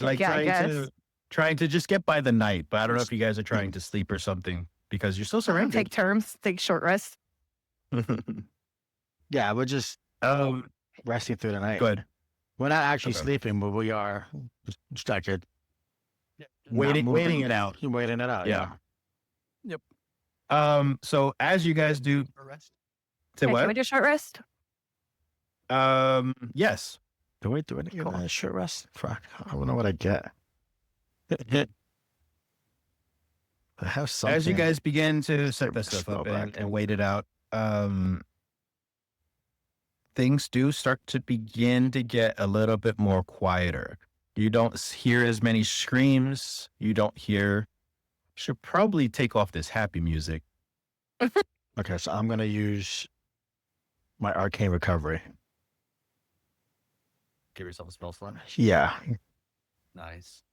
like Yeah, I trying to just get by the night. But I don't know if you guys are trying to sleep or something because you're so surrounded. Take turns, take short rest. Yeah, we're just resting through the night. Good. We're not actually Okay. sleeping, but we are distracted. Waiting moving. it out. You're waiting it out. Yeah. Yeah. So as you guys do, say Okay, can we what? do short rest? Yes. Do we do it in a short rest? Fuck. I don't know what I get. I have something. As you guys begin to set this Spell stuff up back. and wait it out, things do start to begin to get a little bit more quieter. You don't hear as many screams. You don't hear. Should probably take off this happy music. Okay, so I'm gonna use my arcane recovery. Give yourself a spell slot. Yeah, Nice.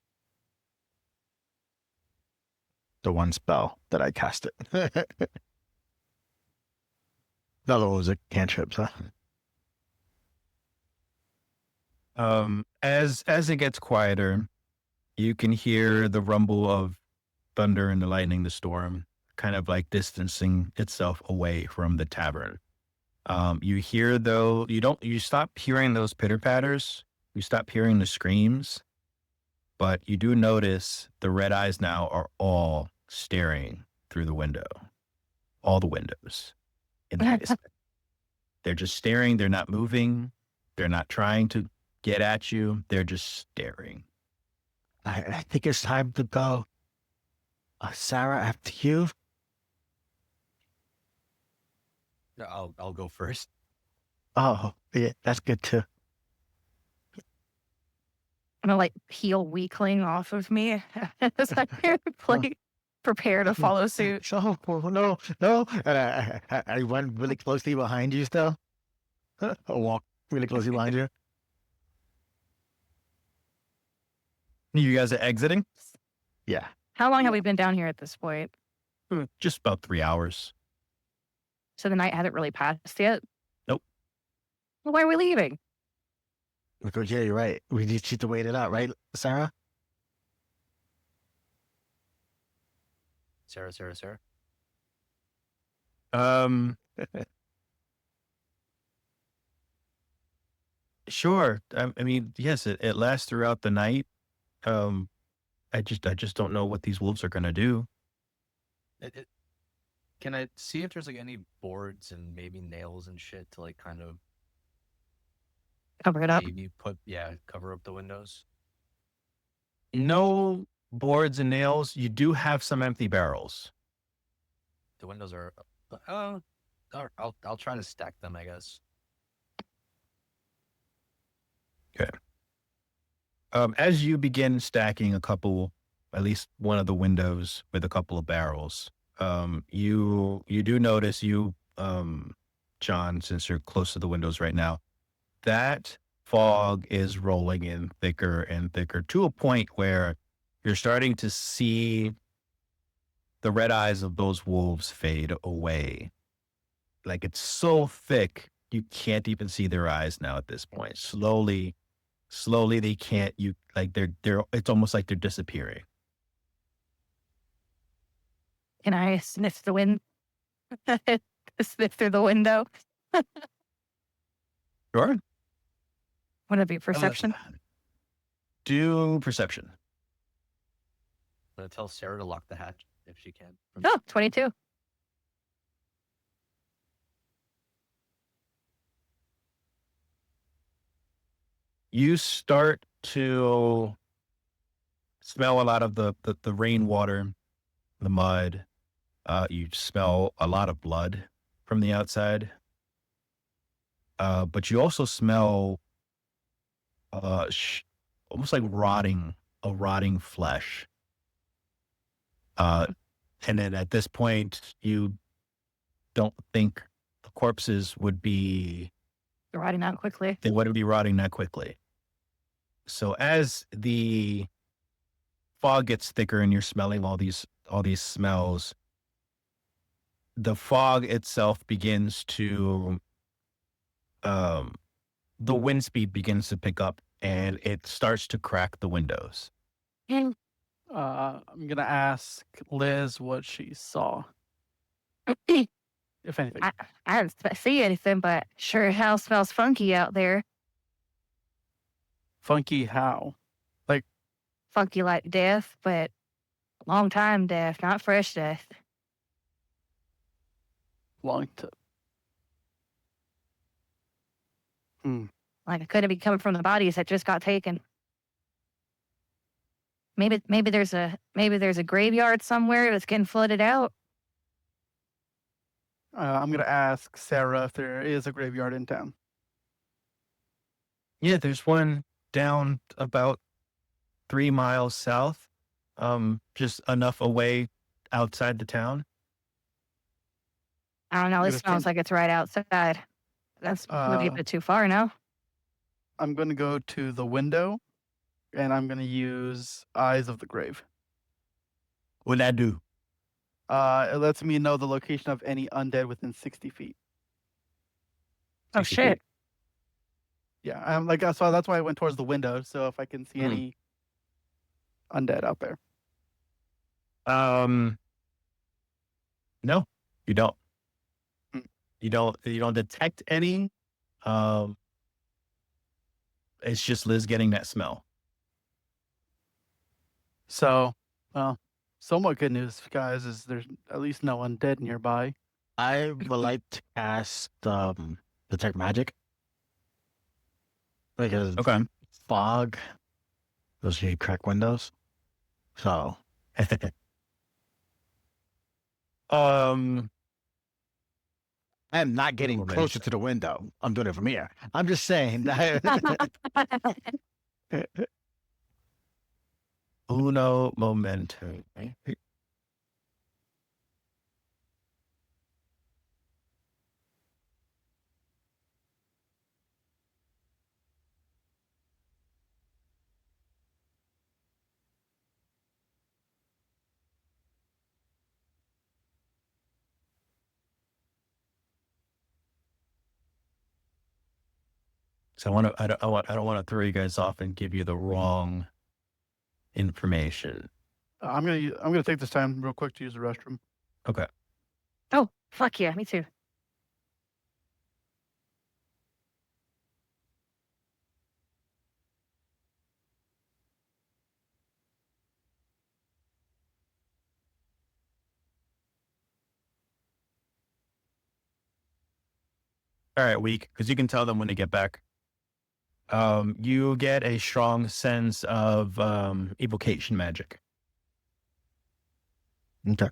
the one spell that I cast it. The other one was a cantrip, so As it gets quieter, you can hear the rumble of thunder and the lightning, the storm, kind of like distancing itself away from the tavern. You hear though, you stop hearing those pitter patters. You stop hearing the screams, but you do notice the red eyes now are all staring through the window, all the windows in the basement. They're just staring. They're not moving. They're not trying to get at you. They're just staring. I think it's time to go. Sarah, after you. Yeah, I'll go first. Oh, yeah, that's good too. I'm gonna like peel weakling off of me as I like prepare to follow suit. So, no. And I run really closely behind you still. I walk really closely behind you. You guys are exiting? Yeah. How long have we been down here at this point? Just about 3 hours. So the night hasn't really passed yet? Nope. Well, why are we leaving? Because, yeah, you're right. We just need to wait it out, right, Sarah? Sarah. Sure. I mean, yes, it lasts throughout the night. I just don't know what these wolves are gonna do. Can I see if there's like any boards and maybe nails and shit to like kind of Cover it up. maybe cover up the windows? No boards and nails. You do have some empty barrels. The windows are. I'll try to stack them, I guess. As you begin stacking at least one of the windows with a couple of barrels, you do notice John, since you're close to the windows right now, that fog is rolling in thicker and thicker to a point where you're starting to see the red eyes of those wolves fade away. Like it's so thick, you can't even see their eyes now at this point. Slowly they can't, it's almost like they're disappearing. Can I sniff the wind? Sniff through the window? Sure. Would it be perception? Do perception. I'm gonna tell Sarah to lock the hatch if she can. Oh, 22. You start to smell a lot of the rainwater, the mud. You smell a lot of blood from the outside. But you also smell almost like rotting flesh. And then at this point, you don't think the corpses would be Rotting out quickly. They wouldn't be rotting that quickly. So as the fog gets thicker and you're smelling all these smells, the fog itself begins to the wind speed begins to pick up and it starts to crack the windows. I'm gonna ask Liz what she saw, if anything. I didn't see anything, but sure as hell smells funky out there. Funky how? Funky like death, but long time death, not fresh death. Long to. Like it couldn't be coming from the bodies that just got taken. Maybe there's a graveyard somewhere that's getting flooded out. I'm gonna ask Sarah if there is a graveyard in town. Yeah, there's one down about 3 miles south, just enough away outside the town. I don't know. It Gonna smells like it's right outside. That's maybe a bit too far now. I'm gonna go to the window, and I'm gonna use Eyes of the Grave. What'd that do? It lets me know the location of any undead within 60 feet. Oh 60 shit! feet. Yeah, I'm like so that's why I went towards the window. So if I can see any undead out there. No, you don't. Hmm. You don't detect any. It's just Liz getting that smell. So, well, somewhat good news, guys, is there's at least no undead nearby. I would like to cast detect magic. Because Okay. fog, those you crack windows. So I am not getting Moment. closer to the window. I'm doing it from here. I'm just saying that Uno momento. So I don't want to throw you guys off and give you the wrong information. I'm gonna take this time real quick to use the restroom. Okay. Oh, fuck yeah, me too. All right, weak, because you can tell them when they get back. You get a strong sense of evocation magic. Okay.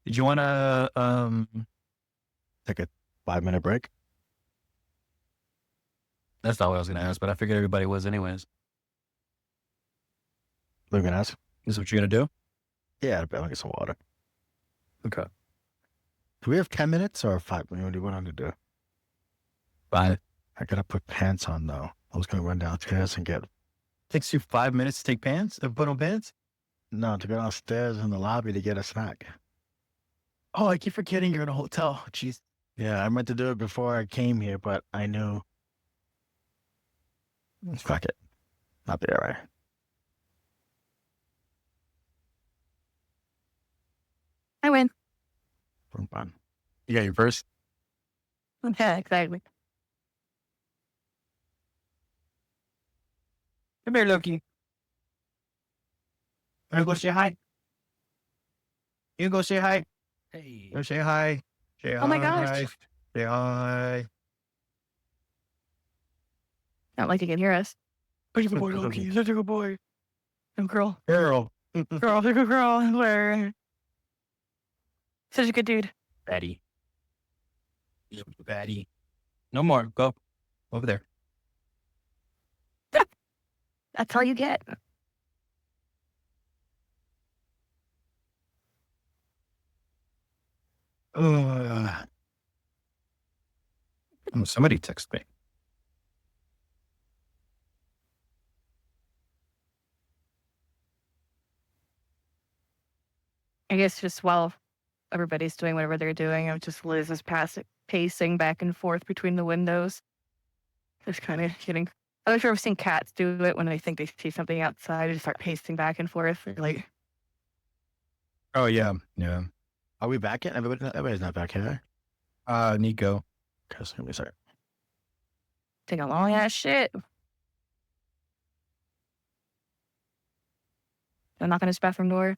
Did you want to Take a 5-minute break. That's not what I was going to ask, but I figured everybody was anyways. Look at us. This is what you're going to do? Yeah, I'll get some water. Okay. Do we have 10 minutes or 5? What do you want to do? 5. I gotta put pants on though. I was gonna run downstairs and get Takes you 5 minutes to take pants? To put on pants? no to go downstairs in the lobby to get a snack. Oh, I keep forgetting you're in a hotel. Jeez. Yeah, I meant to do it before I came here, but I knew. Fuck it. I'll be all right. I win. Fun. You got your first? Yeah, exactly. Come here, Loki. Wanna go say hi? You go say hi. Hey. Go say hi. Say Oh my hi. gosh. Say hi. Not like you can hear us. Such a good boy, Loki. Such a good boy. Oh, girl. Girl. Girl, such a good girl. Where? Such a good dude. Batty. Batty. No more. Go. Over there. That's all you get. Oh, somebody text me. I guess just while everybody's doing whatever they're doing, I'm just Liz is pacing back and forth between the windows. Just kind of getting. I'm not sure I've seen cats do it when they think they see something outside. They just start pacing back and forth. They're like, Oh, yeah. Yeah. Are we back yet? Everybody's not back here. Nico. Okay, so give me a second. take a long ass shit. Don't knock on his bathroom door.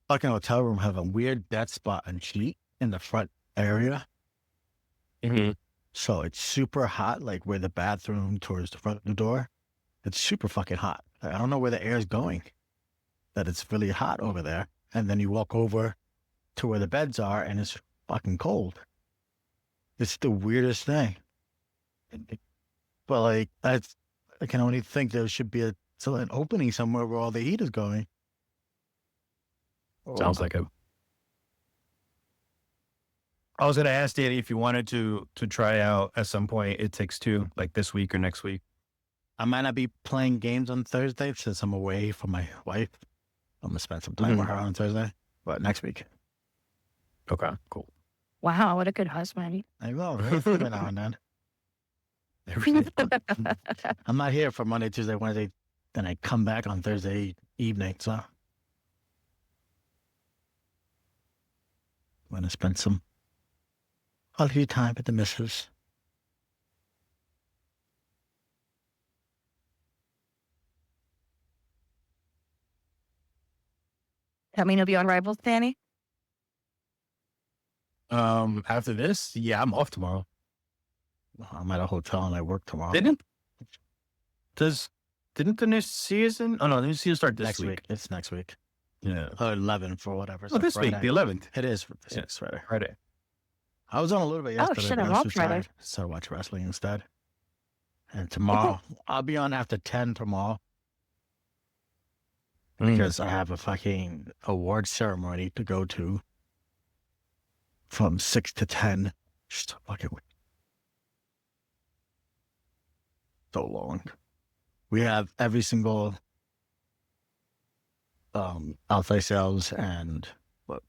Fucking hotel room have a weird dead spot and sheet in the front area. Mm-hmm. So it's super hot, like where the bathroom towards the front of the door. It's super fucking hot. I don't know where the air is going. That it's really hot over there. And then you walk over to where the beds are and it's fucking cold. It's the weirdest thing. But like, I can only think there should be an opening somewhere where all the heat is going. Sounds like it. I was gonna ask Danny if you wanted to try out at some point It Takes Two, like this week or next week. I might not be playing games on Thursday since I'm away from my wife. I'm gonna spend some time with her on Thursday, but next week. Okay, cool. Wow, what a good husband. I will, right? Every now and then. I'm not here for Monday, Tuesday, Wednesday. Then I come back on Thursday evening, so I'm gonna spend some quality time with the missus. That mean you'll be on Rivals, Danny? After this, yeah, I'm off tomorrow. I'm at a hotel and I work tomorrow. Didn't the new season? Oh no, the new season start this next week. It's next week. Yeah. 11 for whatever. Oh, this week, the 11th. It is this Yeah. week's Friday. Friday. I was on a little bit yesterday. shit, but I'm I was off too Friday. tired, so I watch wrestling instead. And tomorrow, I'll be on after 10 tomorrow because I have a fucking award ceremony to go to from 6 to 10. Just fucking so long. We have every single outside sales and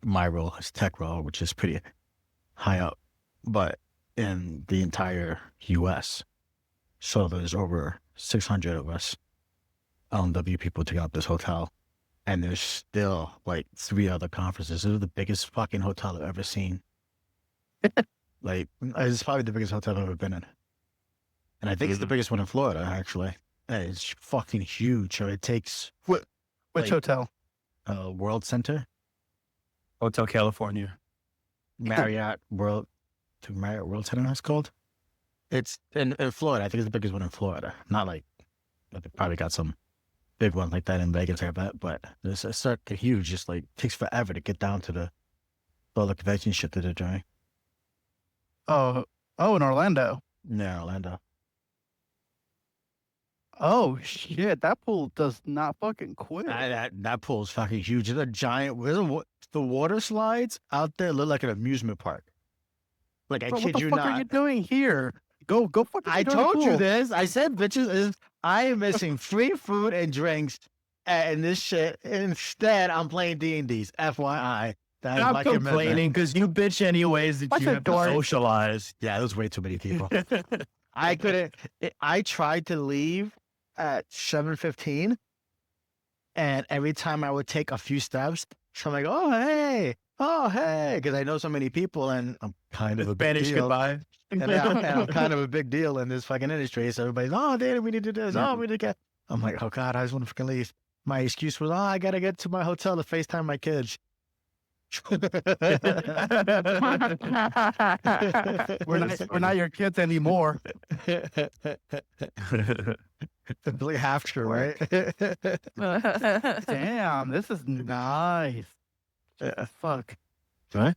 my role is tech role, which is pretty high up, but in the entire US. So there's over 600 of us LMW people to get up this hotel. And there's still like 3 other conferences. This is the biggest fucking hotel I've ever seen. Like, it's probably the biggest hotel I've ever been in. And I think it's the biggest one in Florida, actually. And it's fucking huge. So it takes Which like- hotel? World Center, Hotel California. Marriott World Center, it's called. It's in Florida. I think it's the biggest one in Florida. Not like, they probably got some big one like that in Vegas, I bet. But it's such a huge, just like, takes forever to get down to all the convention shit that they're doing. Oh, in Orlando. Yeah, Orlando. Oh shit, that pool does not fucking quit. That pool is fucking huge. It's a giant. The water slides out there look like an amusement park. Like, I Bro, what kid the you fuck not. are you doing here? Go fucking. I join the told you pool. this. I said, bitches, I am missing free food and drinks and this shit. Instead, I'm playing D&D's. FYI. That's Stop my commitment. complaining because you bitch anyways that Bunch you of have to dorks. socialize. Yeah, there's way too many people. I couldn't. I tried to leave at 7:15, and every time I would take a few steps, so I'm like, oh hey, because I know so many people, and I'm kind of a big Spanish deal. goodbye. And I'm kind of a big deal in this fucking industry. So everybody's, oh, Danny, we need to do this. Oh, we need to get. I'm like, oh God, I just want to fucking leave. My excuse was, oh, I gotta get to my hotel to FaceTime my kids. We're not your kids anymore. Really have to, right? Damn, this is nice. Fuck. No.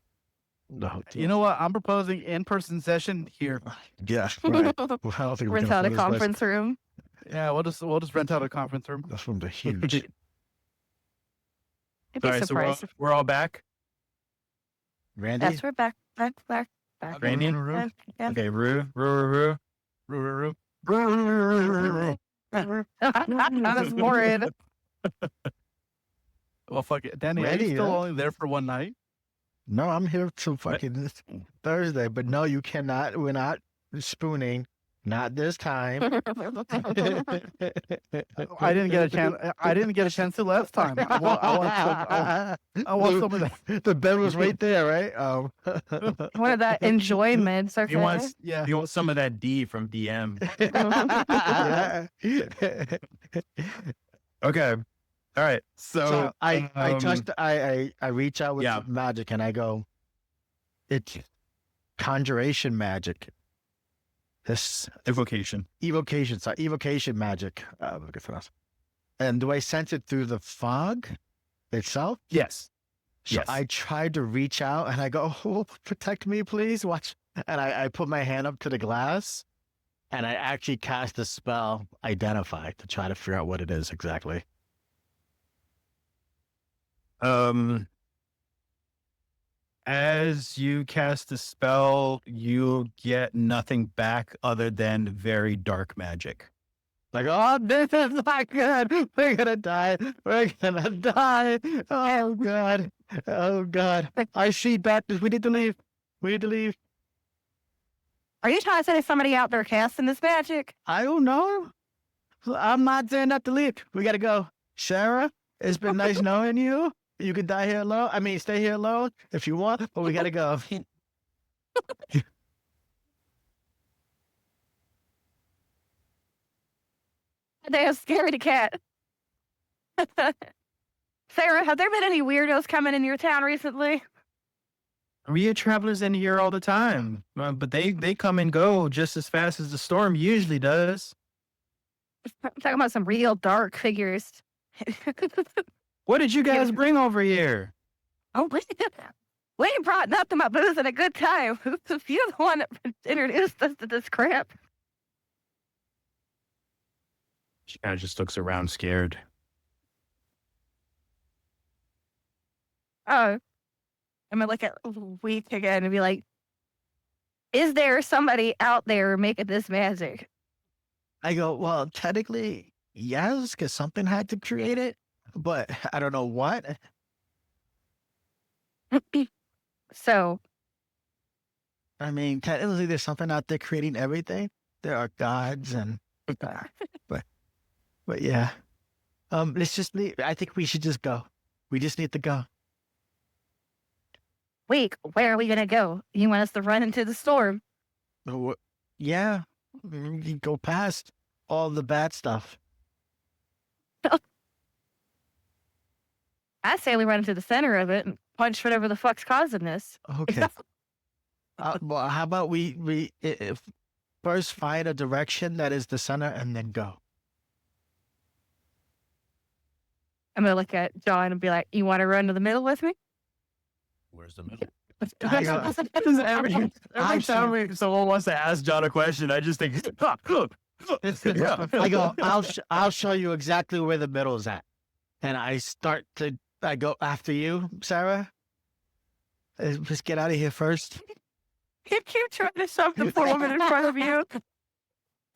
You know what? I'm proposing in-person session here. Yeah. Right. Well, I don't think we Rent can out a afford this place. conference room. Yeah, we'll just rent out a conference room. This one's a huge. You'd be All right, so surprised. we're all back. Randy? Yes, we're back. Randy? Yeah. Okay, Rue. That's horrid. Well, fuck it. Danny, are Ready, you still huh? only there for one night? No, I'm here till fucking Thursday, but no, you cannot. We're not spooning. Not this time. I didn't get a chance. I didn't get a chance to last time. I want some of that. The bed was right there, right? One of that enjoyment. He wants, Yeah. he wants some of that D from DM. Okay. All right. So I reach out with yeah. magic and I go, it's conjuration magic. This Evocation. evocation magic. Look at this. And do I sense it through the fog itself? Yes. So Yes. I tried to reach out and I go, oh, protect me, please. Watch. And I put my hand up to the glass and I actually cast the spell identify to try to figure out what it is exactly. As you cast the spell, you get nothing back other than very dark magic. Like, oh, this is not good. We're gonna die. We're gonna die. Oh God. Oh God. I see Baptist. We need to leave. We need to leave. Are you trying to say there's somebody out there casting this magic? I don't know. I'm not saying not to leave. We gotta go. Sarah, it's been nice knowing you. You can die here alone. I mean, stay here alone if you want, but we gotta go. Damn scaredy cat. Sarah, have there been any weirdos coming in your town recently? We get travelers in here all the time, but they come and go just as fast as the storm usually does. I'm talking about some real dark figures. What did you guys bring over here? Oh, we brought nothing but booze and a good time. You're the one that introduced us to this crap. She kind of just looks around scared. Oh, I'm gonna look at Week again and be like, is there somebody out there making this magic? I go, well, technically, yes, because something had to create it, but I don't know what. So, I mean, technically, there's something out there creating everything. There are gods and, but yeah. Let's just leave. I think we should just go. We just need to go. Week, where are we gonna go? You want us to run into the storm? Yeah, we can go past all the bad stuff. I say we run into the center of it and punch whatever the fuck's causing this. Okay. Well, how about we if first find a direction that is the center and then go. I'm gonna look at John and be like, you want to run to the middle with me? Where's the middle? Every time someone wants to ask John a question, I just think, yeah. I go, I'll show you exactly where the middle's at. And I go after you, Sarah. Just get out of here first. You keep trying to shove the poor woman in front of you.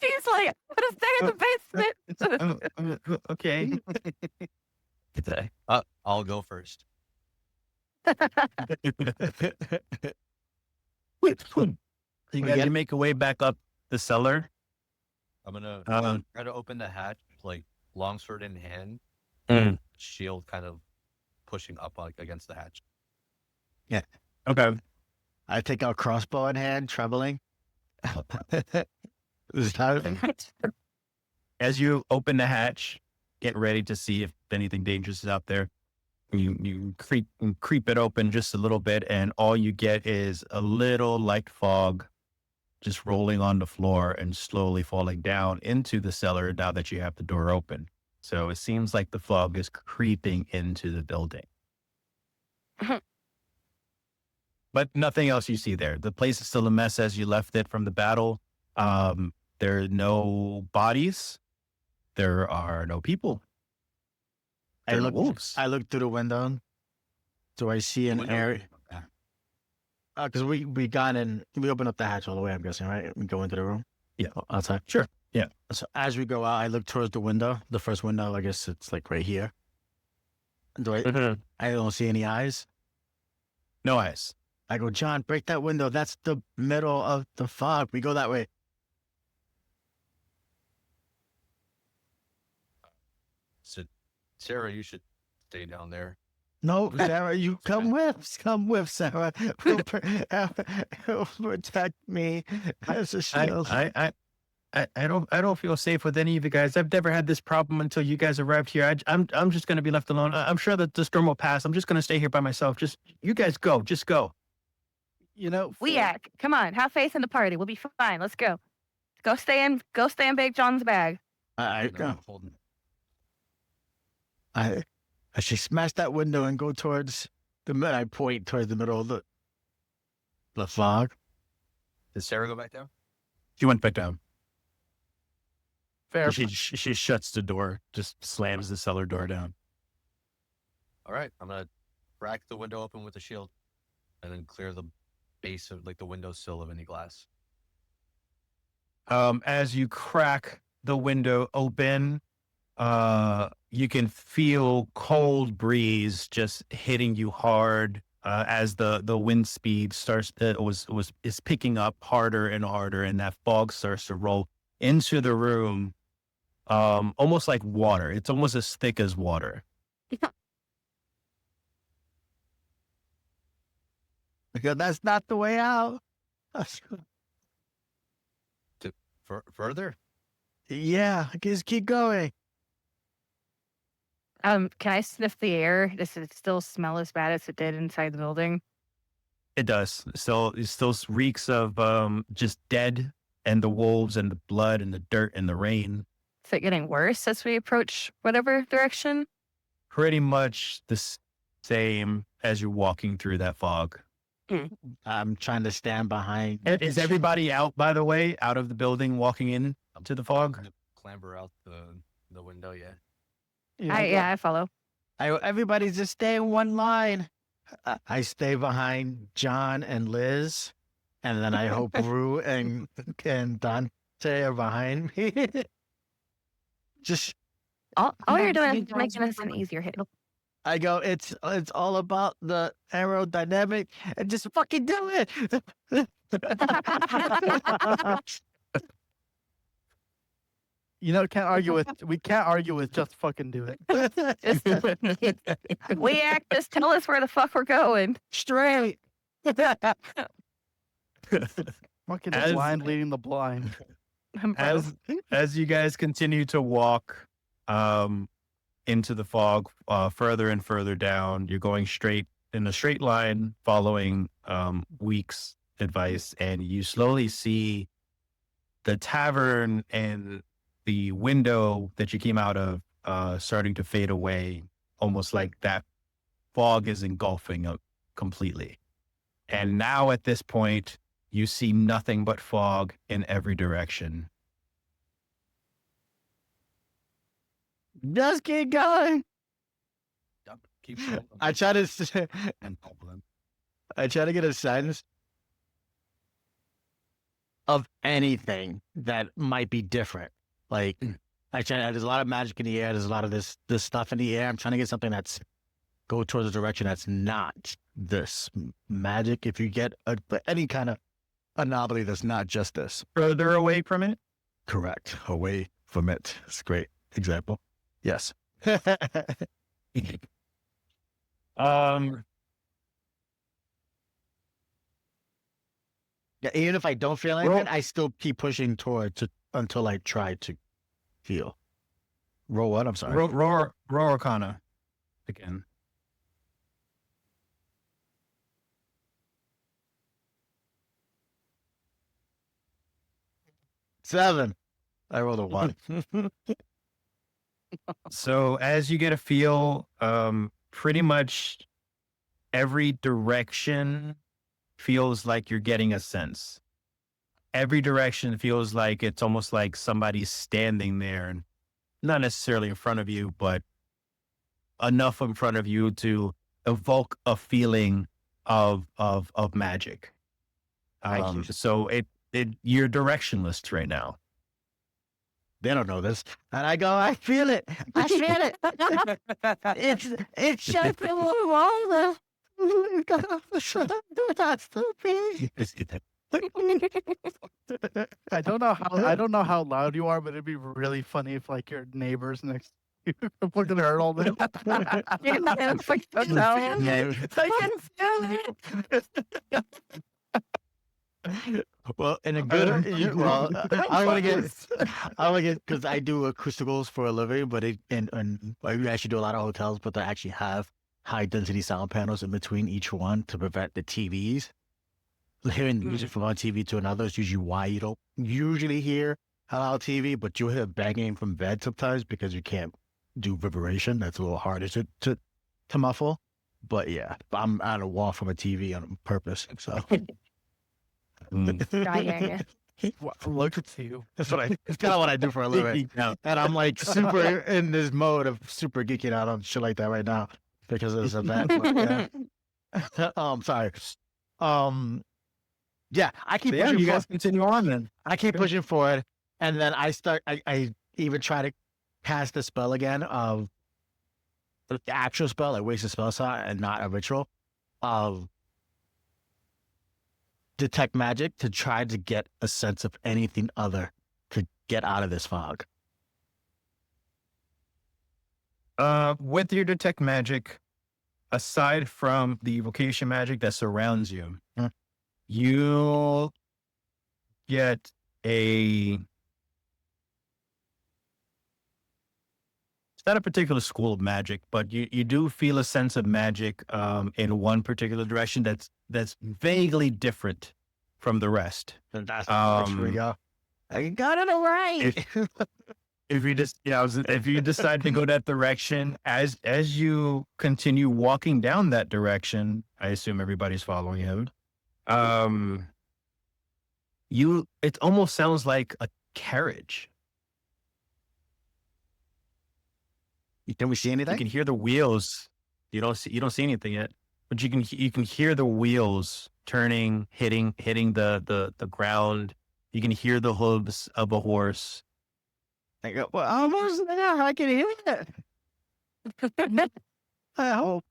She's like, I'm gonna stay in the basement. Okay. I'll go first. You guys make a way back up the cellar. I'm gonna try to open the hatch, like longsword in hand, shield kind of pushing up like against the hatch. Yeah. Okay. I take out crossbow in hand, trebling. As you open the hatch, get ready to see if anything dangerous is out there. You creep it open just a little bit, and all you get is a little light fog just rolling on the floor and slowly falling down into the cellar now that you have the door open. So it seems like the fog is creeping into the building. But nothing else you see there. The place is still a mess as you left it from the battle. There are no bodies. There are no people. I look wolves. I look through the window. Do I see an area? Because we open up the hatch all the way, I'm guessing, right? We go into the room? Yeah. Outside? Sure. Yeah. So as we go out, I look towards the window. The first window, I guess it's like right here. I don't see any eyes. No eyes. I go, John, break that window. That's the middle of the fog. We go that way. So, Sarah, you should stay down there. No, Sarah, you come with Sarah. He'll protect me as a shield. I don't feel safe with any of you guys. I've never had this problem until you guys arrived here. I'm just going to be left alone. I'm sure that the storm will pass. I'm just going to stay here by myself. Just you guys go. Just go. You know, Come on, have faith in the party. We'll be fine. Let's go. Go stay in Big John's bag. I No, holding. I should smash that window and go towards I point towards the middle of the fog. Did Sarah go back down? She went back down. fair. She shuts the door, just slams the cellar door down. All right, I'm gonna crack the window open with a shield and then clear the base of like the windowsill of any glass. As you crack the window open, you can feel cold breeze just hitting you hard as the wind speed starts is picking up harder and harder, and that fog starts to roll into the room, almost like water. It's almost as thick as water. Because that's not the way out. Further? Yeah, just keep going. Can I sniff the air? Does it still smell as bad as it did inside the building? It does. It still reeks of just dead and the wolves and the blood and the dirt and the rain. Is it getting worse as we approach whatever direction? Pretty much the same as you're walking through that fog. I'm trying to stand behind. Is everybody out, by the way, out of the building, walking in to the fog? Gonna clamber out the window, yeah. I follow. Everybody just stay in one line. I stay behind John and Liz, and then I hope Rue and Dante are behind me. Just All you're doing is making us an easier hit. I go, it's all about the aerodynamic, and just fucking do it. You know, we can't argue with just fucking do it. We act, just tell us where the fuck we're going. Straight. Fucking As- blind leading the blind. As you guys continue to walk into the fog, further and further down, you're going straight in a straight line, following Week's advice, and you slowly see the tavern and the window that you came out of starting to fade away, almost like that fog is engulfing up completely. And now at this point, you see nothing but fog in every direction. Just keep going. Yep. Keep going. I try to And problem. I try to get a sense of anything that might be different. Like there's a lot of magic in the air. There's a lot of this stuff in the air. I'm trying to get something that's go towards a direction that's not this magic. If you get any kind of anomaly that's not just this. Further away from it? Correct. Away from it. It's a great example. Yes. Yeah, even if I don't feel anything, I still keep pushing towards it until I try to heal. Roll what? I'm sorry. Roll Arcana again. Seven. I rolled a 1. So as you get a feel, pretty much every direction feels like you're getting a sense. Every direction feels like it's almost like somebody's standing there, and not necessarily in front of you, but enough in front of you to evoke a feeling of magic. So you're directionless right now. They don't know this. And I go, I feel it. I feel it. It's just a little longer. I don't know how loud you are, but it'd be really funny if like your neighbors next to you fucking heard all this. I can feel it. Well, in a good, I want to get, because I do acousticals for a living, but I actually do a lot of hotels, but they actually have high density sound panels in between each one to prevent the TVs. Hearing music from one TV to another is usually why you don't usually hear a loud TV, but you'll hear banging from bed sometimes because you can't do vibration. That's a little harder to muffle. But yeah, I'm on a wall from a TV on purpose. So. Dying. Look at you. It's kind of what I do for a living. And I'm like super in this mode of super geeking out on shit like that right now because of this event. But, yeah. Sorry. Yeah, I keep So yeah, pushing you forward. guys continue on then. I keep Good. pushing forward, and then I even try to cast the spell again of the actual spell, like waste a spell slot and not a ritual of detect magic to try to get a sense of anything other to get out of this fog. With your detect magic, aside from the evocation magic that surrounds you, Hmm. you'll get a. It's not a particular school of magic, but you do feel a sense of magic in one particular direction that's vaguely different from the rest. And that's Um, where we go. I got it all right. If you just if you decide to go that direction, as you continue walking down that direction, I assume everybody's following him. It almost sounds like a carriage. Can we see You anything? can hear the wheels. You don't see anything yet, but you can hear the wheels turning, hitting the ground. You can hear the hooves of a horse. I go, well, almost there. I can hear it. I hope.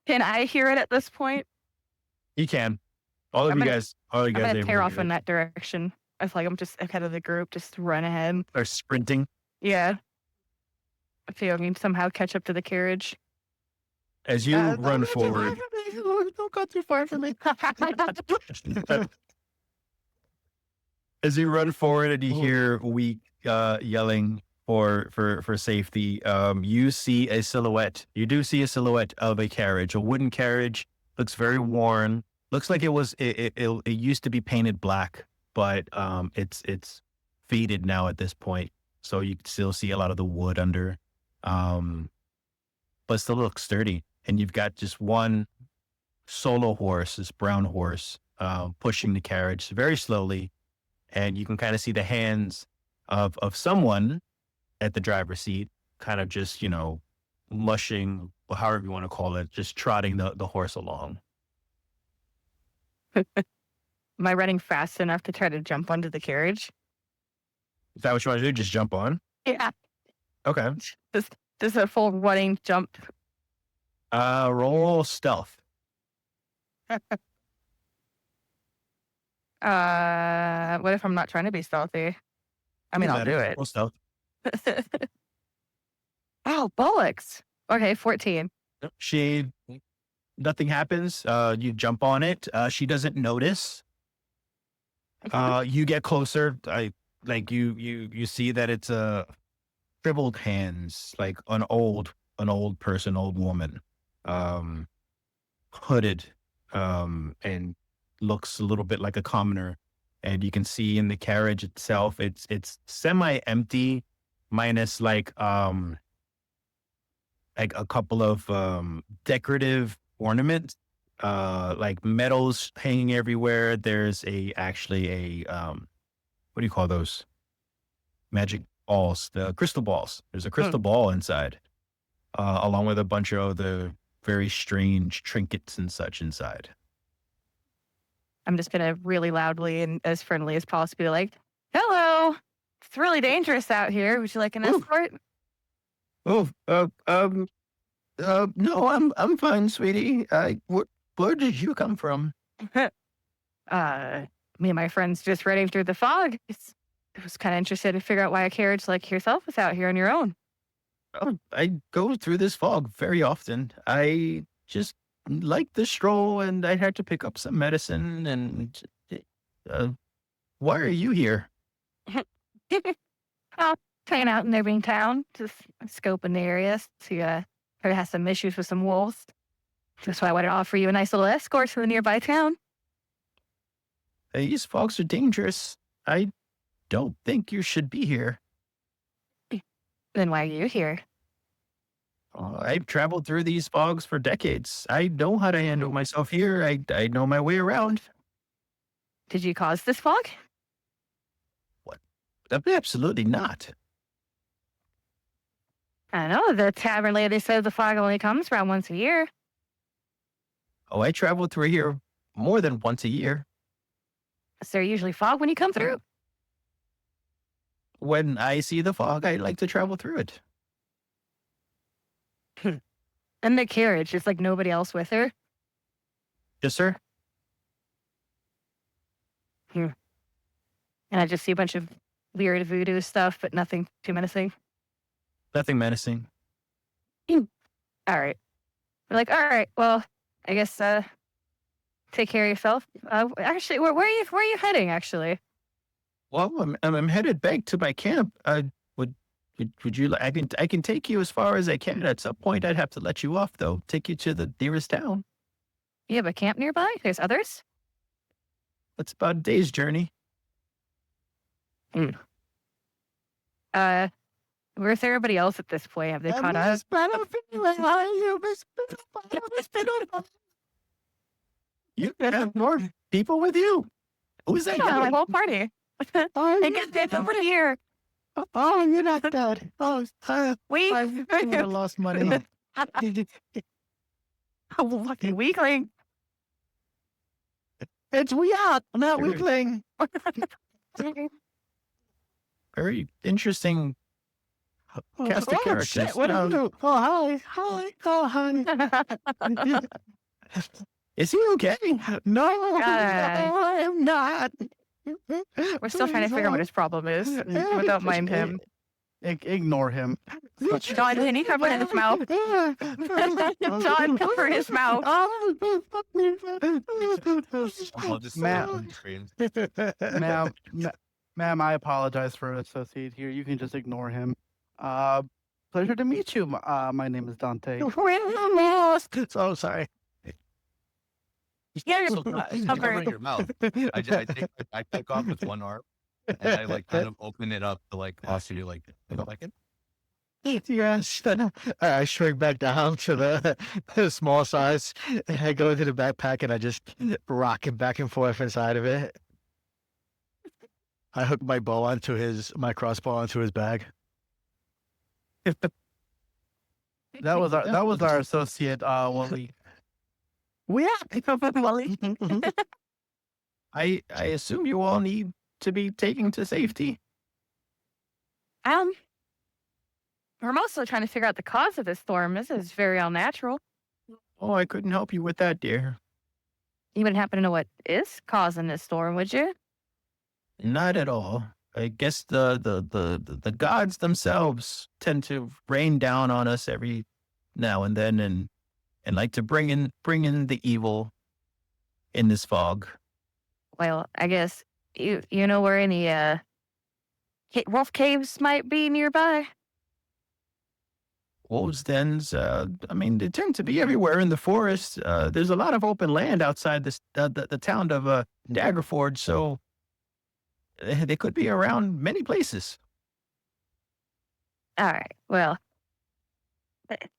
Can I hear it at this point? You can. All of I'm you gonna- guys I'm gonna able tear to off hear in it. that direction. I feel like I'm just ahead of the group, just run ahead. Are sprinting. Yeah. I feel I can somehow catch up to the carriage. As you run forward, Don't go too far for me. as you run forward and you hear Weak yelling for safety, you see a silhouette. You do see a silhouette of a carriage, a wooden carriage. Looks very worn. Looks like it used to be painted black, but it's faded now at this point. So you can still see a lot of the wood under, but still looks sturdy. And you've got just one solo horse, this brown horse, pushing the carriage very slowly. And you can kind of see the hands of someone at the driver's seat, kind of just, mushing, or however you want to call it, just trotting the horse along. Am I running fast enough to try to jump onto the carriage? Is that what you want to do? Just jump on? Yeah. Okay. Just a full running jump. Roll stealth. What if I'm not trying to be stealthy? I mean, I'll do it. Roll stealth. Oh, bollocks. Okay, 14. Nothing happens. You jump on it. She doesn't notice. You get closer. You see that it's shriveled hands, like an old person, old woman, hooded, and looks a little bit like a commoner. And you can see in the carriage itself, it's semi-empty, minus like a couple of decorative ornaments, like medals hanging everywhere. There's actually a what do you call those? Magic balls, the crystal balls. There's a crystal ball inside, along with a bunch of the very strange trinkets and such inside. I'm just going to really loudly and as friendly as possible be like, hello, it's really dangerous out here. Would you like an escort? Oh, no, I'm fine, sweetie. Where did you come from? Me and my friends just riding through the fog. I was kind of interested to figure out why a carriage like yourself is out here on your own. Oh, I go through this fog very often. I just like the stroll, and I had to pick up some medicine. And why are you here? Oh, hanging out in Irving Town, just scoping the area. See, heard it has some issues with some wolves. That's why I wanted to offer you a nice little escort to the nearby town. These fogs are dangerous. I don't think you should be here. Then why are you here? I've traveled through these fogs for decades. I know how to handle myself here. I know my way around. Did you cause this fog? Absolutely not. I know, the tavern lady says the fog only comes around once a year. Oh, I travel through here more than once a year. Is there usually fog when you come through? When I see the fog, I like to travel through it. In the carriage, just like nobody else with her. Yes, sir. And I just see a bunch of weird voodoo stuff, but nothing too menacing. Nothing menacing. All right. We're like, all right, well, I guess take care of yourself. Actually, where are you heading? Actually, Well, I'm headed back to my camp. Would you like? I can take you as far as I can. At some point, I'd have to let you off, though. Take you to the nearest town. you have a camp nearby. There's others. It's about a day's journey. Where's everybody else at this point? Have they caught up? You can have more people with you. Who's that? Yeah, my whole party. Hey, get over here. Oh, you're not dead. Oh, We I would have lost money. oh, fucking weakling. It's we out, not Sure. weakling. Very interesting cast of characters. Shit, what do I do? Oh, hi, oh, honey. Is he okay? No, Guys. I'm not. We're still trying to figure out what his problem is. But don't mind him. Ignore him. John, can you cover his mouth? John, cover his mouth. I'll just Matt. on the screen. Ma'am, I apologize for associate here. You can just ignore him. Pleasure to meet you. My name is Dante. So sorry. Yeah, So, cover covering your mouth. I take off with one arm, and I like kind of open it up to like ask you to like it. Yes, then I shrink back down to the small size. And I go into the backpack and I just rock him back and forth inside of it. I hook my crossbow onto his bag. That was our associate Wally. We I assume you all need to be taken to safety. We're mostly trying to figure out the cause of this storm. This is very unnatural. Oh, I couldn't help you with that, dear. You wouldn't happen to know what is causing this storm, would you? Not at all. I guess the gods themselves tend to rain down on us every now and then, and like to bring in the evil in this fog. Well, I guess you know where any wolf caves might be nearby. Wolves' dens, I mean, they tend to be everywhere in the forest. There's a lot of open land outside the town of Daggerford, so they could be around many places. All right. Well,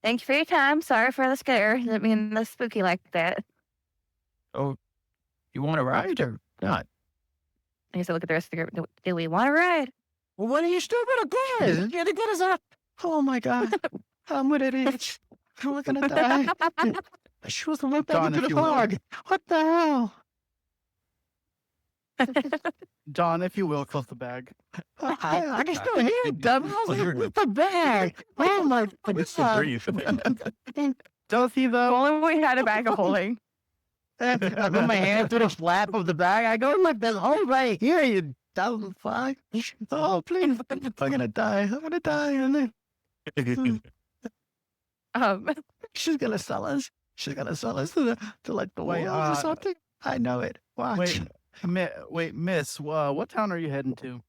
thank you for your time. Sorry for the scare. Didn't mean the spooky like that. Oh, you want to ride or not? I guess I look at the rest of the group. Do we want to ride? Well, what are you stupid again? You're the good as up. Oh my god. I'm with it. I'm gonna die. I shoot him right back John, into if the you will. fog. What the hell? John, if you will, close the bag. I can still hear it, dumbass. With the bag. Oh my god. Don't see If though. only we had a bag of holding. I put my hand through the flap of the bag. I go in my bed. Oh, right here, you dumb fuck. Oh, please. I'm gonna die. I'm gonna die. And then she's gonna sell us. She's gonna sell us to like the Wait, wolves or something. I know it. Watch. Wait, miss. What town are you heading to?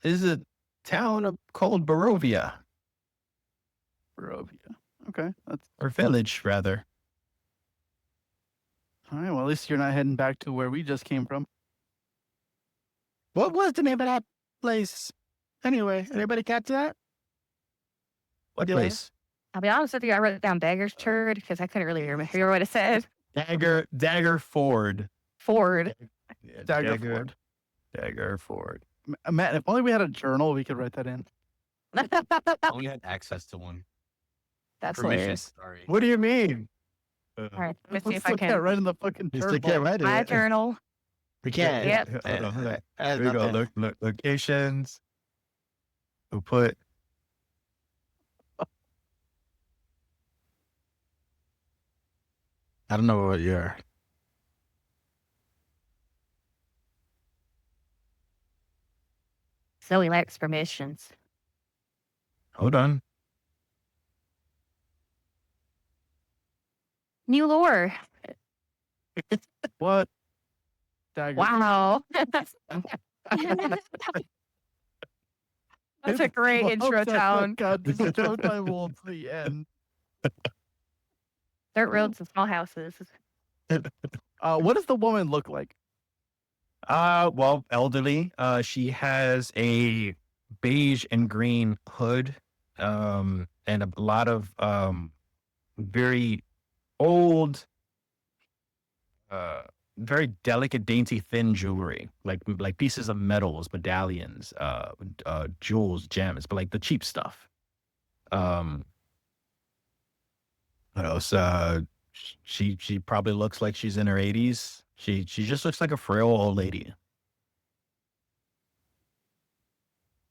This is a town called Barovia, Barovia. Okay, that's or village rather. all right. Well, at least you're not heading back to where we just came from. What was the name of that place? Anyway, anybody catch that? What Yeah. place? I'll be honest with you. I wrote down Dagger's Turd because I couldn't really hear what it said. Daggerford. Ford. Yeah, Daggerford. Daggerford. Matt, if only we had a journal, we could write that in. Only had access to one. That's Permission, hilarious. sorry. What do you mean? All right, let's see Let's if I look at can. right in the fucking Just journal. to get ready. My journal. We can't. Yep. Hold on, hold on. There's Here we go. nothing. Look, locations. We'll put. I don't know what you're. Zoe likes permissions. Hold on. New lore. What? Dagger. Wow. That's a great Well, intro that's town. God, this is so time to the end. Dirt roads and small houses. What does the woman look like? Well, elderly. She has a beige and green hood, and a lot of very old, very delicate, dainty, thin jewelry, like pieces of metals, medallions, jewels, gems, but like the cheap stuff. What else? She probably looks like she's in her 80s. She just looks like a frail old lady.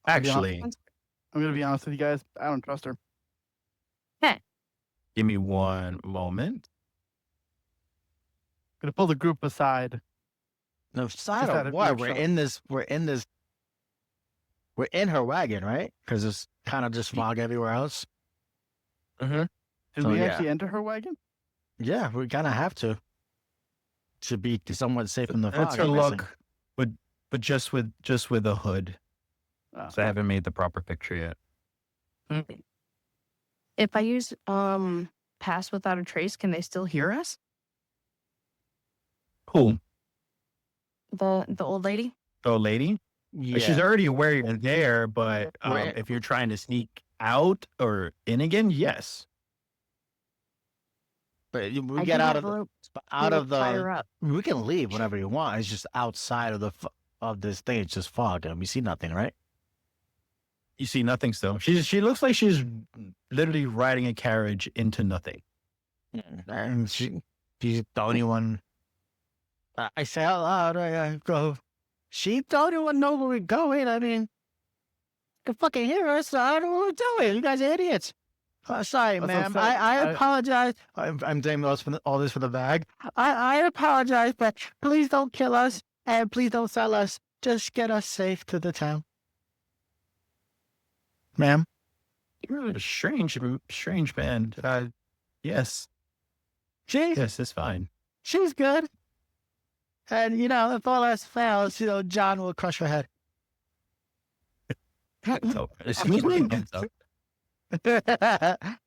Actually, I'm gonna be honest with you guys. I don't trust her. give me one moment. Gonna pull the group aside. No, side out of of what? earshot. We're in her wagon, right? Because it's kind of just fog everywhere else. Did So, we yeah. actually enter her wagon? Yeah, we kind of have to be somewhat safe in the fog. That's her I'm guessing. look, but just with a hood. Oh. So I haven't made the proper picture yet. If I use pass without a trace, can they still hear us? Cool. The old lady? So, lady, Yeah. she's already aware you're there, but Right. if you're trying to sneak out or in again, yes. But we I get do out have of rope out to of tie her the. up. We can leave whenever you want. It's just outside of of this thing. It's just fog, and we see nothing, right? You see nothing still. She looks like she's literally riding a carriage into nothing. And she's the only one. I say out loud, I go. She's the only one know where we're going. I mean, you can fucking hear us. I don't know what we're doing. You guys are idiots. Sorry, That's ma'am. what I'm saying. I I- apologize. I'm doing all this for the bag. I apologize, but please don't kill us and please don't sell us. Just get us safe to the town, ma'am. You're a strange man. Yes, Yes, it's fine. she's good. And if all else fails, John will crush her head. So, Excuse me?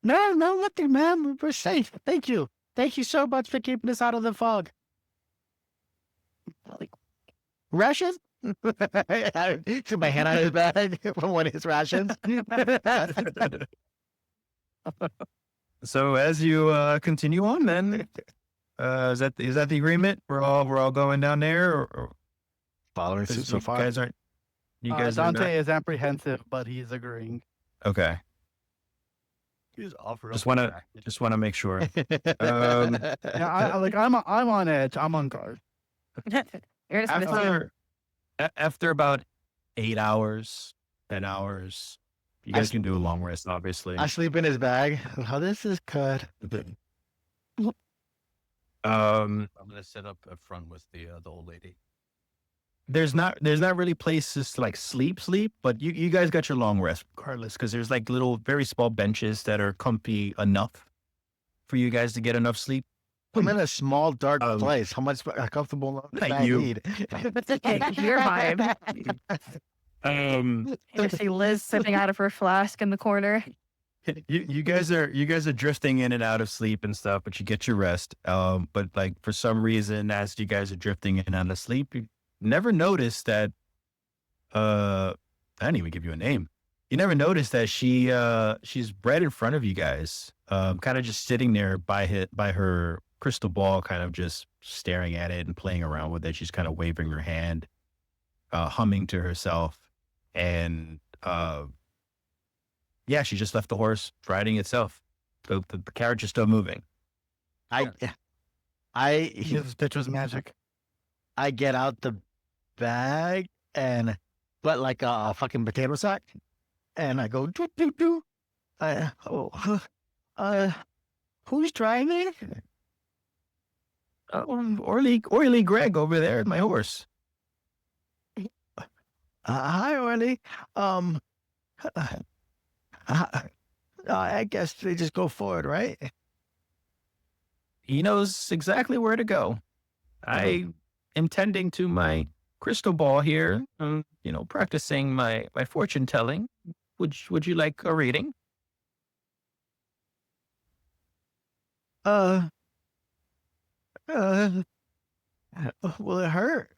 No, nothing, ma'am. We're safe. Thank you. Thank you so much for keeping us out of the fog. Rations? Took my hand out of his bag from one of his rations. So as you continue on, then is that the agreement? We're all going down there, or Following suit so far. You guys aren't. You guys are Dante is apprehensive, but he's agreeing. not? Okay. You just offer Just up want the to fact. make sure. Yeah, I'm on edge. I'm on guard. You're just gonna After about 8 hours, 10 hours, you guys can do a long rest, obviously. I sleep in his bag. Oh, this is good. Um, I'm gonna set up up front with the old lady. there's not really places to like sleep, but you guys got your long rest regardless, because there's like little very small benches that are comfy enough for you guys to get enough sleep. I'm in a small, dark Um, place. How much comfortable do Thank I you. need? Your vibe. You see Liz sipping out of her flask in the corner. you guys are drifting in and out of sleep and stuff, but you get your rest. But like for some reason, as you guys are drifting in and out of sleep, you never noticed that. I didn't even give you a name. You never noticed that she's right in front of you guys, kind of just sitting there by her crystal ball, kind of just staring at it and playing around with it. She's kind of waving her hand, humming to herself, and yeah, she just left the horse riding itself. the carriage is still moving. I This bitch was magic. I get out the bag and but like a fucking potato sack, and I go doo doo doo. Who's driving? Oily Greg over there, my horse. Hi, Orly. I guess they just go forward, right? He knows exactly where to go. I am tending to my crystal ball here, practicing my fortune telling. Would you like a reading? Will it hurt?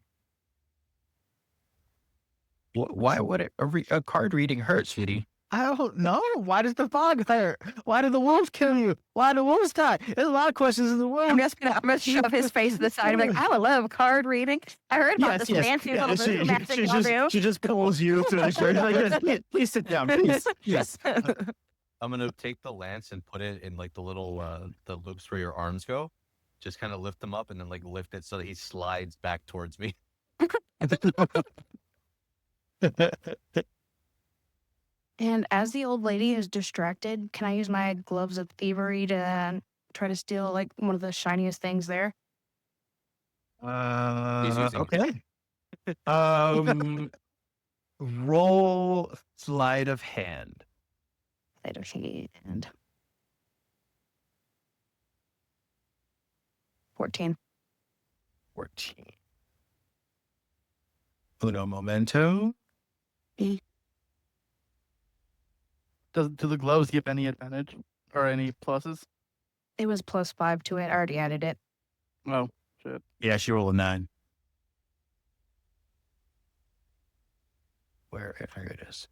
Why would a card reading hurt, sweetie? I don't know. Why does the fog hurt? Why did the wolves kill you? Why the wolves die? There's a lot of questions in the world. I'm gonna shove his face to the side and be like, I would love card reading. I heard about this fancy little voodoo magic y'all do. She just pulls you to the shirt. Like, please sit down, please. Yes. I'm gonna take the lance and put it in like the little the loops where your arms go. Just kind of lift them up and then like lift it so that he slides back towards me. And as the old lady is distracted, can I use my gloves of thievery to try to steal like one of the shiniest things there? He's using- Okay. Roll sleight of hand. Sleight of hand. 14. 14. Uno momento. Do the gloves give any advantage or any pluses? It was +5 to it. I already added it. Oh, shit. Yeah, she rolled a 9. Where it is.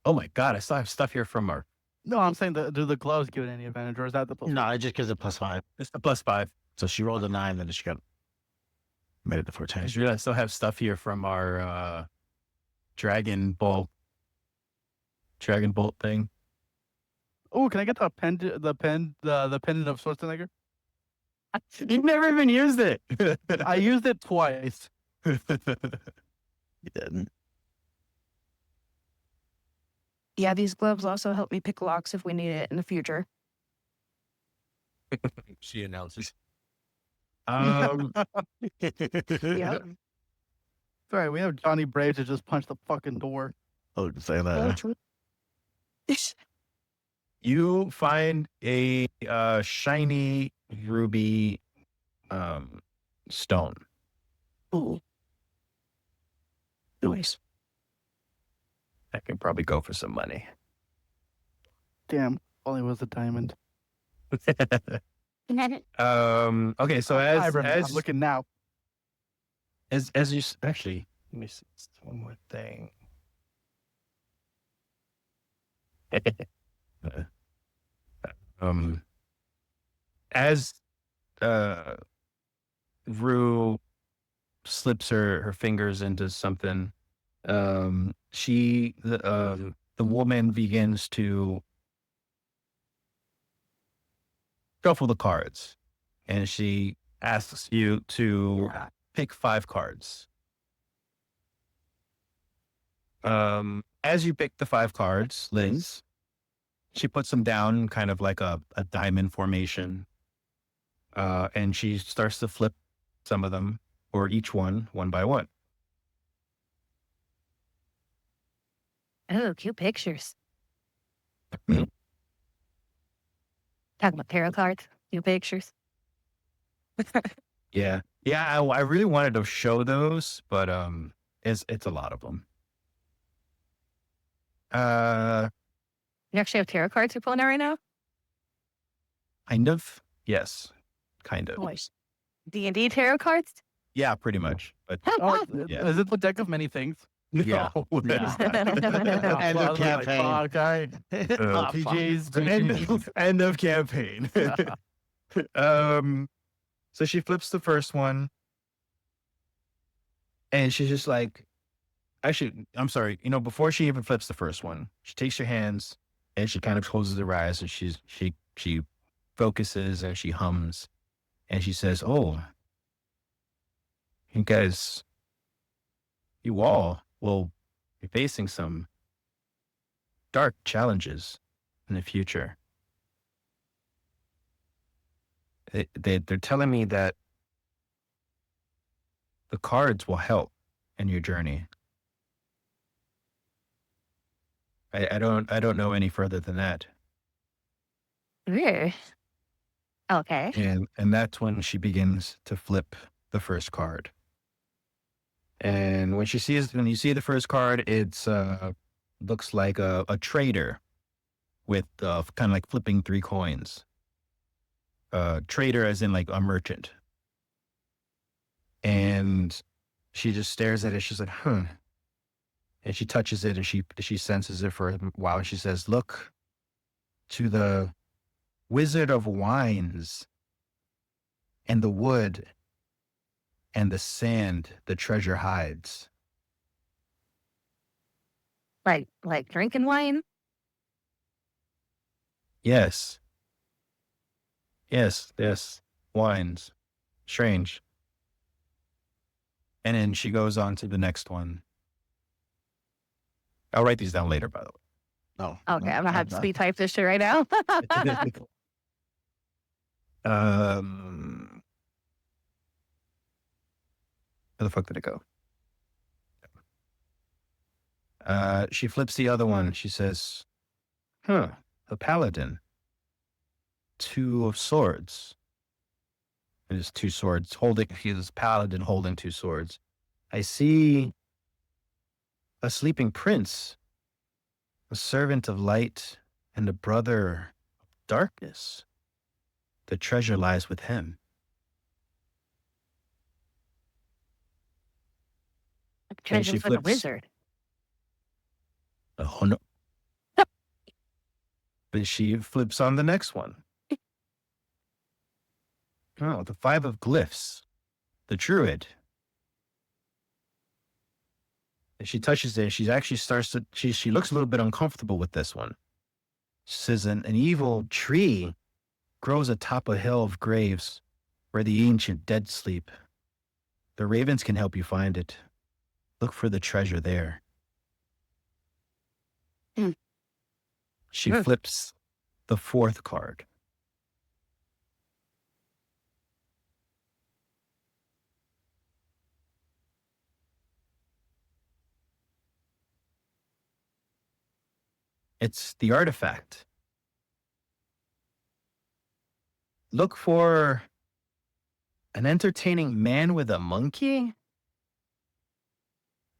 Oh my god, I still have stuff here from our. No, I'm saying, do the gloves give it any advantage, or is that the plus? No, it just gives it +5. It's a +5. So she rolled a 9, then she got made it to 14. I just realized I still have stuff here from our Dragon Bolt thing. Oh, can I get the pendant of Schwarzenegger? You've never even used it. I used it twice. You didn't. Yeah, these gloves also help me pick locks if we need it in the future. She announces. Yeah. Sorry, we have Johnny Brave to just punch the fucking door. Oh, say that. You find a shiny ruby stone. Ooh. Nice. That can probably go for some money. Damn, only was a diamond. Okay, so I'm looking now. as you actually, let me see one more thing. As Rue slips her fingers into something, the woman begins to shuffle the cards, and she asks you to pick 5 cards. As you pick the 5 cards, Liz, she puts them down kind of like a diamond formation. And she starts to flip some of them, or each one by one. Oh, cute pictures. Talking about tarot cards, cute pictures. Yeah. I really wanted to show those, but it's a lot of them. You actually have tarot cards you're pulling out right now? Kind of. Yes. Kind of. Nice. D&D tarot cards? Yeah, pretty much. But Oh, Yeah. is it the deck of many things? yeah. End of campaign. Okay. GG's. End of campaign. So she flips the first one, and she's just like, actually, I'm sorry. Before she even flips the first one, she takes your hands And she kind of closes her eyes and she focuses and she hums and she says, "Oh, you guys, you all will be facing some dark challenges in the future. They're telling me that the cards will help in your journey. I don't know any further than that." Weird. Okay. And that's when she begins to flip the first card. And when you see the first card, it's looks like a trader with kind of like flipping 3 coins. Trader as in like a merchant. And she just stares at it. She's like, "Huh." And she touches it and she senses it for a while. And she says, "Look to the Wizard of Wines and the wood and the sand the treasure hides." Like drinking wine? Yes. Yes. Wines. Strange. And then she goes on to the next one. I'll write these down later, by the way. No. Okay, no, I'm gonna have to not- speed type this shit right now. Where the fuck did it go? She flips the other one. She says, "Huh, a paladin. 2 of swords." It is 2 swords he's a paladin holding 2 swords. "I see a sleeping prince, a servant of light, and a brother of darkness. The treasure lies with him." Treasures with a flips. wizard. Oh no. But she flips on the next one. Oh, the 5 of glyphs. The druid. And she touches it. She actually she looks a little bit uncomfortable with this one. She says, an evil tree grows atop a hill of graves where the ancient dead sleep. The ravens can help you find it. Look for the treasure there. Hmm. She Hmm. flips the 4th card. It's the artifact. Look for an entertaining man with a monkey.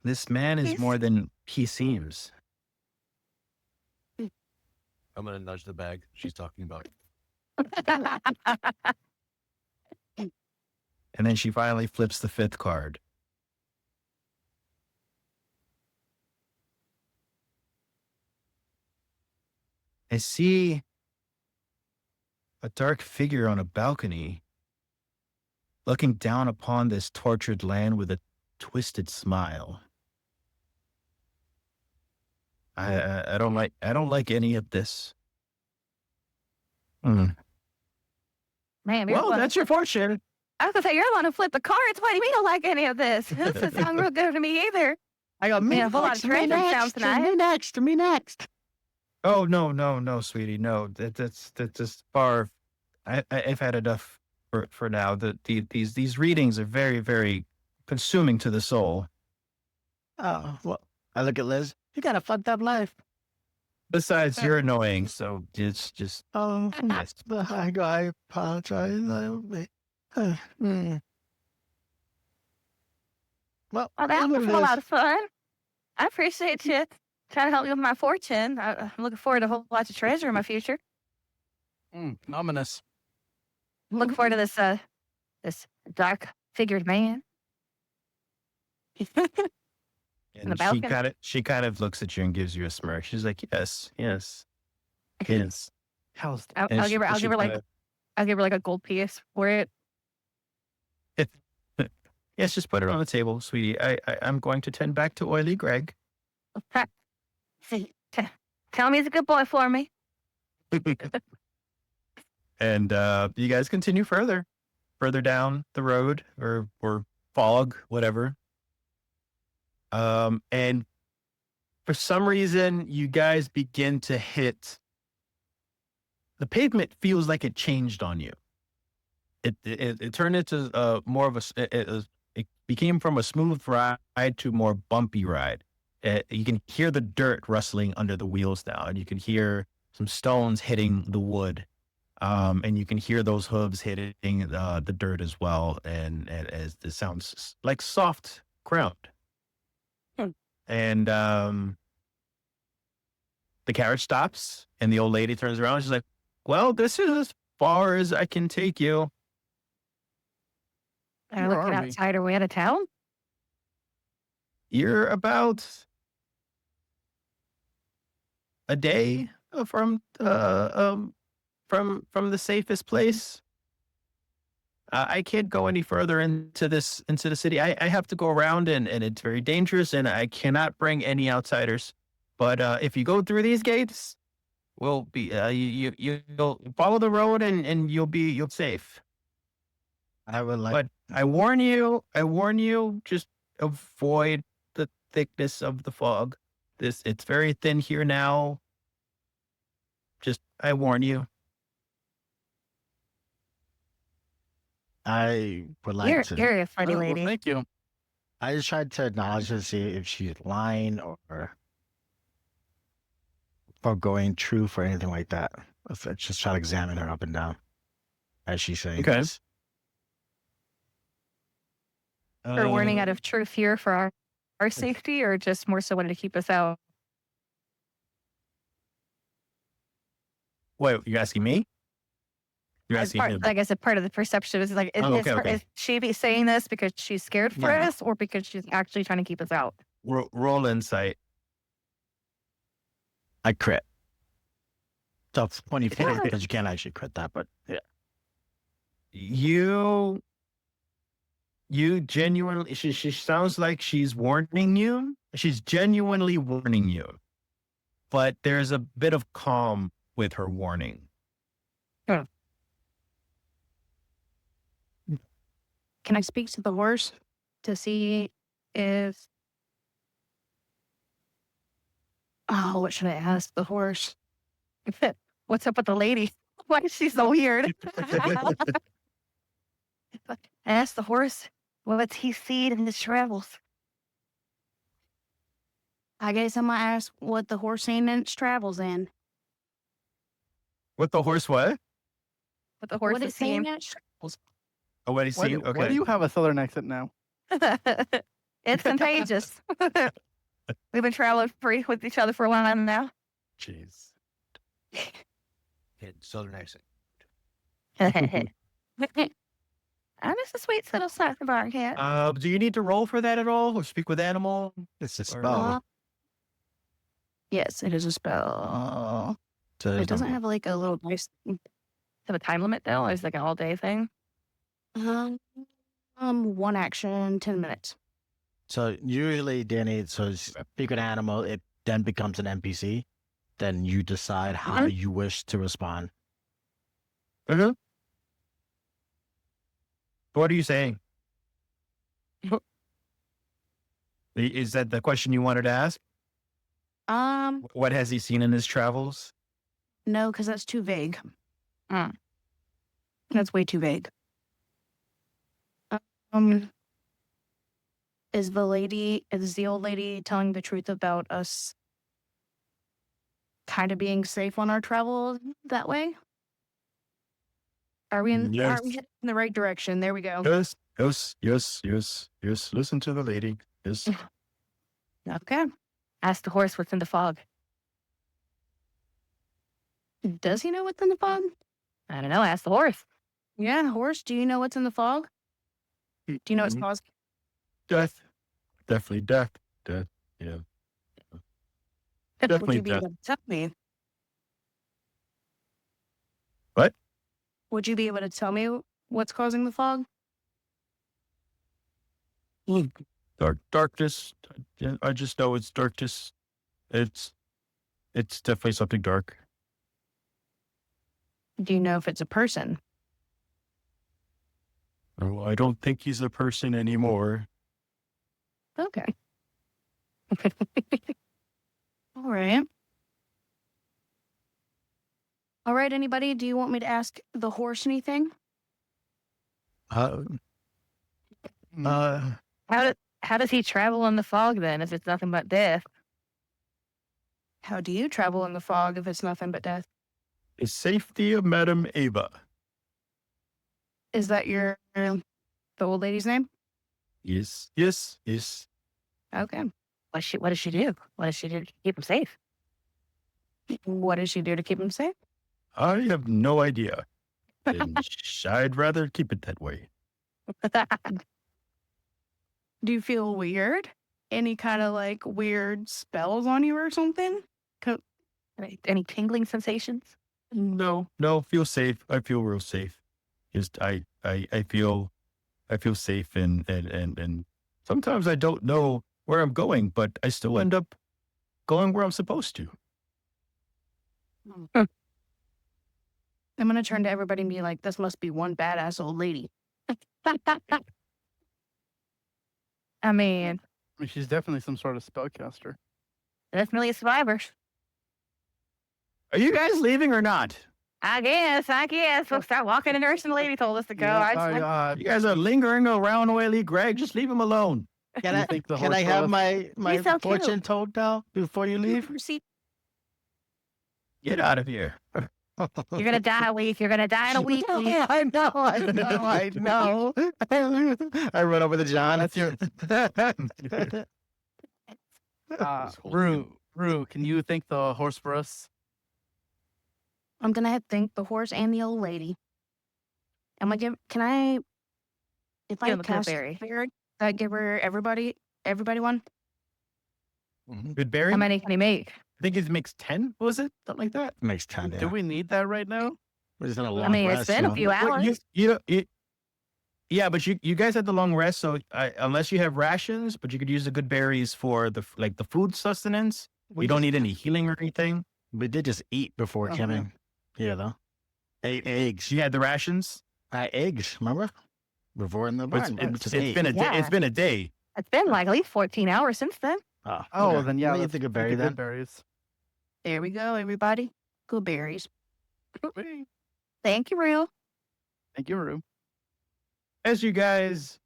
This man is He's- more than he seems. I'm gonna nudge the bag she's talking about. And then she finally flips the 5th card. I see a dark figure on a balcony looking down upon this tortured land with a twisted smile. I don't like any of this. Man, you're Well, one- that's your fortune. I was gonna say you're the one who flipped the cards. What do you mean you don't like any of this? This doesn't sound real good to me either. I got me Yeah, a whole lot next, of me treasure sounds next, tonight. me next, me next. Oh no, sweetie, no. That's just far. I've had enough for now. These readings are very, very consuming to the soul. Oh, well, I look at Liz. You got a fucked up life. Besides, you're annoying, so it's just Oh, yes. I apologize. Hmm. Well, Well, that look was at a lot this. of fun. I appreciate you trying to help me with my fortune. I'm looking forward to a whole lot of treasure in my future. Ominous. I'm looking forward to this dark figured man. And the balcony? she kind of looks at you and gives you a smirk. She's like, yes. How's that? I'll And give her. I'll she give her like. kinda- I'll give her like a gold piece for it. yes, just put it on the table, sweetie. I'm going to tend back to Oily Greg. Tell me he's a good boy for me. And you guys continue further down the road or fog, whatever. And for some reason, you guys begin to hit. The pavement feels like it changed on you. It turned into more of it became from a smooth ride to a more bumpy ride. You can hear the dirt rustling under the wheels now, and you can hear some stones hitting the wood. And you can hear those hooves hitting the dirt as well, and as it sounds like soft ground. And the carriage stops, and the old lady turns around. She's like, "Well, this is as far as I can take you." I'm Where looking are we? outside. Are we out of town? You're about a day from the safest place. I can't go any further into the city. I have to go around, and it's very dangerous, and I cannot bring any outsiders. But if you go through these gates, we'll be you'll follow the road, and you'll safe. I would like. But I warn you, just avoid the thickness of the fog. It's very thin here now. Just I warn you. I would like to. You're a funny Oh, well, lady. thank you. I just tried to acknowledge to see if she's lying or going truth or anything like that. Let's just try to examine her up and down as she's saying Okay. this. For warning out of truth here for our safety, or just more so wanted to keep us out? Wait, you're asking me? You're As asking part, him. like I said, part of the perception is like, Oh, okay. is she be saying this because she's scared for Yeah. us, or because she's actually trying to keep us out? Roll insight. I crit. So 24 because you can't actually crit that, but yeah. You genuinely, she sounds like she's warning you. She's genuinely warning you. But there's a bit of calm with her warning. Can I speak to the horse to see if? Oh, what should I ask the horse? What's up with the lady? Why is she so weird? I asked the horse, what's he seen in his travels? I guess I'm gonna ask what the horse seen in its travels in. What the horse what? What the horse What has it seen seen? in its travels. Oh, what he's Why seen? do, why Okay. do you have a southern accent now? It's contagious. We've been traveling with each other for a while now. Jeez. Hit southern accent. I'm just a sweet little sassy bar cat. Do you need to roll for that at all, or speak with animal? It's a Or- spell. Yes, it is a spell. So It there's doesn't no- have like a little nice. Have a time limit though, or is it like an all day thing? One action, 10 minutes. So usually, Danny, so speak with animal, it then becomes an NPC. Then you decide how you wish to respond. Mhm. What are you saying? Is that the question you wanted to ask? No, What has he seen in his travels? because that's too vague. Mm. That's way too vague. Um, is the old lady telling the truth about us kind of being safe on our travels that way? Are we heading in the right direction? There we go. Yes. Listen to the lady. Yes. Okay. Ask the horse what's in the fog. Does he know what's in the fog? I don't know. Ask the horse. Yeah, horse, do you know what's in the fog? Do you know what's caused? Death. Definitely death. Death. Yeah. Would Definitely you be death. able to tell me? What? Would you be able to tell me what's causing the fog? Darkness. I just know it's darkness. It's It's definitely something dark. Do you know if it's a person? Oh, I don't think he's a person anymore. Okay. All right. All right, anybody, do you want me to ask the horse anything? Uh, Mm. How does he travel in the fog then if it's nothing but death? How do you travel in the fog if it's nothing but death? the safety of Madame Ava. Is that the old lady's name? Yes, yes, yes. Okay. What does she do? What does she do to keep him safe? What does she do to keep him safe? I have no idea. And I'd rather keep it that way. Do you feel weird? Any kind of like weird spells on you or something? Any tingling sensations? No, feel safe. I feel real safe. Just I feel safe and sometimes I don't know where I'm going, but I still end up going where I'm supposed to. I'm going to turn to everybody and be like, this must be one badass old lady. I mean, She's definitely some sort of spellcaster. definitely a survivor. Are you guys leaving or not? I guess. We'll start walking. The nurse and the lady told us to go. You guys are lingering around Whaley Greg. Just leave him alone. Can You I, think the can I horse have will- my He's so cute. fortune told now before you leave? Get out of here. You're gonna die a week. You're gonna die in a week. I know. I run over to John. That's your Rue, can you thank the horse for us? I'm going to have to thank the horse and the old lady. I'm going to give, can I, if Give I him a cast berry. fairy, I give her everybody one? Good berry. How I many can he make? think it makes 10. Was it something like that? Makes 10. Do we need that right now? We're just in a long I mean, it's rest, been a so- few Well, hours. yeah, but you guys had the long rest, so unless you have rations, but you could use the good berries for the food sustenance. We You don't just- need any healing or anything. We did just eat before Oh, coming here, though. 8 eggs. You had the rations. Eggs, remember? Before in the But barn. it's Just been ate. a day. Yeah. It's been a day. It's been like at least 14 hours since then. Oh, Oh, then yeah, We eat let's the good take berry the then. good berries. There we go, everybody. Good berries. Whee! Thank you, Real. Thank you, Rue. As you guys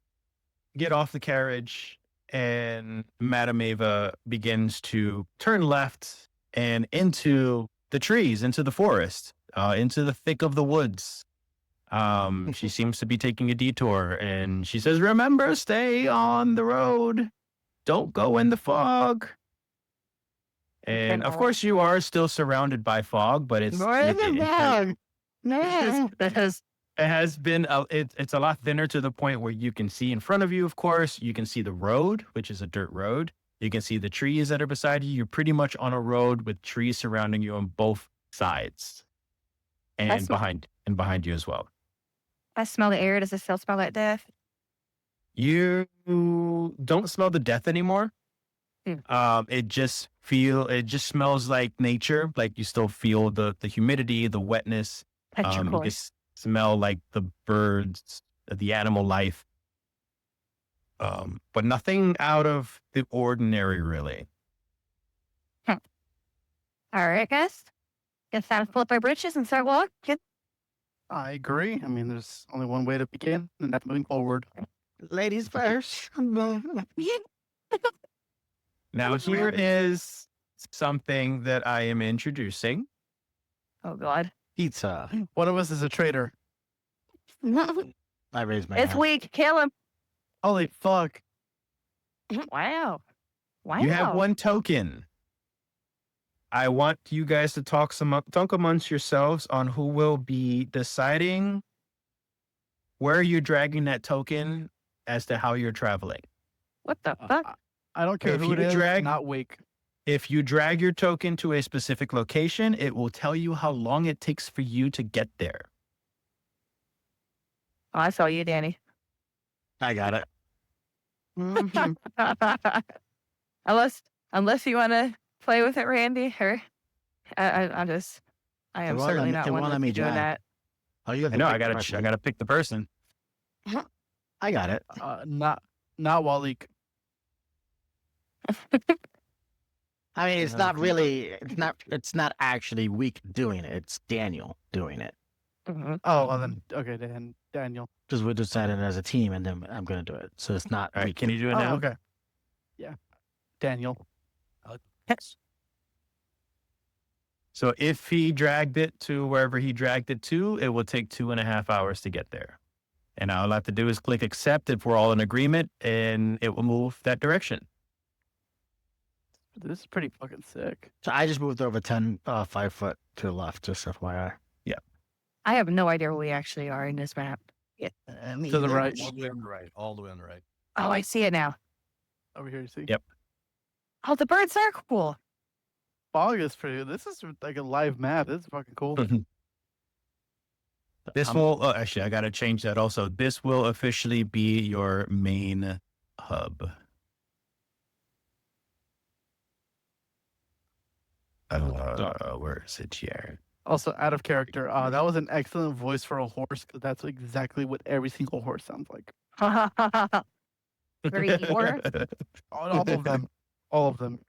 get off the carriage and Madame Ava begins to turn left and into the trees, into the forest, into the thick of the woods. She seems to be taking a detour and she says, remember, stay on the road. Don't go in the fog. And of course you are still surrounded by fog, but it's it has been it's a lot thinner to the point where you can see in front of you. Of course, you can see the road, which is a dirt road. You can see the trees that are beside you. You're pretty much on a road with trees surrounding you on both sides, and That's behind you as well. I smell the air. Does it still smell like death? You don't smell the death anymore. It just smells like nature. Like you still feel the humidity, the wetness. You Petrichor. can smell like the birds, the animal life. But nothing out of the ordinary, really. All right, guys. Guess time to pull up our britches and start walking. I agree. I mean, there's only one way to begin, and that's moving forward. Ladies first. Now, here is something that I am introducing. Oh God, Pizza. One of us is a traitor. I raised my it's hand. weak. Kill him. Holy fuck. Wow. You have one token. I want you guys to talk amongst yourselves on who will be deciding where you're dragging that token as to how you're traveling. What the fuck? I don't care If who it you is, drag- not wake. If you drag your token to a specific location, it will tell you how long it takes for you to get there. Oh, I saw you, Danny. I got it. Mhm. unless you want to play with it, Randy, or I am won't let certainly me- not it one won't to let me be doing drive. that. Oh, you have I to know. pick I the gotta. person. I gotta pick the person. I got it. Not Walik. I mean, it's Yeah, not that's- really. It's not actually Week doing it. It's Daniel doing it. Mhm. Oh, well then, okay, Daniel. Because we're deciding as a team, and then I'm gonna do it. So it's not. All right. Week. Can you do it Oh, now? okay. Yeah, Daniel. Yes. So if he dragged it to wherever he dragged it to, it will take 2.5 hours to get there. And all I have to do is click accept if we're all in agreement, and it will move that direction. This is pretty fucking sick. So I just moved over 5 foot to the left, just FYI. I have no idea where we actually are in this map. To the right. All the way on the right. All the way on the right. Oh, I see it now. Over here, you see? Yep. Oh, the birds are cool. Fog is pretty. This is like a live map. This is fucking cool. This will actually, I got to change that also. This will officially be your main hub. Where is it here? Also, out of character, that was an excellent voice for a horse because that's exactly what every single horse sounds like. Very Eeyore. All of them. All of them.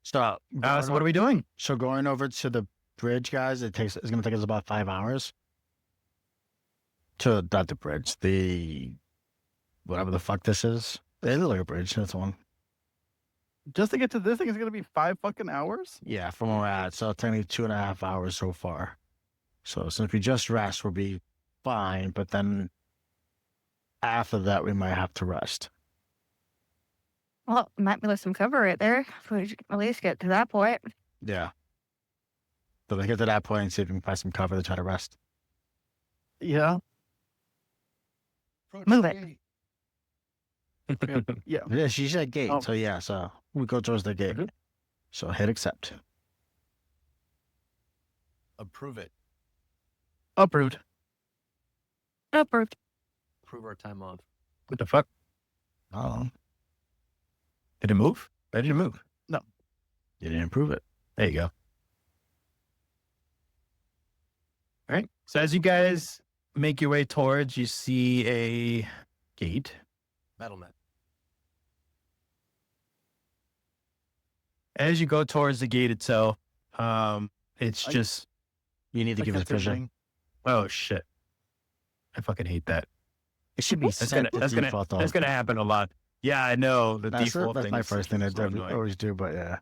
So, So what are we doing? So going over to the bridge, guys, it's gonna take us about 5 hours. To not the bridge, the whatever the fuck this is. It looks like a bridge. That's one. Just to get to this thing is going to be 5 fucking hours? Yeah, from where we're at. So technically 2.5 hours so far. So since we just rest, we'll be fine. But then after that, we might have to rest. Well, might be some cover right there. If we at least get to that point. Yeah. So let's get to that point and see if we can find some cover to try to rest. Yeah. Move it. Yeah. Yeah, she said gate. Oh. So yeah, so we go towards the gate. So hit accept. Approve it. Approved. Approved. Approve our time off. What the fuck? Oh, Did it move? Why did it move? you didn't improve it. There you go. All right. So as you guys make your way towards, you see a gate. Metal net. As you go towards the gate itself, it's I- just, You need to Like give us that's their vision. thing. oh shit. I fucking hate that. It should be That's set to that's default. gonna happen a lot. Yeah, I know. The That's default that's thing my is first thing that so I annoying. always do, but yeah.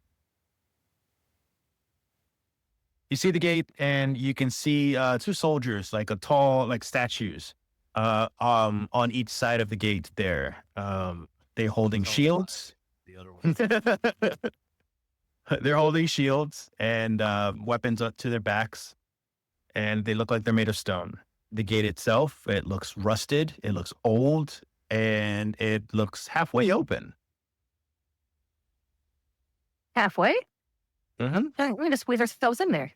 You see the gate, and you can see 2 soldiers, like a tall, like statues, on each side of the gate. There, they're holding Oh, shields. The other one. They're holding shields and weapons up to their backs, and they look like they're made of stone. The gate itself, it looks rusted, it looks old, and it looks halfway open. Halfway? Mm-hmm. We're going to squeeze ourselves in there.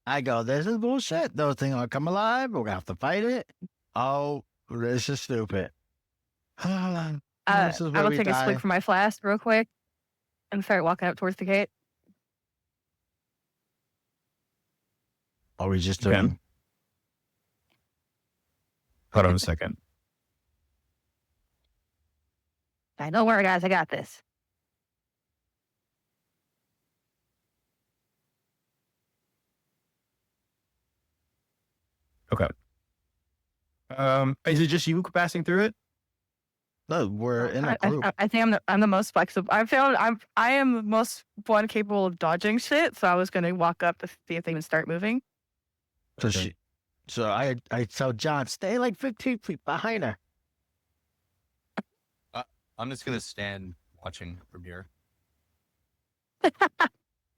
I go, this is bullshit. Those things will come alive. We're gonna have to fight it. Oh, this is stupid. This is I where will we take a die. swig from my flask real quick and start walking up towards the gate. Are we just Okay. doing? Hold on a second. Don't worry, guys. I got this. Okay. Is it just you passing through it? No, we're in a group. I think I'm the most flexible. I am the most one capable of dodging shit. So I was going to walk up to see if they even start moving. So Okay. so I tell John, stay like 15 feet behind her. I'm just gonna stand watching from here.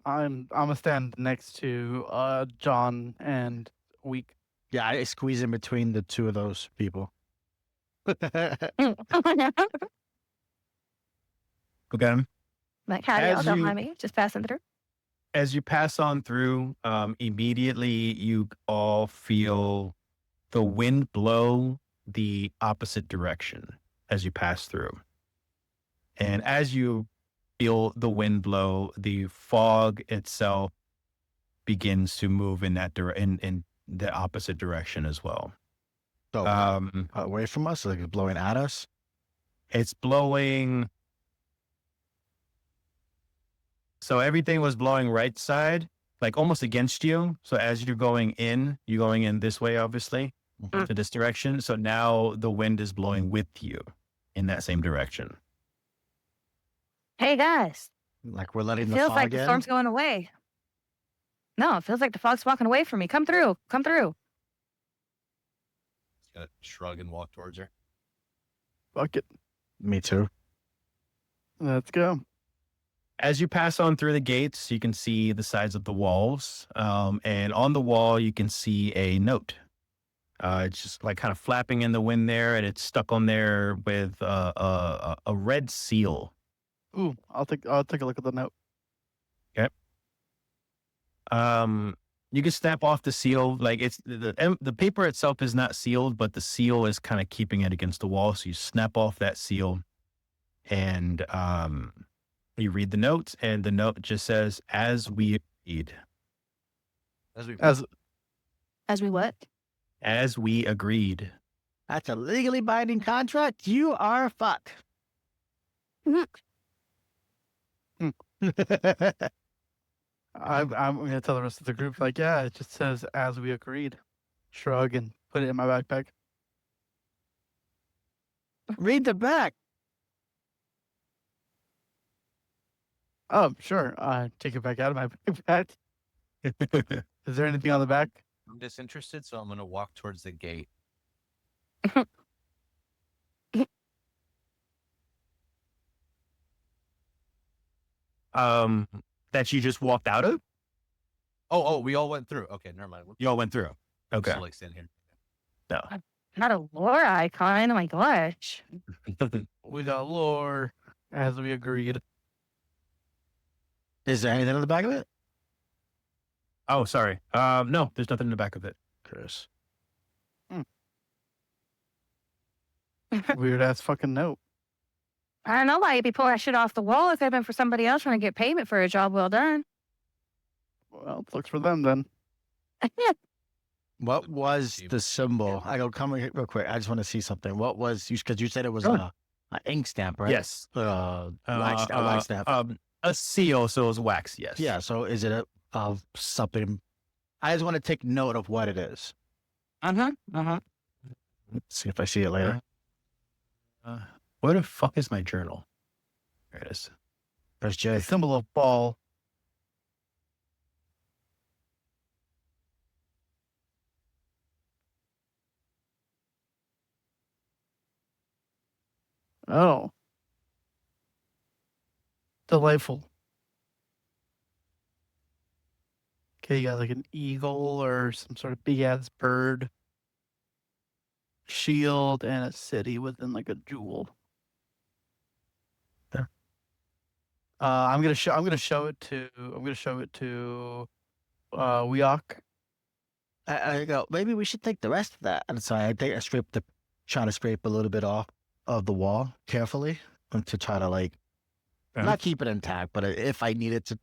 I'm gonna stand next to John and Week. Yeah, I squeeze in between the two of those people. Okay. Like, howdy, As don't you- mind me. Just passing through. As you pass on through, immediately you all feel the wind blow the opposite direction as you pass through. And as you feel the wind blow. The fog itself begins to move in in the opposite direction as well. So away from us, like it's blowing at us. It's blowing. So everything was blowing right side, like almost against you. So as you're going in this way, obviously, to this direction. So now the wind is blowing with you in that same direction. Hey guys, Like we're letting it the feels fog like the in. storm's going away. No, it feels like the fog's walking away from me. Come through. Come through. He's gonna shrug and walk towards her. Fuck it. Me too. Let's go. As you pass on through the gates, you can see the sides of the walls. And on the wall, you can see a note. It's just like kind of flapping in the wind there, and it's stuck on there with a red seal. Ooh, I'll take a look at the note. You can snap off the seal. Like it's the paper itself is not sealed, but the seal is kind of keeping it against the wall. So you snap off that seal, and you read the note, and the note just says, "As we agreed." As we what? As we agreed. That's a legally binding contract. You are fucked. I'm gonna tell the rest of the group, like, yeah, it just says as we agreed. Shrug and put it in my backpack. Read the back. Oh, sure. Take it back out of my backpack. Is there anything on the back? I'm disinterested, so I'm gonna walk towards the gate. That you just walked out of? Oh, we all went through. Okay, never mind. You all went through. Okay. Still like standing here. No. Not a lore icon. Oh my gosh. We got lore, as we agreed. Is there anything on the back of it? Oh, sorry. No, there's nothing in the back of it. Chris. Weird ass fucking note. I don't know why you'd be pulling that shit off the wall if it had been for somebody else trying to get payment for a job well done. Well, it looks for them then. What was the symbol? I go come here real quick. I just want to see something. What was you? Because you said it was an ink stamp, right? Yes. Wax stamp. A seal, so it was wax, yes. Yeah. So is it of something? I just want to take note of what it is. Uh-huh. Let's see if I see it later. Where the fuck is my journal? There it is. There's Jay. The symbol of ball. Oh. Delightful. Okay, you got like an eagle or some sort of big ass bird. Shield and a city within like a jewel. Yeah. I'm gonna show it to Weok. I go, maybe we should take the rest of that. And so I think trying to scrape a little bit off of the wall carefully and to try to like not keep it intact, but if I needed to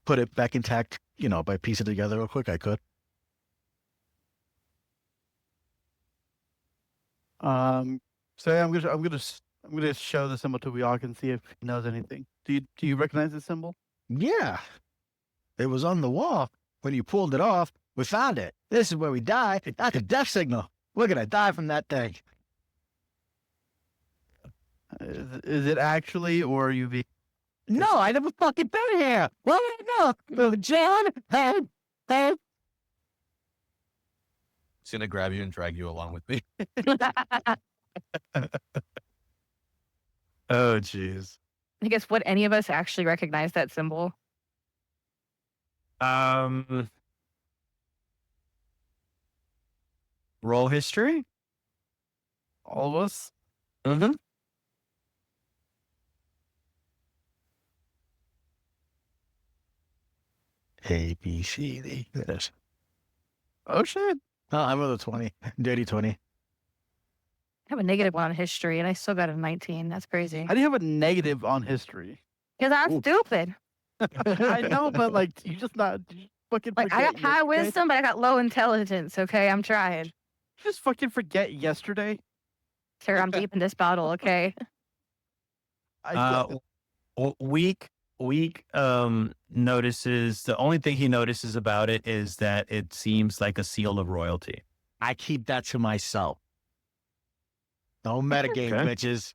put it back intact, by piecing it together real quick, I could. So yeah, I'm gonna show the symbol to Weok and see if he knows anything. Do you recognize the symbol? Yeah. It was on the wall. When you pulled it off, we found it. This is where we die. That's a death signal. We're going to die from that thing. Is it actually, or are you being? No, I never fucking been here. Well, no. John, He's gonna grab you and drag you along with me. Oh, jeez. I guess would any of us actually recognize that symbol? Roll history? All of us? Mm-hmm. A, B, C, D. Yes. Oh shit! Oh, I rolled a 20. Dirty 20. have a negative one on history, and I still got a 19. That's crazy. How do you have a negative on history? Because I'm Ooh. stupid. I know, but like you fucking Like, I forget got high yesterday. wisdom, but I got low intelligence, okay? I'm trying. You just fucking forget yesterday. Sir, I'm deep in this bottle, okay? Weak notices, the only thing he notices about it is that it seems like a seal of royalty. I keep that to myself. No metagame, Okay. bitches.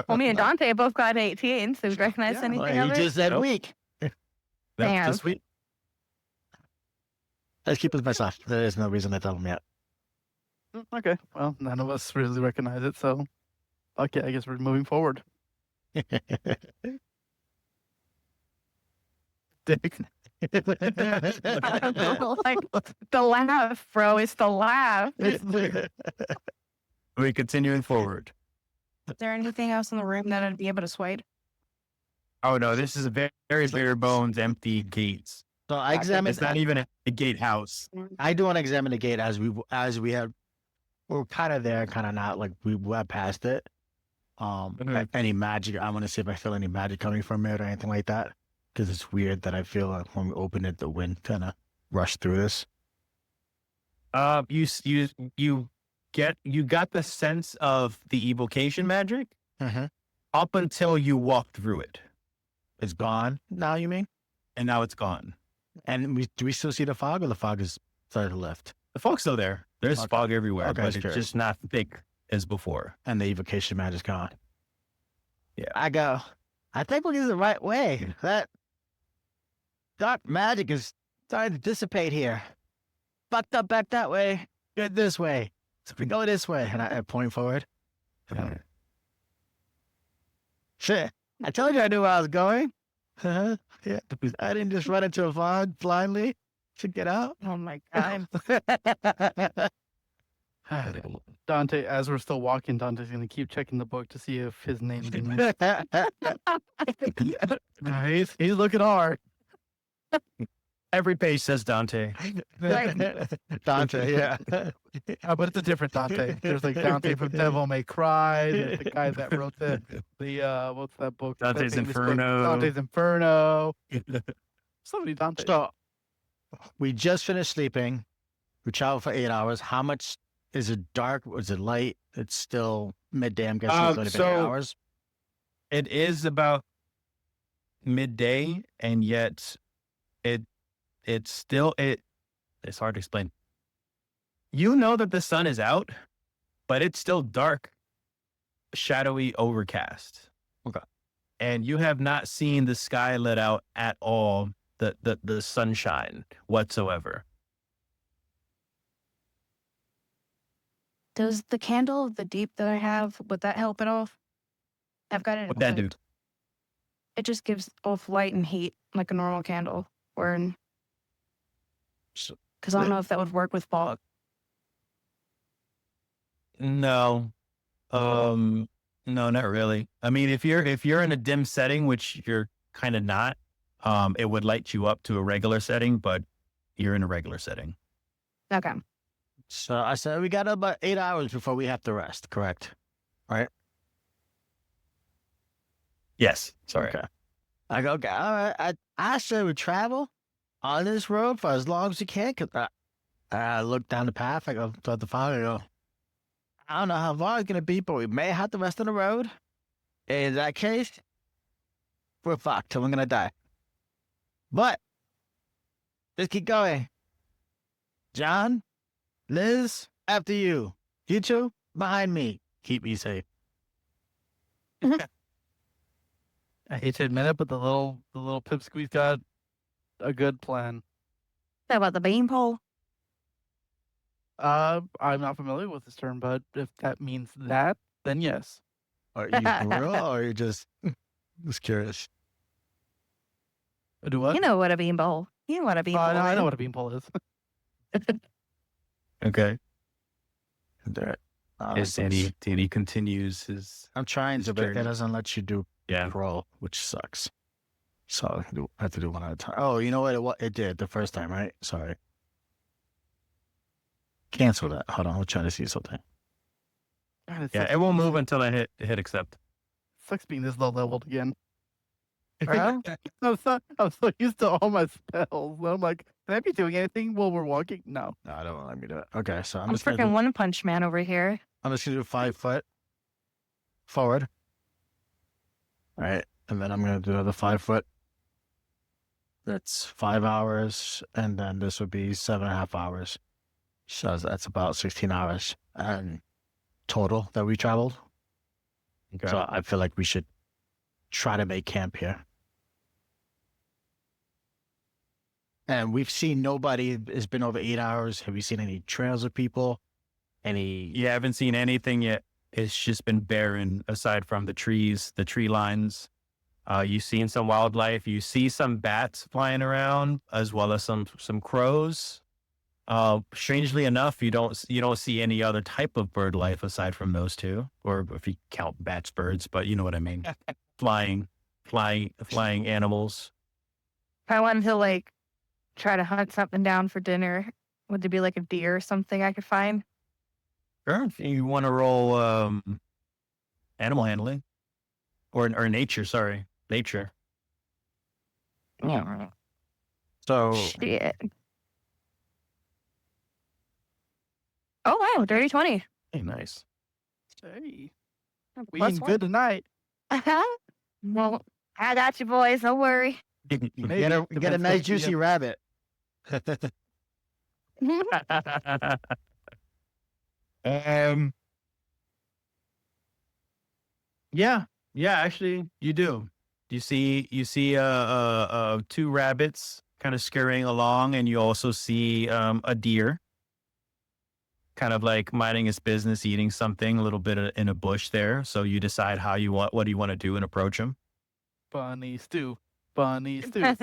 Well, me and Dante both got 18, so we recognize Yeah. anything Well, of he it? just said Nope. weak. That's Damn. just sweet. Let's keep it to myself. There is no reason to tell him yet. Okay, well, none of us really recognize it, so okay, I guess we're moving forward. Dick. Like, the laugh, bro. It's the laugh. We continuing forward. Is there anything else in the room that I'd be able to swipe? Oh no, this is a very, very bare bones, empty gates. So I examined. It's not even a gatehouse. I do want to examine the gate as we have. We're kind of there, kind of not. Like we went past it. Okay. Any magic? I want to see if I feel any magic coming from it or anything like that. Because it's weird that I feel like when we open it, the wind kind of rushed through this. You got the sense of the evocation magic up until you walked through it, It's gone now. You mean? and now it's gone. And do we still see the fog, or the fog is started to lift? The fog's still there. There's Okay. fog everywhere, Okay, but sure. it's just not thick as before. And the evocation magic's gone. Yeah. I go. I think we're going the right way. That dark magic is starting to dissipate here. Fucked up back that way. Good this way. So if we go this way, and I point forward. Shit. I told you I knew where I was going. Yeah. I didn't just run into a fog blindly to get out. Oh my God. Dante, as we're still walking, Dante's gonna keep checking the book to see if his name's in it. He's looking hard. Every page says Dante. Dante, yeah. But it's a different Dante. There's like Dante from Devil May Cry. There's the guy that wrote the what's that book? That Dante's famous book, Inferno. Dante's Inferno. So many Dante. So we just finished sleeping. We traveled for 8 hours. How much is it dark? Was it light? It's still midday. I'm guessing it's only been 8 so- hours. It is about midday, and yet it's hard to explain. You know that the sun is out, but it's still dark, shadowy, overcast. Okay. And you have not seen the sky lit out at all, the sunshine whatsoever. Does the candle of the deep that I have, would that help at all? I've got it. What that do? equipped. It just gives both light and heat like a normal candle. Or So- because I don't know if that would work with fog. No. No, not really. I mean, if you're in a dim setting, which you're kind of not, it would light you up to a regular setting, but you're in a regular setting. Okay. So I said we got about 8 hours before we have to rest, correct? Yes. Sorry. Okay. I go, okay, all right. I said we travel on this road for as long as we can. Cause I look down the path. I go toward the fog. I go, I don't know how far it's going to be, but we may have to rest on the road. In that case, we're fucked. We're going to die. But let's keep going. John, Liz, after you. You two, behind me. Keep me safe. I hate to admit it, but the little pipsqueak's got a good plan. How about the beanpole? I'm not familiar with this term, but if that means that, then yes. Are you for real, or are you just curious? Do what? You know what a beanpole. You know what a beanpole I is. know what a beanpole is. Okay. There. Danny continues his. I'm trying to, but it journey. doesn't let you do Yeah. pro, which sucks. So I have to do one at a time. Oh, you know what? It did the first time, right? Sorry. cancel that. Hold on, I'm trying to see something. God, it Yeah, sucks, it won't move until I hit accept. sucks being this low leveled again. Bro, I'm so used to all my spells. I'm like, can I be doing anything while we're walking? No. No, I don't want to let me do it. Okay, so I'm freaking One Punch Man over here. I'm just gonna do 5 foot forward. All right, and then I'm gonna do the 5 foot. That's 5 hours, and then this would be 7.5 hours. So that's about 16 hours total that we traveled. Okay. So I feel like we should try to make camp here. And we've seen nobody. It's been over 8 hours. Have you seen any trails of people? Any? You haven't seen anything yet. It's just been barren aside from the trees, the tree lines. You've seen some wildlife. You see some bats flying around, as well as some crows. Strangely enough, you don't see any other type of bird life aside from those two, or if you count bats, birds. But you know what I mean. flying animals. If I wanted to like try to hunt something down for dinner, would there be like a deer or something I could find? Sure. If you want to roll animal handling or nature, sorry, nature. Yeah. So Shit. Oh wow, dirty 20. Hey, nice. Hey, we Plus eating one. good tonight. Well, I got you boys. Don't worry. Maybe. get a Depends nice what we juicy have. rabbit. Yeah, actually, you do. You see, two rabbits kind of scurrying along, and you also see a deer, kind of like minding its business, eating something a little bit in a bush there. So you decide what do you want to do and approach him. Bunny stew. Bunny stew.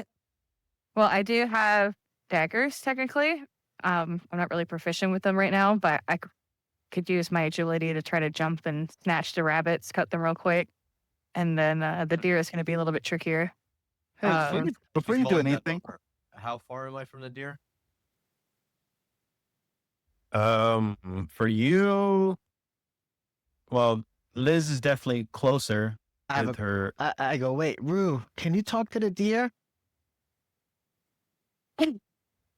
Well, I do have daggers technically. I'm not really proficient with them right now, but I could use my agility to try to jump and snatch the rabbits, cut them real quick. And then the deer is going to be a little bit trickier. Hey, before you do Smaller than that, anything, though. How far am I from the deer? For you, well, Liz is definitely closer I have with her. I go, wait, Rue, can you talk to the deer?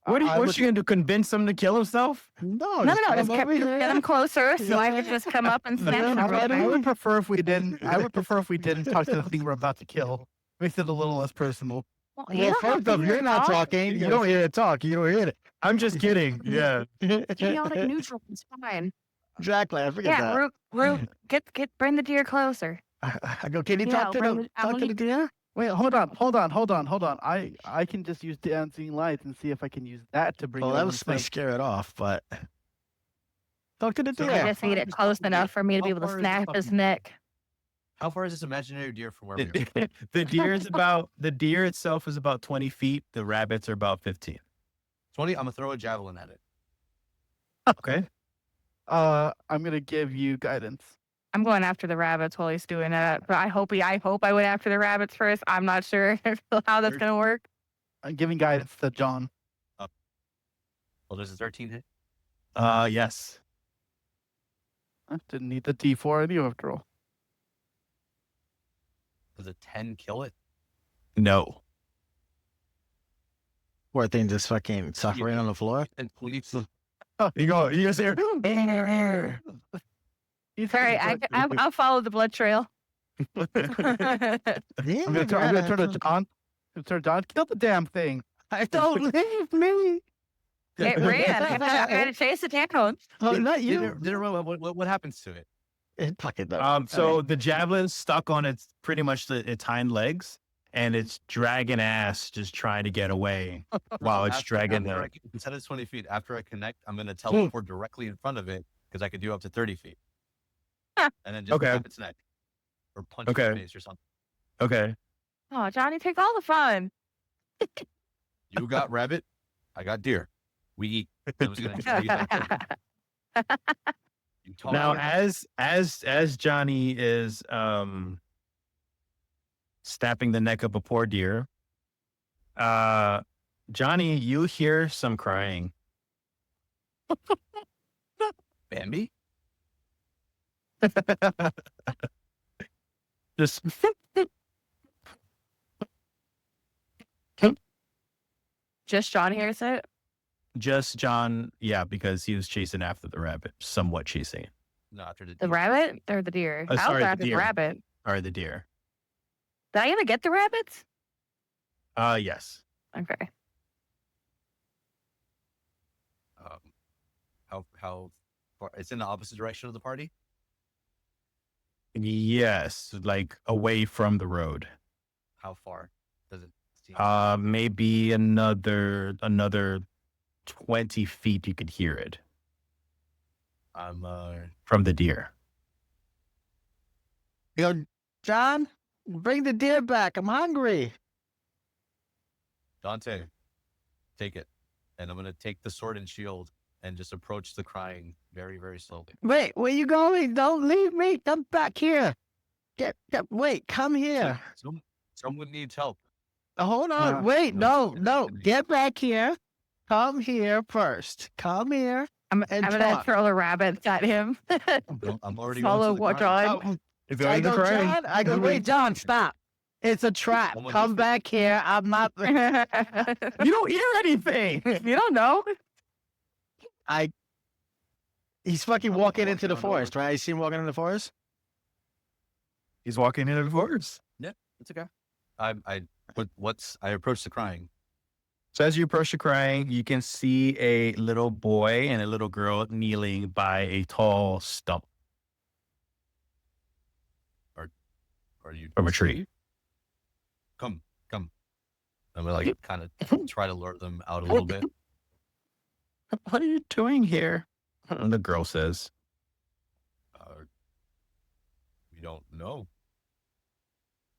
What's she gonna do? Convince him to kill himself? No, No, just just come over here. get them closer so I could just come up and snatch them. I would prefer if we didn't. I would prefer if we didn't talk to the thing we're about to kill. Makes it a little less personal. Well, Well, first off, you're not talking. You don't hear it talk. You don't hear it. I'm just kidding. Yeah. Chaotic neutral. It's fine. Exactly. I forget Yeah, that. Root, bring the deer closer. I go, can you Yeah, talk to bring the the- talk to the deer? Wait, hold on. I can just use dancing lights and see if I can use that to bring. Well, it that over was to to them. scare it off, but talk to the So I deer. just need it close enough for me to be able to How far is snap this his fucking- neck. How far is this imaginary deer from where we are? The deer itself is about 20 feet. The rabbits are about 15. 20. I'm gonna throw a javelin at it. Okay. I'm gonna give you guidance. I'm going after the rabbits while he's doing that. But I hope I went after the rabbits first. I'm not sure how that's gonna work. I'm giving guidance to John. Well, there's a 13 hit. Yes. I didn't need the D4 I knew after all. Does a 10 kill it? No. Poor thing just fucking suffering on the floor. And please. You go there. He's Sorry, I'll follow the blood trail. Yeah, I'm gonna turn to John. Kill the damn thing. Don't leave me. It ran. I had to chase it down. Oh, not Did you. it run? What happens to it? It fucking does. So the javelin's stuck on its pretty much its hind legs, and it's dragging ass, just trying to get away while it's dragging after the. instead of 20 feet, after I connect, I'm gonna teleport directly in front of it because I could do up to 30 feet. Huh. And then just Okay. grab its neck or punch Okay. its face or something. Okay. Oh, Johnny takes all the fun. You got rabbit, I got deer. We eat. I'm just gonna use that. You talk Now, here. as Johnny is snapping the neck of a poor deer, Johnny, you hear some crying. can be. Just Just John hears it. just John, yeah, because he was chasing after the rabbit, somewhat chasing it. No, after the The deer. rabbit or the deer? I Sorry, was the after the deer. rabbit. Or the deer. Did I even get the rabbits? Yes. Okay. How far? It's in the opposite direction of the party. Yes, like away from the road. How far does it seem? Maybe another 20 feet you could hear it I'm from the deer. Yo, John, bring the deer back. I'm hungry. Dante, take it, and I'm gonna take the sword and shield and just approach the crying very, very slowly. Wait, where you going? Don't leave me. Come back here. Wait, come here. Someone needs help. Hold on. Wait, no. Get back here. Come here first. Come here. I'm And gonna talk. throw the rabbits at him. I'm already Follow going to the what crying. John? If I you're go, crying, John. I go, wait, John, stop. It's a trap. Someone Come just- back here. I'm not. You you don't hear anything. don't know. He's fucking I'm walking walking into the on over. forest, right? You see him walking in the forest? He's walking into the forest. It's okay. I approach the crying. So as you approach the crying, you can see a little boy and a little girl kneeling by a tall stump Are you from a tree. Come. I'm gonna like kind of try to lure them out a little bit. What are you doing here? The girl says. We don't know.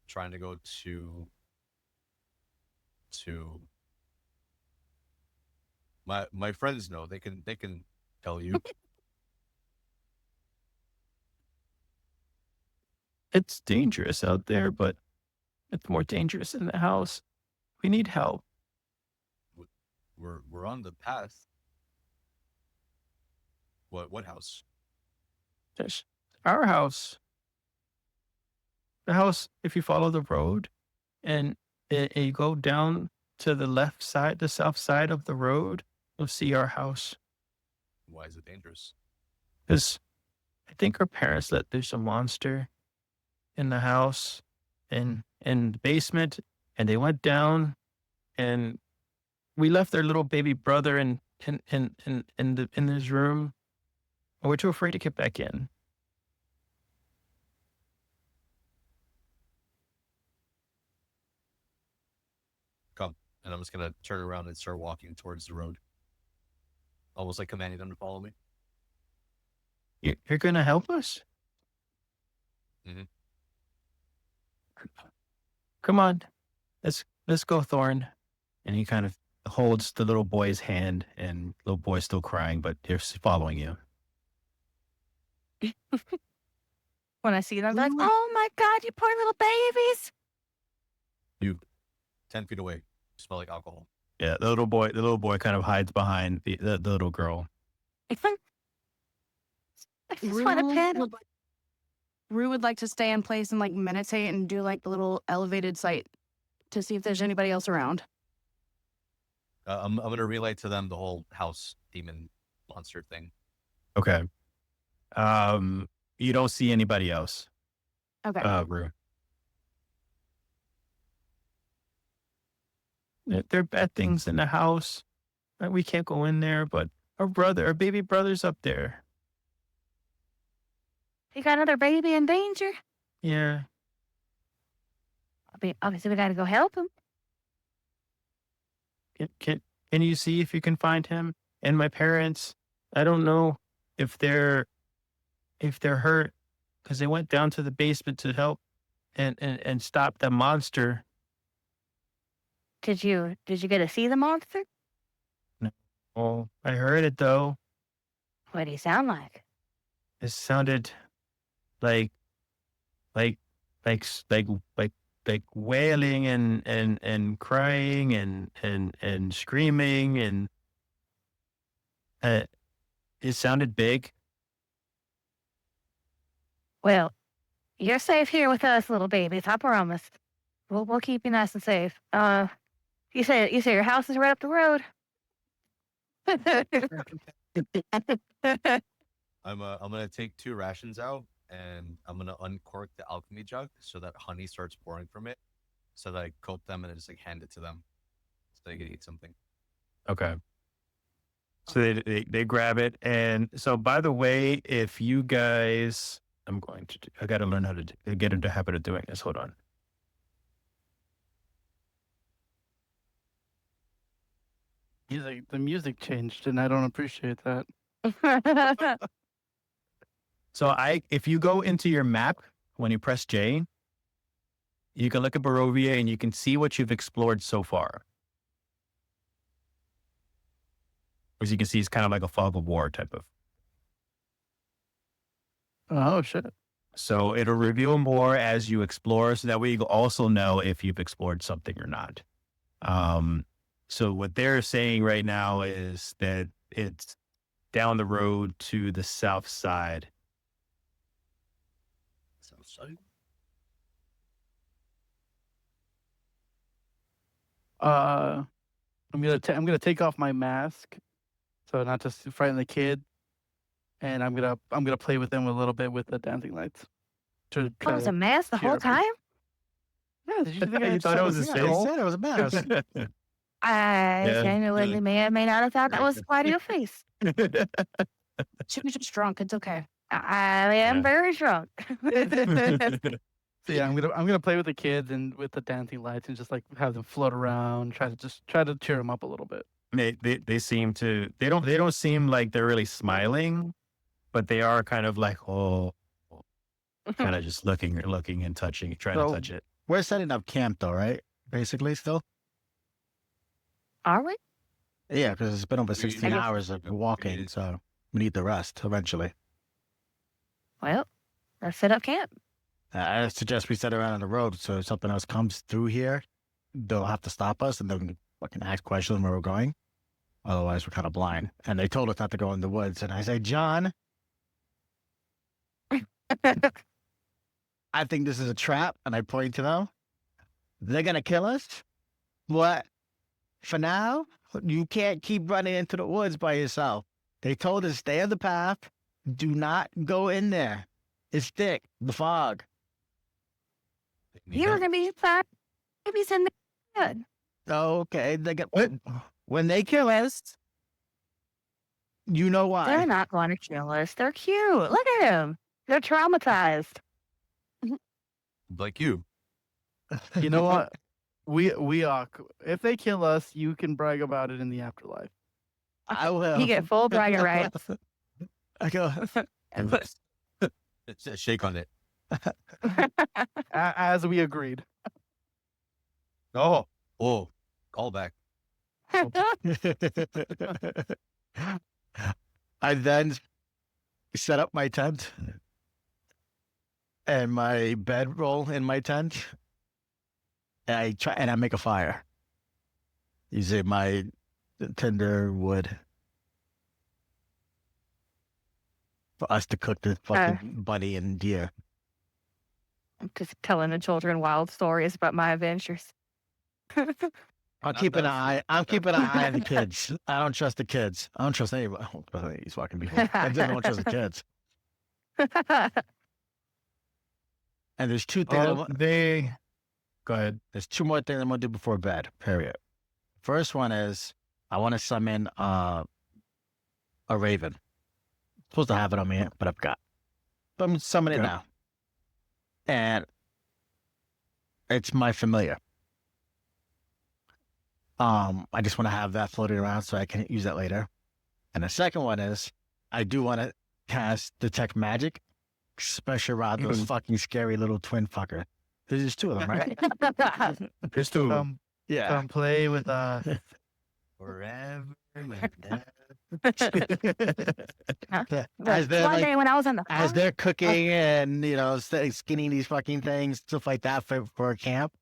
Trying to go to my friends know. They can tell you. It's dangerous out there, but it's more dangerous in the house. We need help. We're on the path. What house? There's our house. The house, if you follow the road and you go down to the left side, the south side of the road, you'll see our house. Why is it dangerous? Because I think our parents let loose a monster in the house and in the basement, and they went down, and we left their little baby brother in his room, and we're too afraid to get back in. Come. And I'm just gonna turn around and start walking towards the road. Almost like commanding them to follow me. You're gonna help us? Mhm. Come on, let's go, Thorn. And he kind of holds the little boy's hand, and little boy's still crying, but they're following you. When I see them, I'm like, oh my God, you poor little babies. 10 feet away. You smell like alcohol. Yeah, the little boy kind of hides behind the little girl. I just want to pet him. Rue would like to stay in place and like meditate and do like the little elevated sight to see if there's anybody else around. I'm gonna relay to them the whole house demon monster thing. Okay. You don't see anybody else. Okay. Rue. There are bad things in the house. We can't go in there, but our baby brother's up there. You got another baby in danger. Yeah. Obviously, we got to go help him. Can you see if you can find him? And my parents, I don't know if they're hurt, because they went down to the basement to help and stop the monster. Did you get to see the monster? Oh, I heard it though. What do you sound like? It sounded like wailing and crying and screaming, and it sounded big. Well, you're safe here with us, little babies. I promise. We'll keep you nice and safe. You say your house is right up the road. I'm gonna take 2 rations out and I'm gonna uncork the alchemy jug so that honey starts pouring from it. So that I coat them and then just like hand it to them so they can eat something. Okay. So they grab it. And so, by the way, if you guys, I got to learn how to get into the habit of doing this. Hold on. The music changed, and I don't appreciate that. So if you go into your map, when you press J, you can look at Barovia and you can see what you've explored so far. As you can see, it's kind of like a fog of war type of. Oh shit! So it'll reveal more as you explore, so that way you also know if you've explored something or not. So what they're saying right now is that it's down the road to the south side. Sounds so. I'm gonna take off my mask, so not to frighten the kid, and I'm gonna play with them a little bit with the dancing lights. To Oh, try it was to a mess the cheer whole up time? Yeah, did you think I You had thought it was his yeah, face? He Cole? said it was a mouse. I Yeah. genuinely may or may not have thought that was quite your face. She was just drunk. It's okay. I am Yeah. very drunk. So yeah, I'm gonna play with the kids and with the dancing lights and just like have them float around, try to cheer them up a little bit. They seem to, they don't seem like they're really smiling, but they are kind of like, kind of just looking and touching, trying to So- touch it. We're setting up camp though, right? Basically still. Are we? Yeah, because it's been over We- 16 guess- hours of walking, so we need the rest eventually. Well, let's set up camp. I suggest we set around on the road, so if something else comes through here, they'll have to stop us and then fucking ask questions where we're going. Otherwise, we're kind of blind. And they told us not to go in the woods. And I say, John, I think this is a trap. And I point to them. They're going to kill us. What? For now, you can't keep running into the woods by yourself. They told us stay on the path. Do not go in there. It's thick, the fog. You were gonna be fine. Maybe it's in the good. Okay, they get when they kill us. You know why? They're not going to kill us. They're cute. Look at them. They're traumatized. Like you. You know what? We are. If they kill us, you can brag about it in the afterlife. I will. You get full bragging rights. I go. Shake on it. As we agreed. Oh, call back. I then set up my tent and my bedroll in my tent. And I make a fire using my tinder wood for us to cook the fucking bunny and deer. I'm just telling the children wild stories about my adventures. I'm Not keeping an that eye. I'm keeping an eye on the kids. I don't trust the kids. I don't trust anybody. I don't trust any of these fucking people. I just don't trust the kids. And there's two things. Go ahead. There's two more things I'm gonna do before bed. Period. First one is I want to summon a raven. Supposed to have it on me, but I forgot. But I'm summoning it Okay. now, and it's my familiar. I just want to have that floating around so I can use that later. And the second one is I do want to cast detect magic, especially around those fucking scary little twin fucker. There's two of them, right? There's two. Yeah. Come play with Forever. my dad. As they're One like, day when I was in the as forest, they're cooking and skinning these fucking things, stuff like that for a camp.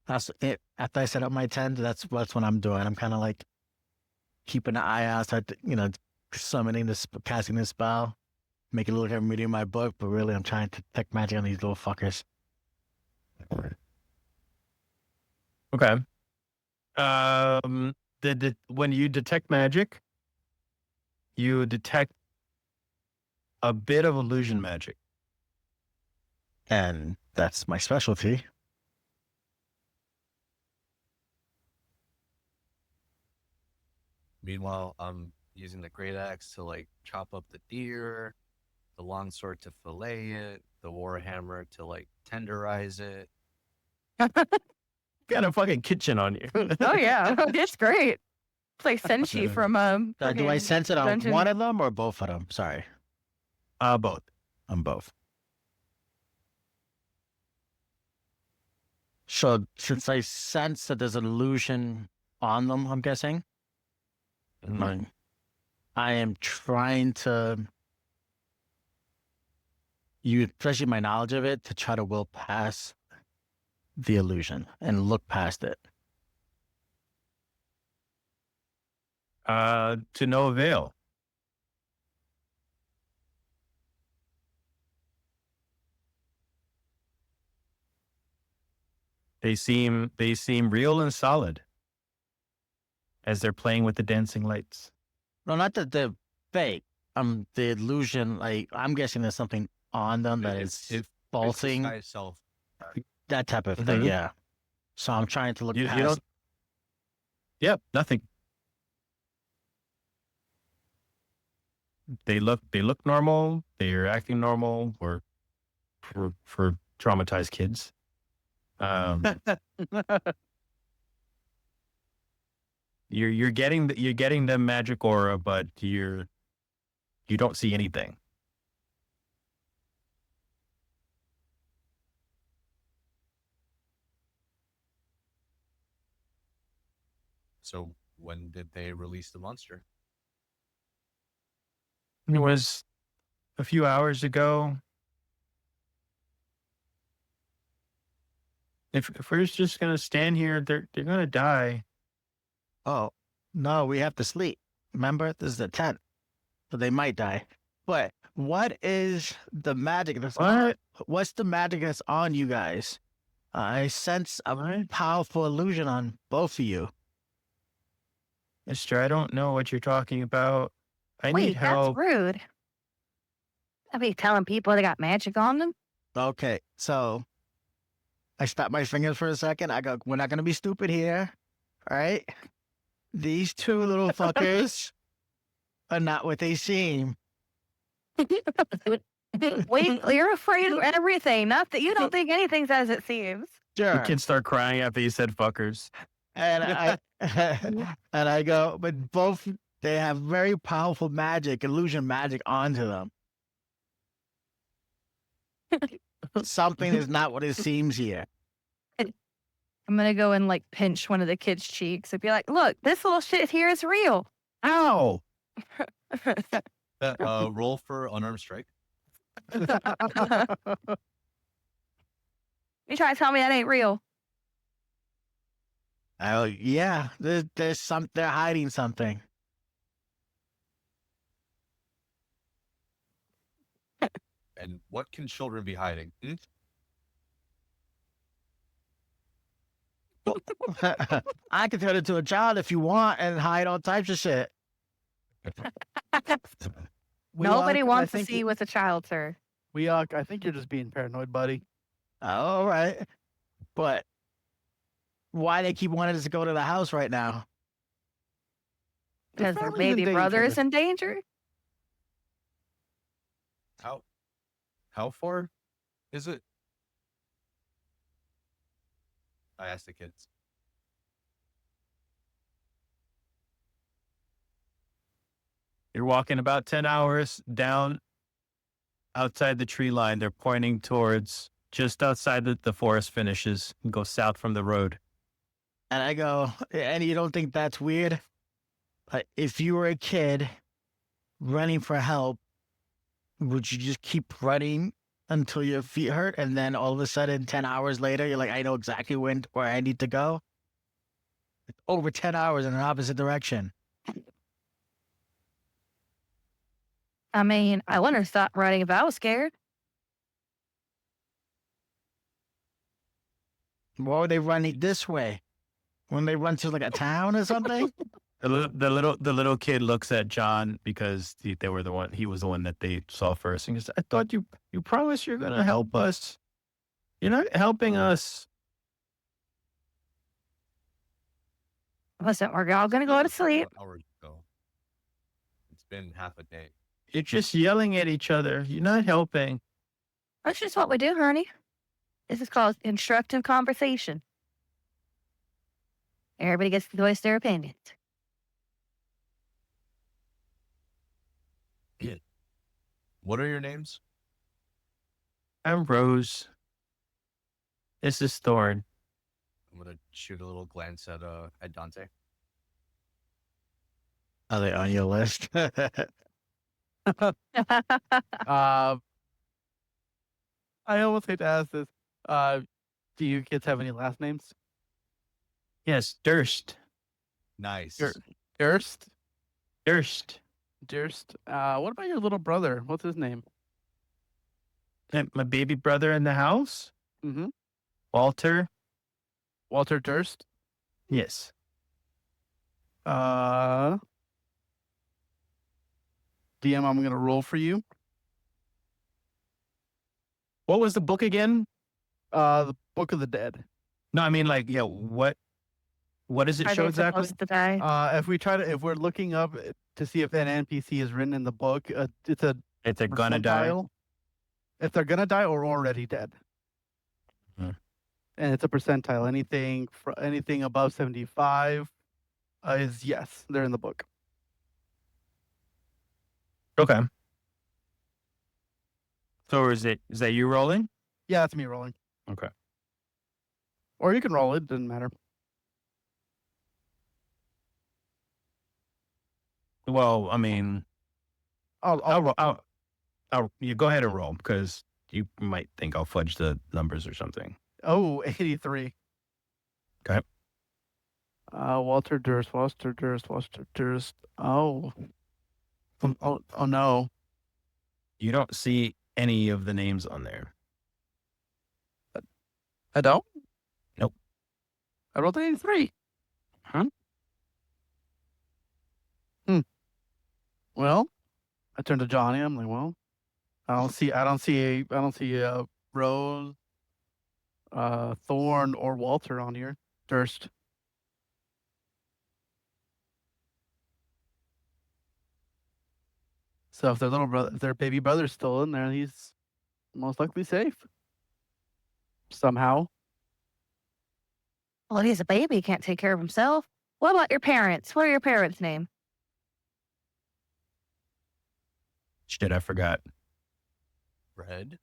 That's it. After I set up my tent, that's what I'm doing. I'm kind of like keeping an eye out, start summoning this, casting this spell, make it look like I'm reading my book, but really I'm trying to detect magic on these little fuckers. Okay. When you detect magic, you detect a bit of illusion magic. And that's my specialty. Meanwhile, I'm using the great axe to like chop up the deer, the longsword to fillet it, the warhammer to like tenderize it. Got a fucking kitchen on you. Oh yeah, it's great. It's like Senshi from Do I fucking sense it on Dungeon. one of them or both of them? Sorry. Both. On both. So since I sense that there's an illusion on them, I'm guessing, I am trying to use, especially my knowledge of it, to try to will past the illusion and look past it. To no avail. They seem real and solid as they're playing with the dancing lights. No, not that they're fake. The illusion, like I'm guessing there's something on them that is It's falsing, disguise self. that type of thing. Mhm. Yeah. So I'm trying to look You past. don't. Yep, nothing. They look normal. They're acting normal. Or for traumatized kids. You're getting the magic aura, but you don't see anything. So when did they release the monster? It was a few hours ago. If we're just gonna stand here, they're gonna die. Oh, no, we have to sleep. Remember, this is the tent. So they might die. But what is the magic that's what's the magic that's on you guys? I sense a powerful illusion on both of you. Mister, I don't know what you're talking about. I Wait, need help. that's rude. I be telling people they got magic on them. Okay, so I snap my fingers for a second. I go, we're not gonna be stupid here. All right? These two little fuckers are not what they seem. Wait, you're afraid of everything. Not that you don't think anything's as it seems. The Sure. kids start crying after you said fuckers. And I and I go, but both they have very powerful magic, illusion magic onto them. Something is not what it seems here. I'm gonna go and like pinch one of the kids' cheeks and be like, "Look, this little shit here is real." Ow! Roll for unarmed strike. You try to tell me that ain't real? Oh yeah, there's some. They're hiding something. And what can children be hiding? Hmm? I can turn into a child if you want and hide all types of shit. Nobody wants to I think see you with a child, sir. I think you're just being paranoid, buddy. All right, but why they keep wanting us to go to the house right now? Because their family's in baby brother danger. is in danger. How far is it? I asked the kids. You're walking about 10 hours down outside the tree line. They're pointing towards just outside the forest finishes and go south from the road. And I go, and you don't think that's weird? If you were a kid running for help, would you just keep running until your feet hurt? And then all of a sudden, 10 hours later, you're like, I know exactly where I need to go. Over 10 hours in an opposite direction. I mean, I wouldn't have stopped running if I was scared. Why would they run this way? When they run to like a town or something? The little kid looks at John because they were the one. He was the one that they saw first, and he goes, "I thought you promised you're gonna help us. You're not helping us." Listen, we're all gonna go to sleep. Hours ago. It's been half a day. You're just yelling at each other. You're not helping. That's just what we do, honey. This is called constructive conversation. Everybody gets to voice their opinions. What are your names? I'm Rose. This is Thorn. I'm gonna shoot a little glance at Dante. Are they on your list? I almost hate to ask this. Do you kids have any last names? Yes, Durst. Nice. Durst? Durst. Durst. What about your little brother? What's his name? And my baby brother in the house, Mm-hmm. Walter. Walter Durst. Yes. DM, I'm gonna roll for you. What was the book again? The Book of the Dead. No, I mean like, yeah. What does it Are show they exactly? supposed to die? If we're looking up to see if an NPC is written in the book, it's a If they're gonna die. percentile. If they're gonna die or already dead. Hmm. And it's a percentile. Anything above 75 is yes, they're in the book. Okay. So is that you rolling? Yeah, that's me rolling. Okay. Or you can roll it, doesn't matter. Well, I mean, you go ahead and roll because you might think I'll fudge the numbers or something. Oh, 83. Okay. Walter Durst. Oh. Oh no. You don't see any of the names on there. I don't? Nope. I rolled 83. Huh? Well, I turned to Johnny. I'm like, well, I don't see a Rose, Thorn, or Walter on here. Durst. So if their baby brother's still in there, he's most likely safe. Somehow. Well, he's a baby. He can't take care of himself. What about your parents? What are your parents' name? Shit, I forgot. Red.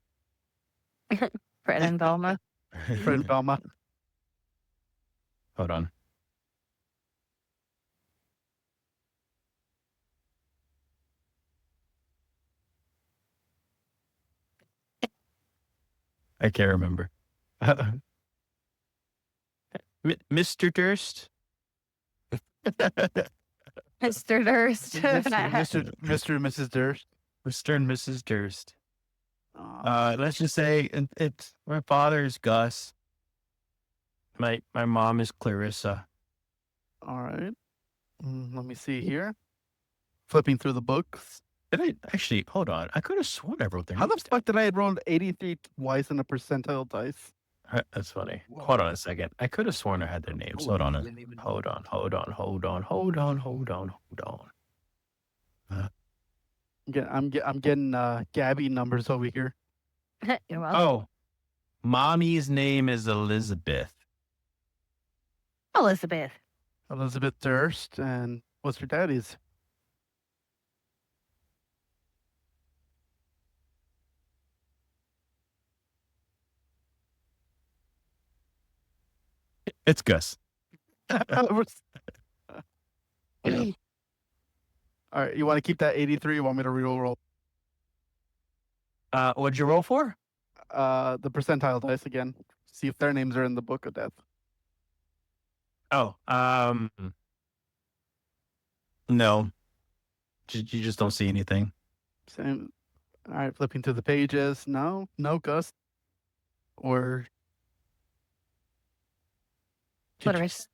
Fred and Velma. Fred and Velma. Hold on. I can't remember. Mr. Durst? Mr. Durst. Mr. and Mrs. Durst. Mr. and Mrs. Durst. Aw. Let's just say it's my father is Gus. My mom is Clarissa. All right. Let me see here. Flipping through the books. Did I actually hold on? I could have sworn I wrote their How the names down. fuck did I roll 83 twice in a percentile dice? That's funny. Hold on a second. I could have sworn I had their names. Hold on. Hold on. I'm getting Gabby numbers over here. You're welcome. Oh, mommy's name is Elizabeth. Elizabeth. Elizabeth Durst, and what's your daddy's? It's Gus. All right, you want to keep that 83? You want me to re-roll What'd you roll for? the percentile dice again? See if their names are in the book of death. Oh, no. You just don't see anything. Same. All right, flipping through the pages. No, no gust. Or did you, Clitoris.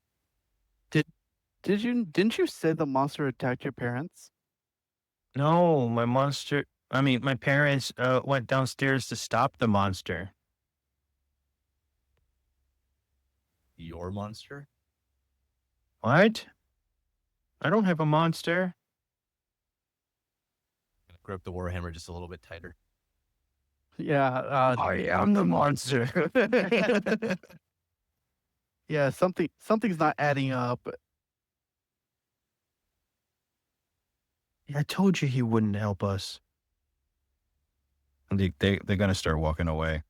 didn't you say the monster attacked your parents? No, my parents went downstairs to stop the monster. Your monster? What? I don't have a monster. Grip the warhammer just a little bit tighter. Yeah. I am the monster. Yeah. Something's not adding up. I told you he wouldn't help us. And they're going to start walking away.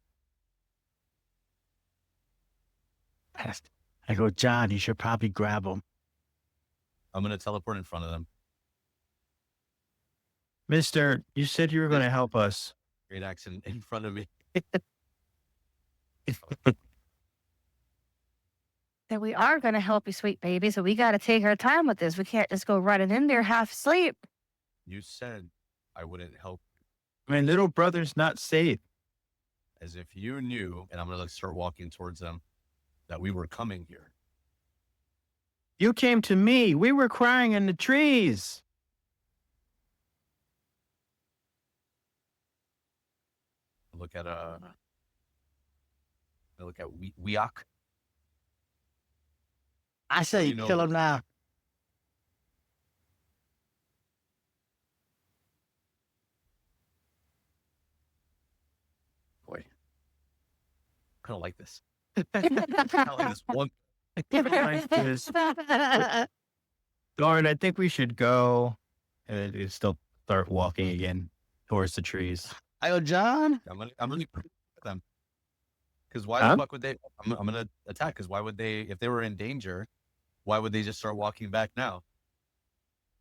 I go, John, you should probably grab him. I'm gonna teleport in front of them. Mister, you said you were going to help us. Great accent in front of me. That we are going to help you, sweet baby. So we got to take our time with this. We can't just go running in there half asleep. You said I wouldn't help, My little brother's not safe. as if you knew, and I'm gonna start walking towards them, that we were coming here. You came to me. We were crying in the trees. I look at Weok. I say You know- kill him now. Boy, I don't like this. I don't like this one. Like this. Darn, I think we should go. And they still start walking again towards the trees. I go, John. I'm gonna put them. Because why Huh? the fuck would they? I'm gonna attack. Because why would they? If they were in danger, why would they just start walking back now?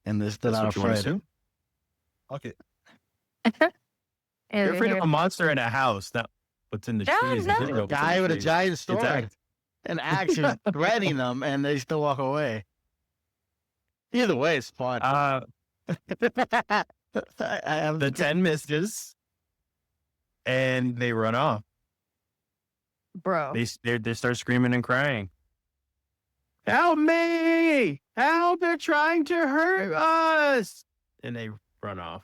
And they're still That's not what you want to afraid. do? Okay. You're afraid of a monster in a house, not what's in the John, trees. no. It didn't go what's in Guy the with a trees. giant It's sword act- and action threatening them, and they still walk away. Either way, it's fun. Uh, I have the 10 misses, and they run off. Bro. They start screaming and crying. Help me! Help! They're trying to hurt us! And they run off.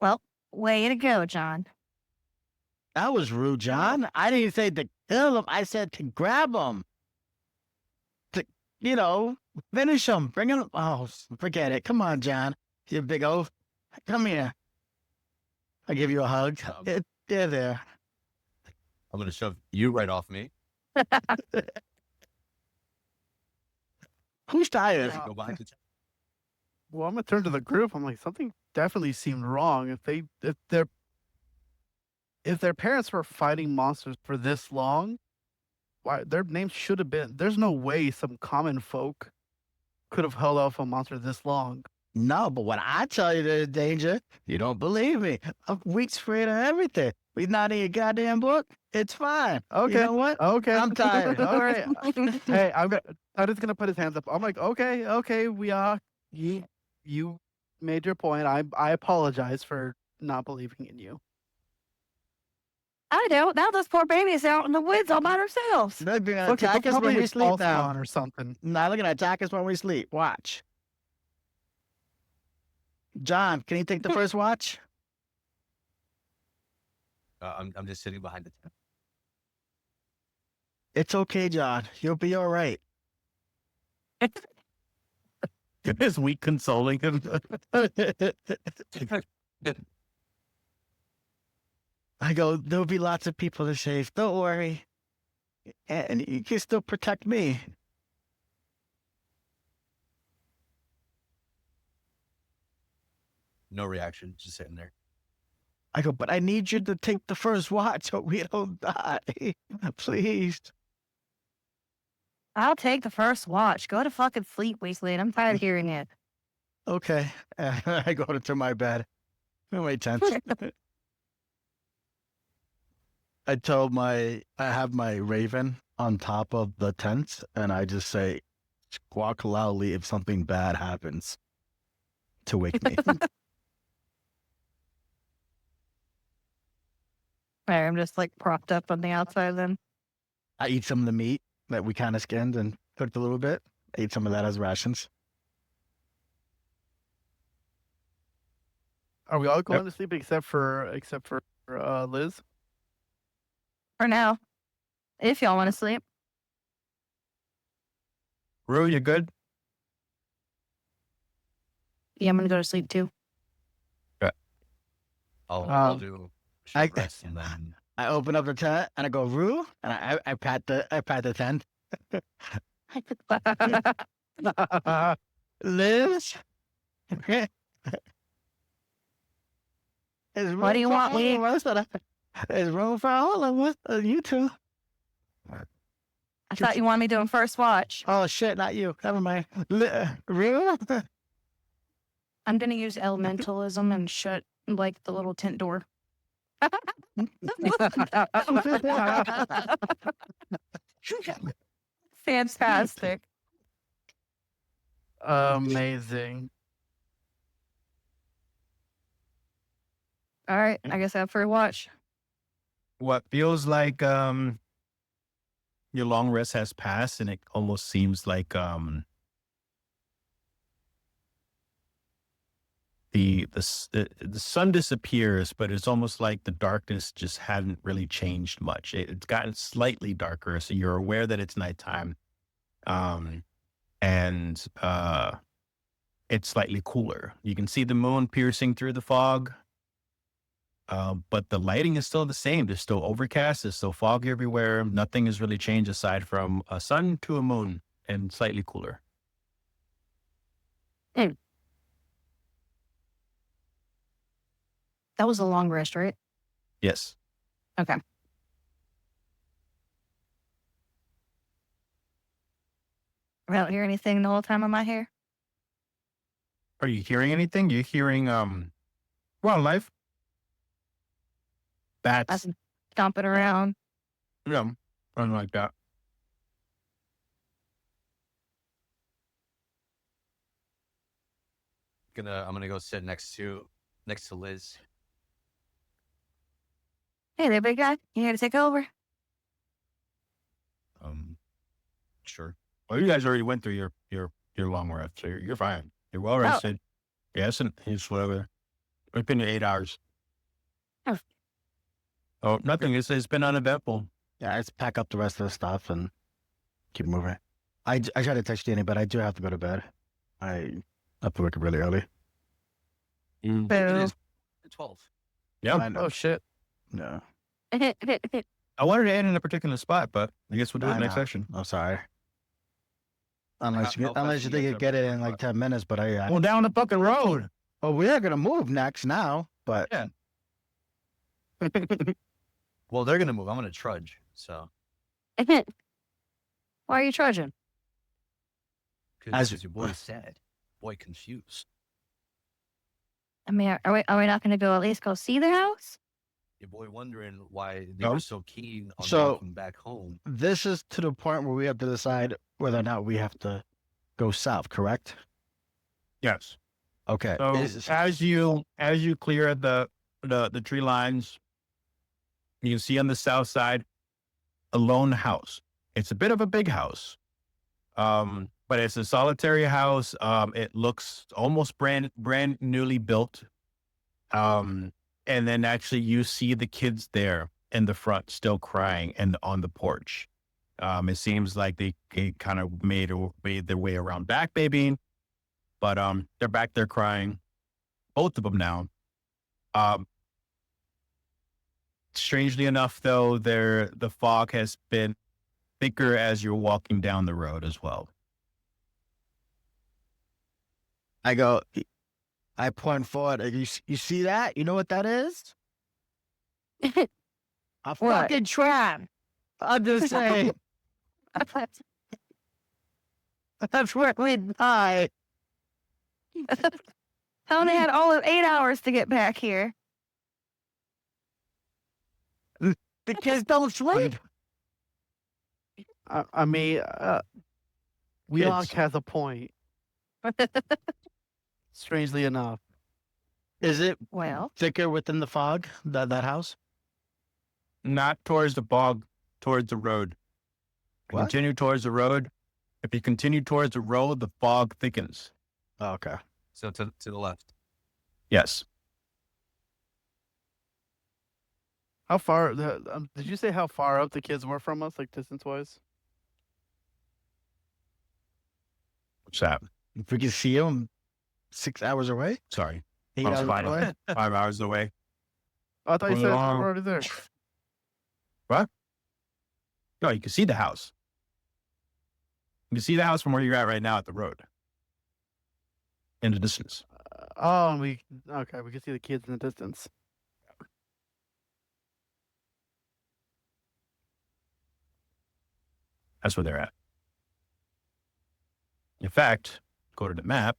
Well, way to go, John. That was rude, John. I didn't say to kill him. I said to grab him. To, finish him. Bring him. Oh, forget it. Come on, John. You big oaf. Come here. I give you a hug. They're there. I'm gonna shove you right off me. Who's tired? Wow. Go behind the. Well, I'm gonna turn to the group. I'm like, something definitely seemed wrong. If their parents were fighting monsters for this long, why their names should have been. There's no way some common folk could have held off a monster this long. No, but when I tell you there's danger, you don't believe me. I'm weak afraid of everything. We not in your goddamn book. It's fine. Okay. You know what? Okay. I'm tired. All right. Hey, Titus gonna put his hands up. I'm like, okay, we are. You made your point. I apologize for not believing in you. I don't. Now those poor babies out in the woods all by themselves. They're gonna Look, attack us when we sleep now. or something. Nah, they're gonna attack us when we sleep. Watch. John, can you take the first watch? I'm just sitting behind the tent. It's okay, John. You'll be all right. Is we consoling him? I go, there'll be lots of people to save. Don't worry. And you can still protect me. No reaction, just sitting there. I go, but I need you to take the first watch so we don't die. Please. I'll take the first watch. Go to fucking sleep, Weasley. I'm tired of hearing it. Okay. I go to my bed. In my tent. I have my raven on top of the tent, and I just say, squawk loudly if something bad happens to wake me. Alright, I'm just like propped up on the outside then. I eat some of the meat that we kind of skinned and cooked a little bit. I ate some of that as rations. Are we all going to sleep except for Liz? For now. If y'all want to sleep. Rue, you good? Yeah, I'm gonna go to sleep too. I'll do a short I- rest and then I open up the tent and I go, Rue, and I pat the tent. Liz? What do you want, Lee? There's room for all of us, you two. I thought you wanted me doing first watch. Oh, shit, not you. Never mind. Rue? I'm gonna use elementalism and shut like the little tent door. Fantastic. Amazing. All right, I guess I have for a watch. What feels like your long rest has passed, and it almost seems like the sun disappears, but it's almost like the darkness just hadn't really changed much. It's gotten slightly darker, so you're aware that it's nighttime, and it's slightly cooler. You can see the moon piercing through the fog. But the lighting is still the same. There's still overcast. There's still fog everywhere. Nothing has really changed aside from a sun to a moon and slightly cooler. That was a long rest, right? Yes. Okay. I don't hear anything the whole time I'm out here. Are you hearing anything? You're hearing wildlife. Bats. That's stomping around. Yeah. Something like that. I'm gonna go sit next to Liz. Hey there, big guy. You here to take over? Sure. Well, you guys already went through your long rest, so you're fine. You're well rested. Yes, and it's whatever. It's been 8 hours. Oh. Oh, nothing. It's been uneventful. Yeah, I just pack up the rest of the stuff and keep moving. I try to text Danny, but I do have to go to bed. I have to wake up really early. It Boo. is 12. Yeah. I know. Oh shit. No. I wanted to end in a particular spot, but I guess we'll do I it next know. session. I'm sorry. Unless How you fast think do you you think have you to get it run in like across? 10 minutes, but I Well, down the fucking road. oh, we are gonna move next now, but Yeah. Well, they're gonna move. I'm gonna trudge. So Why are you trudging? As- because your boy's sad, boy confused. I mean, are we not going to go at least go see the house? Your boy wondering why they No. were so keen on So- making back home. this is to the point where we have to decide whether or not we have to go south, correct? Yes. Okay. So Is- as you clear the tree lines, you can see on the south side a lone house. It's a bit of a big house, but it's a solitary house. It looks almost brand newly built. And then actually you see the kids there in the front still crying and on the porch. It seems like they kind of made their way around back maybe, but they're back there crying, both of them now. Strangely enough, though, the fog has been thicker as you're walking down the road as well. I go, I point forward. You see that? You know what that is? A What? fucking trap. I'm just saying. That's where we die. I only had all of 8 hours to get back here. The kids don't sleep. I mean, Wheelock Kids. has a point. Strangely enough. Is it Well, thicker within the fog, that house? Not towards the bog, towards the road. What? Continue towards the road. If you continue towards the road, the fog thickens. Oh, okay. So to the left. Yes. How far? Did you say how far up the kids were from us, like distance wise? What's that? If we can see him 6 hours away, Sorry. 8 I was hours fine. away. 5 hours away. Oh, I thought you said we're Well, already there. No, you can see the house. You can see the house from where you're at right now at the road. In the distance. Oh, we can see the kids in the distance. That's where they're at. In fact, go to the map.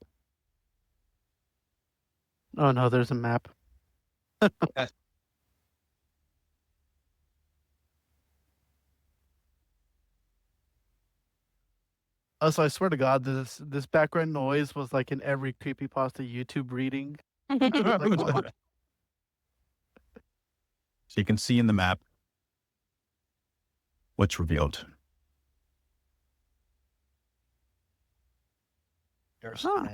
Oh no, there's a map. Also, I swear to God, this background noise was like in every creepypasta YouTube reading. Like, what? So you can see in the map what's revealed. Huh.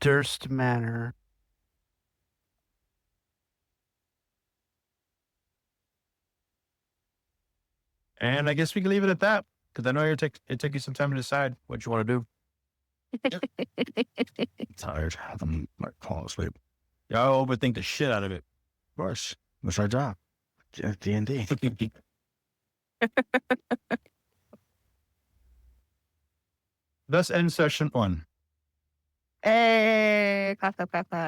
Durst Manor. And I guess we can leave it at that because I know it took you some time to decide what you want to do. I'm tired. I'm like falling asleep. Y'all overthink the shit out of it. Of course. That's our job. D&D. Thus ends session 1. Hey, clap, clap, clap, clap.